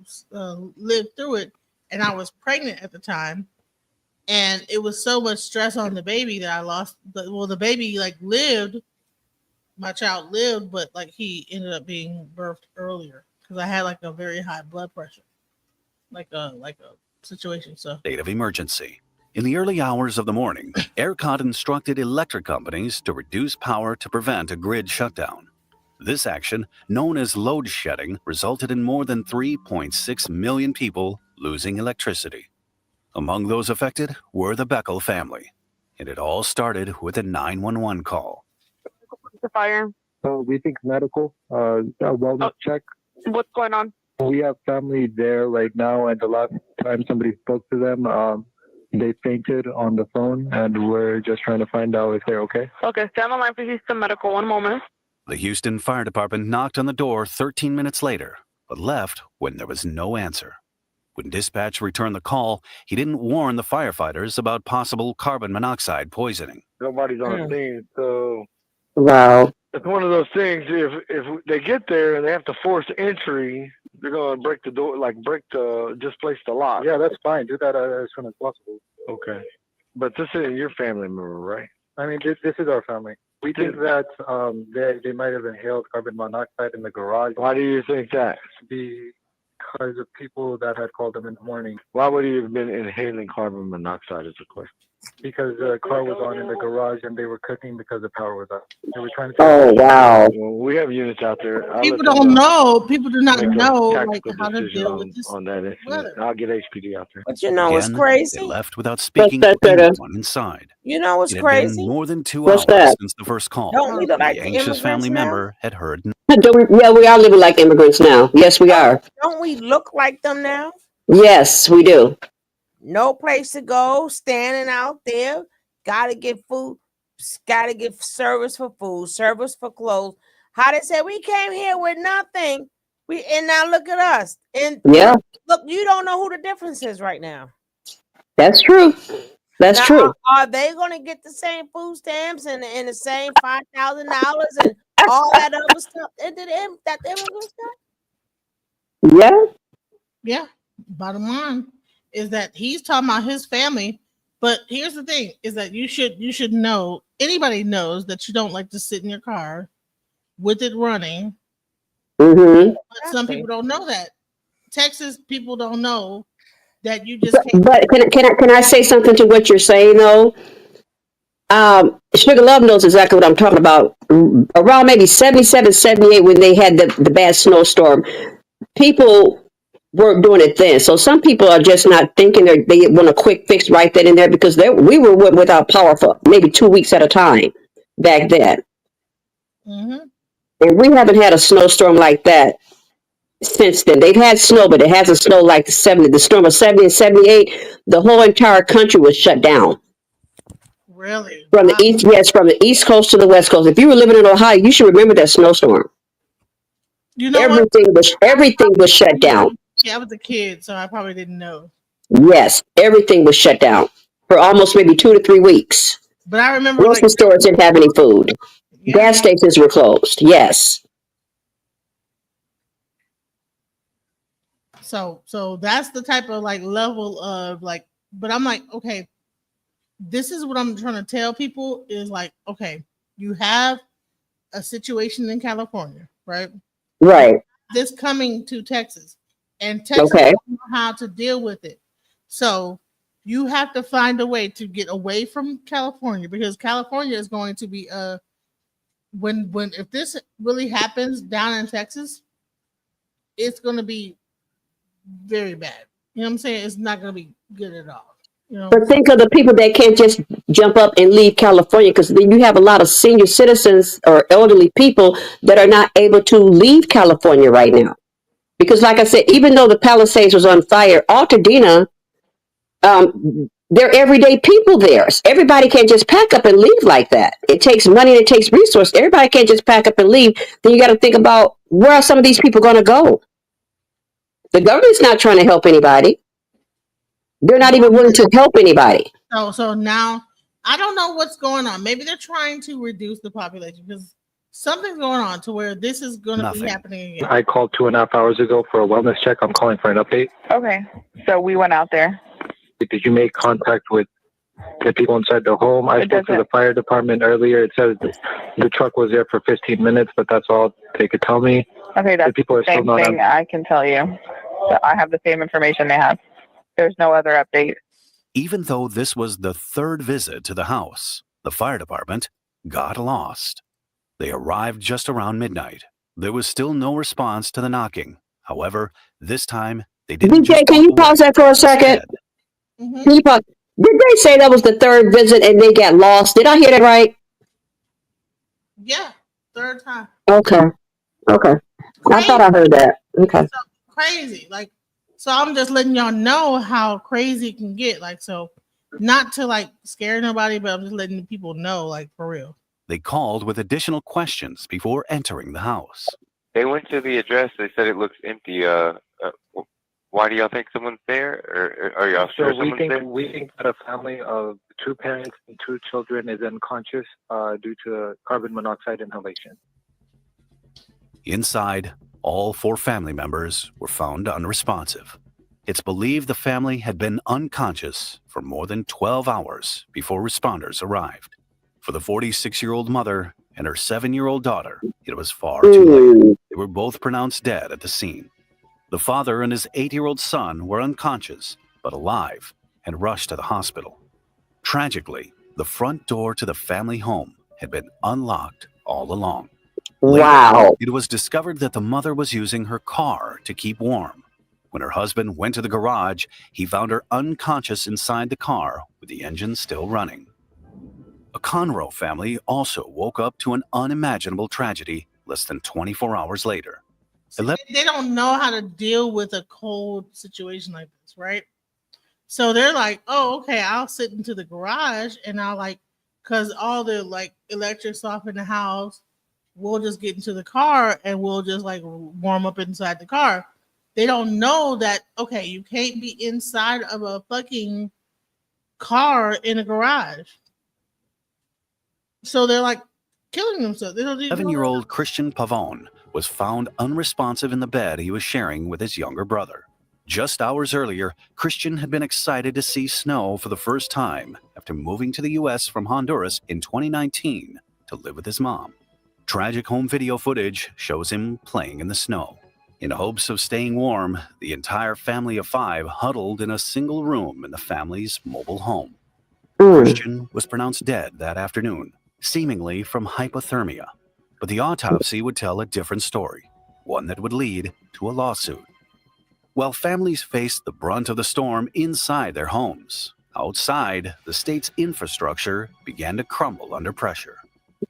S1: live through it. And I was pregnant at the time, and it was so much stress on the baby that I lost. Well, the baby like lived. My child lived, but like he ended up being birthed earlier because I had like a very high blood pressure, like a situation. So
S22: State of emergency. In the early hours of the morning, ERCOT instructed electric companies to reduce power to prevent a grid shutdown. This action, known as load shedding, resulted in more than 3.6 million people losing electricity. Among those affected were the Beckel family, and it all started with a 911 call.
S7: The fire.
S8: We think medical, a wellness check.
S7: What's going on?
S8: We have family there right now, and the last time somebody spoke to them, they fainted on the phone, and we're just trying to find out if they're okay.
S7: Okay, stay on the line for Houston Medical. 1 moment.
S22: The Houston Fire Department knocked on the door 13 minutes later, but left when there was no answer. When dispatch returned the call, he didn't warn the firefighters about possible carbon monoxide poisoning.
S8: Nobody's on the scene, so
S2: Wow.
S8: it's one of those things. If they get there and they have to force entry, they're gonna break the door, displace the lock. Yeah, that's fine. Do that as soon as possible. Okay, but this isn't your family member, right? I mean, this is our family. We think that they might have inhaled carbon monoxide in the garage. Why do you think that? Because of people that had called them in the morning. Why would he have been inhaling carbon monoxide is the question. Because the car was on in the garage and they were cooking because the power was out. They were trying to.
S2: Oh, wow.
S8: Well, we have units out there.
S1: People don't know. People do not know how to
S8: decision
S1: deal with this
S8: on that incident.
S1: weather.
S8: I'll get HPD out there.
S4: But you know what's
S22: Again,
S4: crazy?
S22: they left without speaking to anyone inside.
S4: You know what's
S22: It had
S4: crazy?
S22: been more than 2
S2: What's
S22: hours
S2: that?
S22: since the first call.
S4: Don't we look like
S22: The
S4: the
S22: anxious family
S4: immigrants now?
S22: member had heard
S2: Yeah, we are living like immigrants now. Yes, we are.
S4: Don't we look like them now?
S2: Yes, we do.
S4: No place to go, standing out there. Gotta get food, gotta get service for food, service for clothes. How they say we came here with nothing. And now look at us. And
S2: Yeah,
S4: look, you don't know who the difference is right now.
S2: that's true. That's
S4: Now,
S2: true.
S4: Are they gonna get the same food stamps and the same $5,000 and all that other stuff? And that immigrant stuff?
S2: Yeah.
S1: Yeah. Bottom line is that he's talking about his family. But here's the thing: is that you should know. Anybody knows that you don't like to sit in your car with it running.
S2: Mm-hmm.
S1: But some people don't know that. Texas people don't know that you just can't.
S2: But can I say something to what you're saying though? Sugar Love knows exactly what I'm talking about. Around maybe 77, 78, when they had the bad snowstorm, people weren't doing it then. So some people are just not thinking they want a quick fix right then and there because we were without power for maybe 2 weeks at a time back then.
S1: Mm-hmm.
S2: And we haven't had a snowstorm like that since then. They've had snow, but it hasn't snowed like the storm of 70 and 78. The whole entire country was shut down.
S1: Really?
S2: From the east, yes, from the east coast to the west coast. If you were living in Ohio, you should remember that snowstorm.
S1: You know
S2: everything was shut down.
S1: Yeah, I was a kid, so I probably didn't know.
S2: Yes, everything was shut down for almost maybe 2 to 3 weeks.
S1: But I remember
S2: grocery stores didn't have any food. Yeah. Gas stations were closed. Yes.
S1: So that's the type of level of but I'm like, okay, this is what I'm trying to tell people is okay, you have a situation in California, right?
S2: Right.
S1: This coming to Texas, and Texas doesn't know how to deal with it. So you have to find a way to get away from California because California is going to be when if this really happens down in Texas, it's going to be very bad. You know what I'm saying? It's not going to be good at all. You know,
S2: but think of the people that can't just jump up and leave California because you have a lot of senior citizens or elderly people that are not able to leave California right now. Because like I said, even though the Palisades was on fire, Altadena, they're everyday people there. Everybody can't just pack up and leave like that. It takes money and it takes resources. Everybody can't just pack up and leave. Then you got to think about where are some of these people going to go? The government's not trying to help anybody. They're not even willing to help anybody.
S1: So now I don't know what's going on. Maybe they're trying to reduce the population because something's going on to where this is going to be happening again.
S8: I called 2.5 hours ago for a wellness check. I'm calling for an update.
S7: Okay, so we went out there.
S8: Did you make contact with the people inside the home? I spoke to the fire department earlier. It says the truck was there for 15 minutes, but that's all they could tell me.
S7: Okay, that's
S8: the people are
S7: the same
S8: still not
S7: thing I can tell you. So I have the same information they have. There's no other update.
S22: Even though this was the third visit to the house, the fire department got lost. They arrived just around midnight. There was still no response to the knocking. However, this time they didn't just
S2: DJ, can you pause that for a second?
S1: Mm-hmm.
S2: Can you pause? Did they say that was the third visit and they got lost? Did I hear that right?
S1: Yeah, third time.
S2: Okay. Okay. I thought I heard that. Okay.
S1: So crazy. Like, so I'm just letting y'all know how crazy it can get. Like, so not to like scare nobody, but I'm just letting people know, like, for real.
S22: They called with additional questions before entering the house.
S6: They went to the address. They said it looks empty. Why do y'all think someone's there, or are y'all sure someone's there?
S10: We think that a family of 2 parents and 2 children is unconscious due to carbon monoxide inhalation.
S22: Inside, all 4 family members were found unresponsive. It's believed the family had been unconscious for more than 12 hours before responders arrived. For the 46-year-old mother and her 7-year-old daughter, it was far too late. They were both pronounced dead at the scene. The father and his 8-year-old son were unconscious, but alive, and rushed to the hospital. Tragically, the front door to the family home had been unlocked all along. Later, it was discovered that the mother was using her car to keep warm. When her husband went to the garage, he found her unconscious inside the car with the engine still running. A Conroe family also woke up to an unimaginable tragedy less than 24 hours later.
S1: They don't know how to deal with a cold situation like this, right? So they're like, oh, okay, I'll sit into the garage and I'll like, because all the like electrics off in the house, we'll just get into the car and we'll just like warm up inside the car. They don't know that, okay, you can't be inside of a fucking car in a garage. So they're like killing themselves. They don't even
S22: 7-year-old Christian Pavone was found unresponsive in the bed he was sharing with his younger brother. Just hours earlier, Christian had been excited to see snow for the first time after moving to the U.S. from Honduras in 2019 to live with his mom. Tragic home video footage shows him playing in the snow. In hopes of staying warm, the entire family of 5 huddled in a single room in the family's mobile home. Christian was pronounced dead that afternoon, seemingly from hypothermia. But the autopsy would tell a different story, one that would lead to a lawsuit. While families faced the brunt of the storm inside their homes, outside, the state's infrastructure began to crumble under pressure.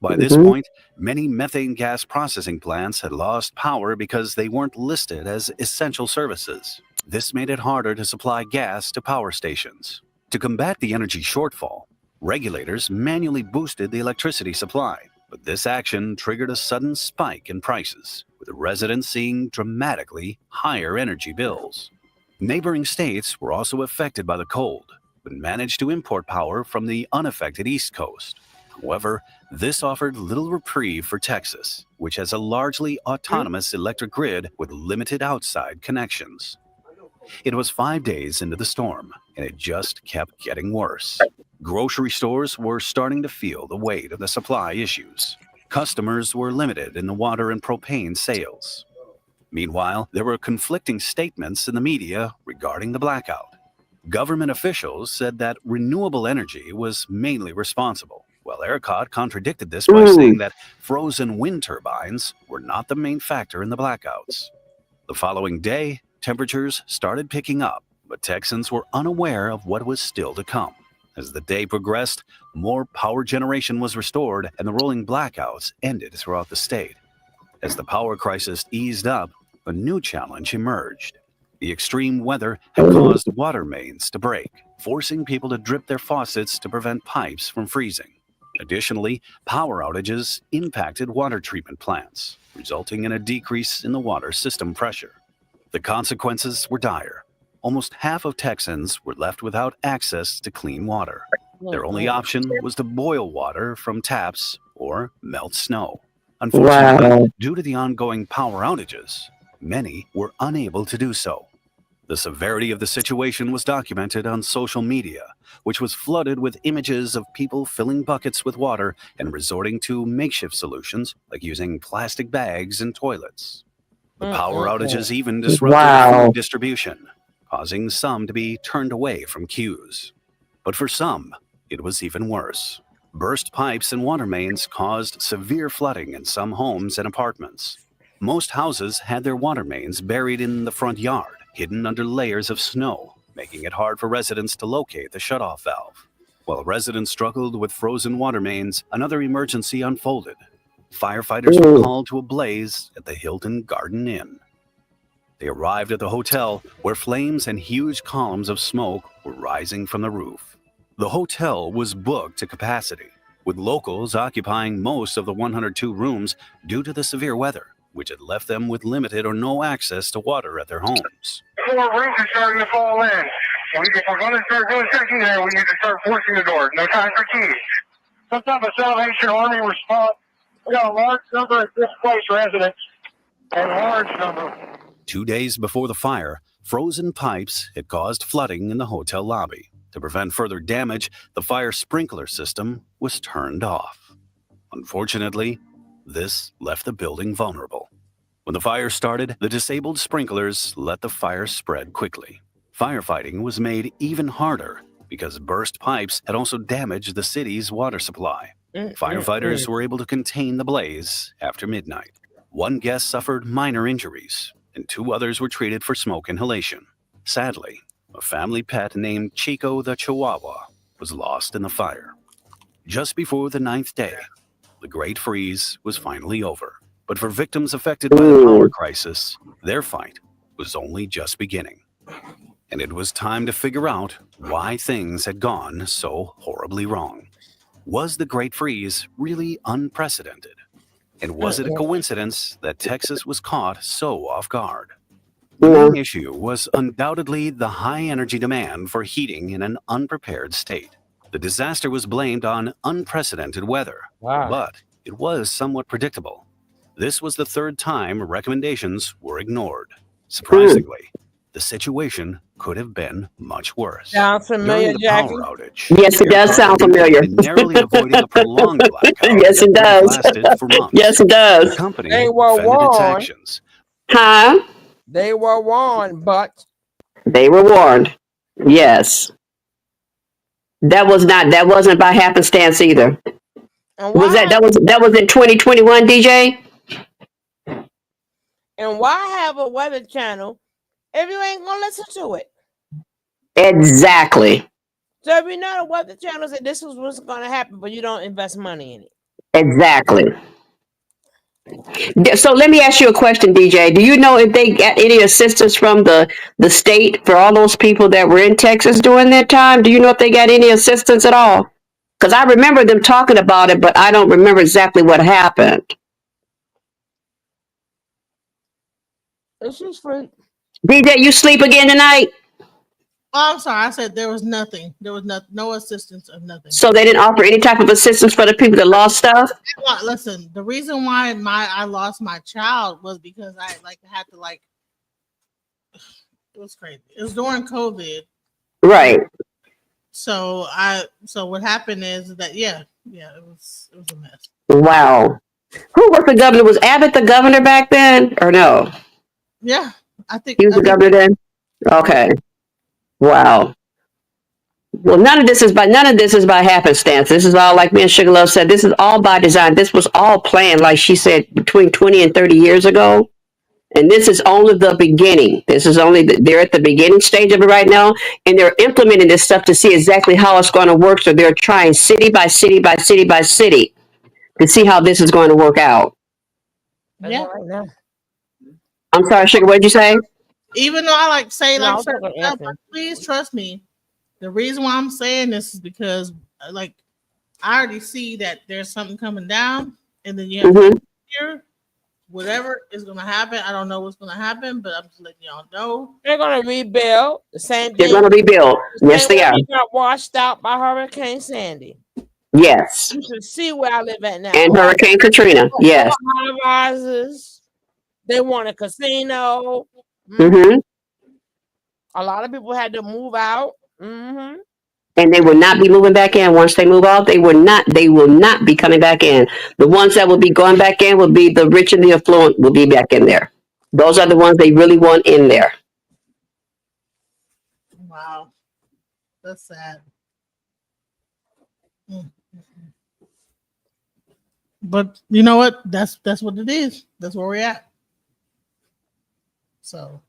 S22: By this point, many methane gas processing plants had lost power because they weren't listed as essential services. This made it harder to supply gas to power stations. To combat the energy shortfall, regulators manually boosted the electricity supply, but this action triggered a sudden spike in prices, with the residents seeing dramatically higher energy bills. Neighboring states were also affected by the cold, but managed to import power from the unaffected East Coast. However, this offered little reprieve for Texas, which has a largely autonomous electric grid with limited outside connections. It was 5 days into the storm, and it just kept getting worse. Grocery stores were starting to feel the weight of the supply issues. Customers were limited in the water and propane sales. Meanwhile, there were conflicting statements in the media regarding the blackout. Government officials said that renewable energy was mainly responsible, while ERCOT contradicted this by saying that frozen wind turbines were not the main factor in the blackouts. The following day, temperatures started picking up, but Texans were unaware of what was still to come. As the day progressed, more power generation was restored and the rolling blackouts ended throughout the state. As the power crisis eased up, a new challenge emerged. The extreme weather had caused water mains to break, forcing people to drip their faucets to prevent pipes from freezing. Additionally, power outages impacted water treatment plants, resulting in a decrease in the water system pressure. The consequences were dire. Almost half of Texans were left without access to clean water. Their only option was to boil water from taps or melt snow. Unfortunately, due to the ongoing power outages, many were unable to do so. The severity of the situation was documented on social media, which was flooded with images of people filling buckets with water and resorting to makeshift solutions like using plastic bags and toilets. The power outages even disrupted food distribution, causing some to be turned away from queues. But for some, it was even worse. Burst pipes and water mains caused severe flooding in some homes and apartments. Most houses had their water mains buried in the front yard, hidden under layers of snow, making it hard for residents to locate the shutoff valve. While residents struggled with frozen water mains, another emergency unfolded. Firefighters were called to a blaze at the Hilton Garden Inn. They arrived at the hotel where flames and huge columns of smoke were rising from the roof. The hotel was booked to capacity, with locals occupying most of the 102 rooms due to the severe weather, which had left them with limited or no access to water at their homes.
S11: 4 rooms are starting to fall in. If we're going to start doing something there, we need to start forcing the doors. No time for keys. Some type of Salvation Army response. We got a large number of displaced residents and large number.
S22: 2 days before the fire, frozen pipes had caused flooding in the hotel lobby. To prevent further damage, the fire sprinkler system was turned off. Unfortunately, this left the building vulnerable. When the fire started, the disabled sprinklers let the fire spread quickly. Firefighting was made even harder because burst pipes had also damaged the city's water supply. Firefighters were able to contain the blaze after midnight. One guest suffered minor injuries, and 2 others were treated for smoke inhalation. Sadly, a family pet named Chico the Chihuahua was lost in the fire. Just before the 9th day, the Great Freeze was finally over. But for victims affected by the power crisis, their fight was only just beginning. And it was time to figure out why things had gone so horribly wrong. Was the Great Freeze really unprecedented? And was it a coincidence that Texas was caught so off guard? The main issue was undoubtedly the high energy demand for heating in an unprepared state. The disaster was blamed on unprecedented weather, but it was somewhat predictable. This was the 3rd time recommendations were ignored. Surprisingly, the situation could have been much worse.
S4: Sounds familiar,
S22: During the
S4: Jackie?
S22: power outage,
S2: Yes, it does sound familiar.
S22: and narrowly avoiding a prolonged blackout
S2: Yes, it
S22: that
S2: does.
S22: lasted for months.
S2: Yes, it
S22: The
S2: does.
S22: company
S4: They were
S22: defended its
S4: warned.
S22: actions.
S2: Huh?
S4: They were warned, but
S2: They were warned. Yes. That wasn't by happenstance either.
S4: and
S2: Was
S4: why
S2: that was in 2021, DJ?
S4: and why have a weather channel if you ain't gonna listen to it?
S2: Exactly.
S4: So if you know the weather channel said this is what's gonna happen, but you don't invest money in it.
S2: Exactly. So let me ask you a question, DJ. Do you know if they got any assistance from the state for all those people that were in Texas during that time? Do you know if they got any assistance at all? Because I remember them talking about it, but I don't remember exactly what happened.
S4: It's just free.
S2: DJ, you sleep again tonight?
S1: Oh, I'm sorry. I said there was nothing. There was no assistance or nothing.
S2: So they didn't offer any type of assistance for the people that lost stuff?
S1: Listen, the reason why I lost my child was because I had to it was crazy. It was during COVID.
S2: Right.
S1: So what happened is that it was a mess.
S2: Wow. Who was the governor? Was Abbott the governor back then or no?
S1: Yeah, I think
S2: He was the governor then? Okay. Wow. Well, none of this is by happenstance. This is all, like me and Sugar Love said, this is all by design. This was all planned, like she said, between 20 and 30 years ago. And this is only the beginning. This is only they're at the beginning stage of it right now, and they're implementing this stuff to see exactly how it's going to work. So they're trying city by city by city by city to see how this is going to work out.
S1: Yeah.
S4: Right now.
S2: I'm sorry, Sugar. What did you say?
S1: Even though I say
S4: No,
S1: certain stuff, but please trust me. The reason why I'm saying this is because I already see that there's something coming down, and then you have to hear whatever is going to happen. I don't know what's going to happen, but I'm just letting y'all know.
S4: They're going to rebuild the same thing.
S2: They're going to rebuild. Yes, they are.
S4: They got washed out by Hurricane Sandy.
S2: Yes.
S4: You should see where I live at now.
S2: And Hurricane Katrina. Yes.
S4: High rises. They want a casino.
S2: Mm-hmm.
S4: A lot of people had to move out. Mm-hmm.
S2: And they will not be moving back in. Once they move out, they will not be coming back in. The ones that will be going back in will be the rich and the affluent will be back in there. Those are the ones they really want in there.
S1: Wow. That's sad. But you know what? That's what it is. That's where we're at. So,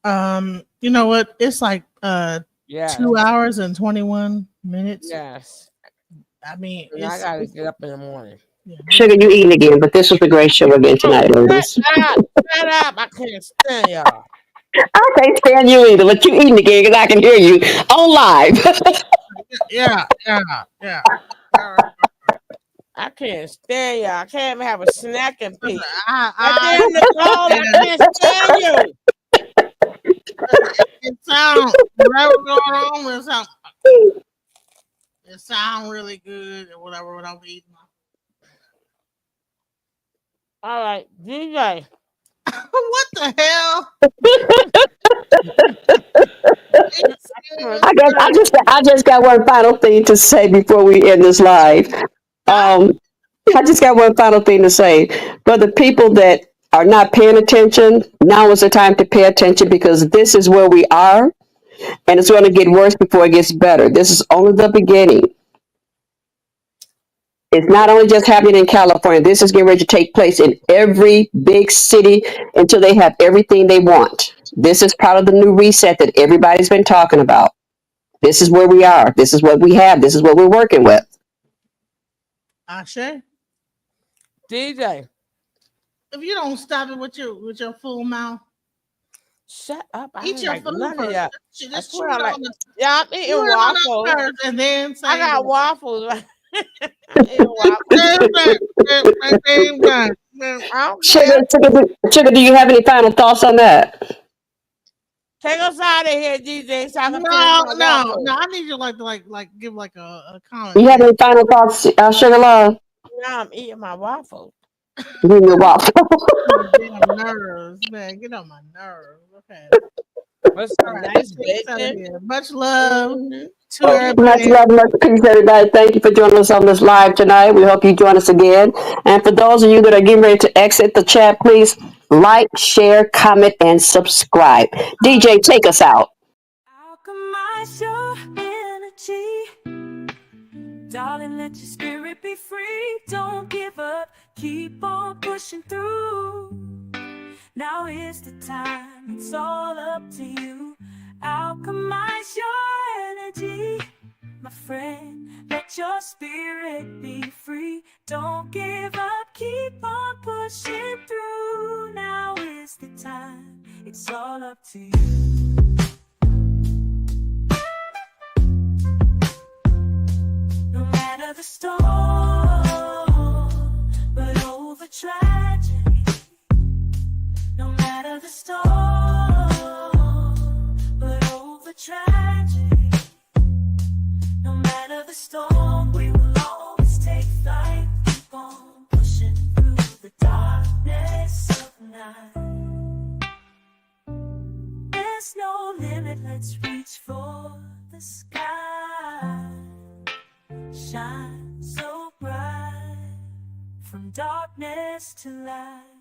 S1: you know what? It's like
S4: Yes.
S1: 2 hours and 21 minutes.
S4: Yes.
S1: I mean,
S4: And I gotta get up in the morning.
S2: Sugar, you eating again, but this was a great show again tonight, ladies.
S4: Shut up! I can't stand y'all.
S2: I can't stand you either, but you eating again because I can hear you on live.
S1: Yeah.
S4: I can't stand y'all. I can't even have a snack in peace.
S1: I
S4: Damn Nicole, I can't stand you.
S1: It sounds whatever going on. It sounds really good or whatever when I'm eating.
S4: All right, DJ.
S1: What the hell?
S2: I just got one final thing to say before we end this live. I just got one final thing to say. For the people that are not paying attention, now is the time to pay attention because this is where we are, and it's going to get worse before it gets better. This is only the beginning. It's not only just happening in California. This is getting ready to take place in every big city until they have everything they want. This is part of the new reset that everybody's been talking about. This is where we are. This is what we have. This is what we're working with.
S1: Ashe,
S4: DJ.
S1: if you don't stop it with your full mouth,
S4: shut up. I
S1: Eat
S4: ain't
S1: your
S4: like
S1: food
S4: none of
S1: first.
S4: y'all.
S1: Just
S4: I
S1: chew
S4: swear
S1: it
S4: I like.
S1: on the
S4: Yeah, I'm
S1: chew
S4: eating
S1: it on
S4: waffles.
S1: the first and then say
S4: I got
S1: it.
S4: waffles. I'm eating waffles. I don't care.
S2: Sugar, do you have any final thoughts on that?
S4: Take us out of here, DJ, so I can finish
S1: No,
S4: my
S1: no,
S4: waffles.
S1: no. I need you like give like a comment.
S2: You have any final thoughts, Sugar Love?
S4: Now I'm eating my waffles.
S2: You your waffle.
S1: Damn nerves, man. Get on my nerves. Okay.
S4: What's
S1: All
S4: some
S1: right,
S4: nice
S1: let's take us out of
S4: bacon?
S1: here. Much love to
S2: Much
S1: everybody.
S2: love, much peace, everybody. Thank you for joining us on this live tonight. We hope you join us again. And for those of you that are getting ready to exit the chat, please like, share, comment, and subscribe. DJ, take us out.
S5: Alchemize your energy. Darling, let your spirit be free. Don't give up. Keep on pushing through. Now is the time. It's all up to you. Alchemize your energy. My friend, let your spirit be free. Don't give up. Keep on pushing through. Now is the time. It's all up to you. No matter the storm, but over tragedy. No matter the storm, but over tragedy. No matter the storm, we will always take flight. Keep on pushing through the darkness of night. There's no limit, let's reach for the sky. Shine so bright from darkness to light.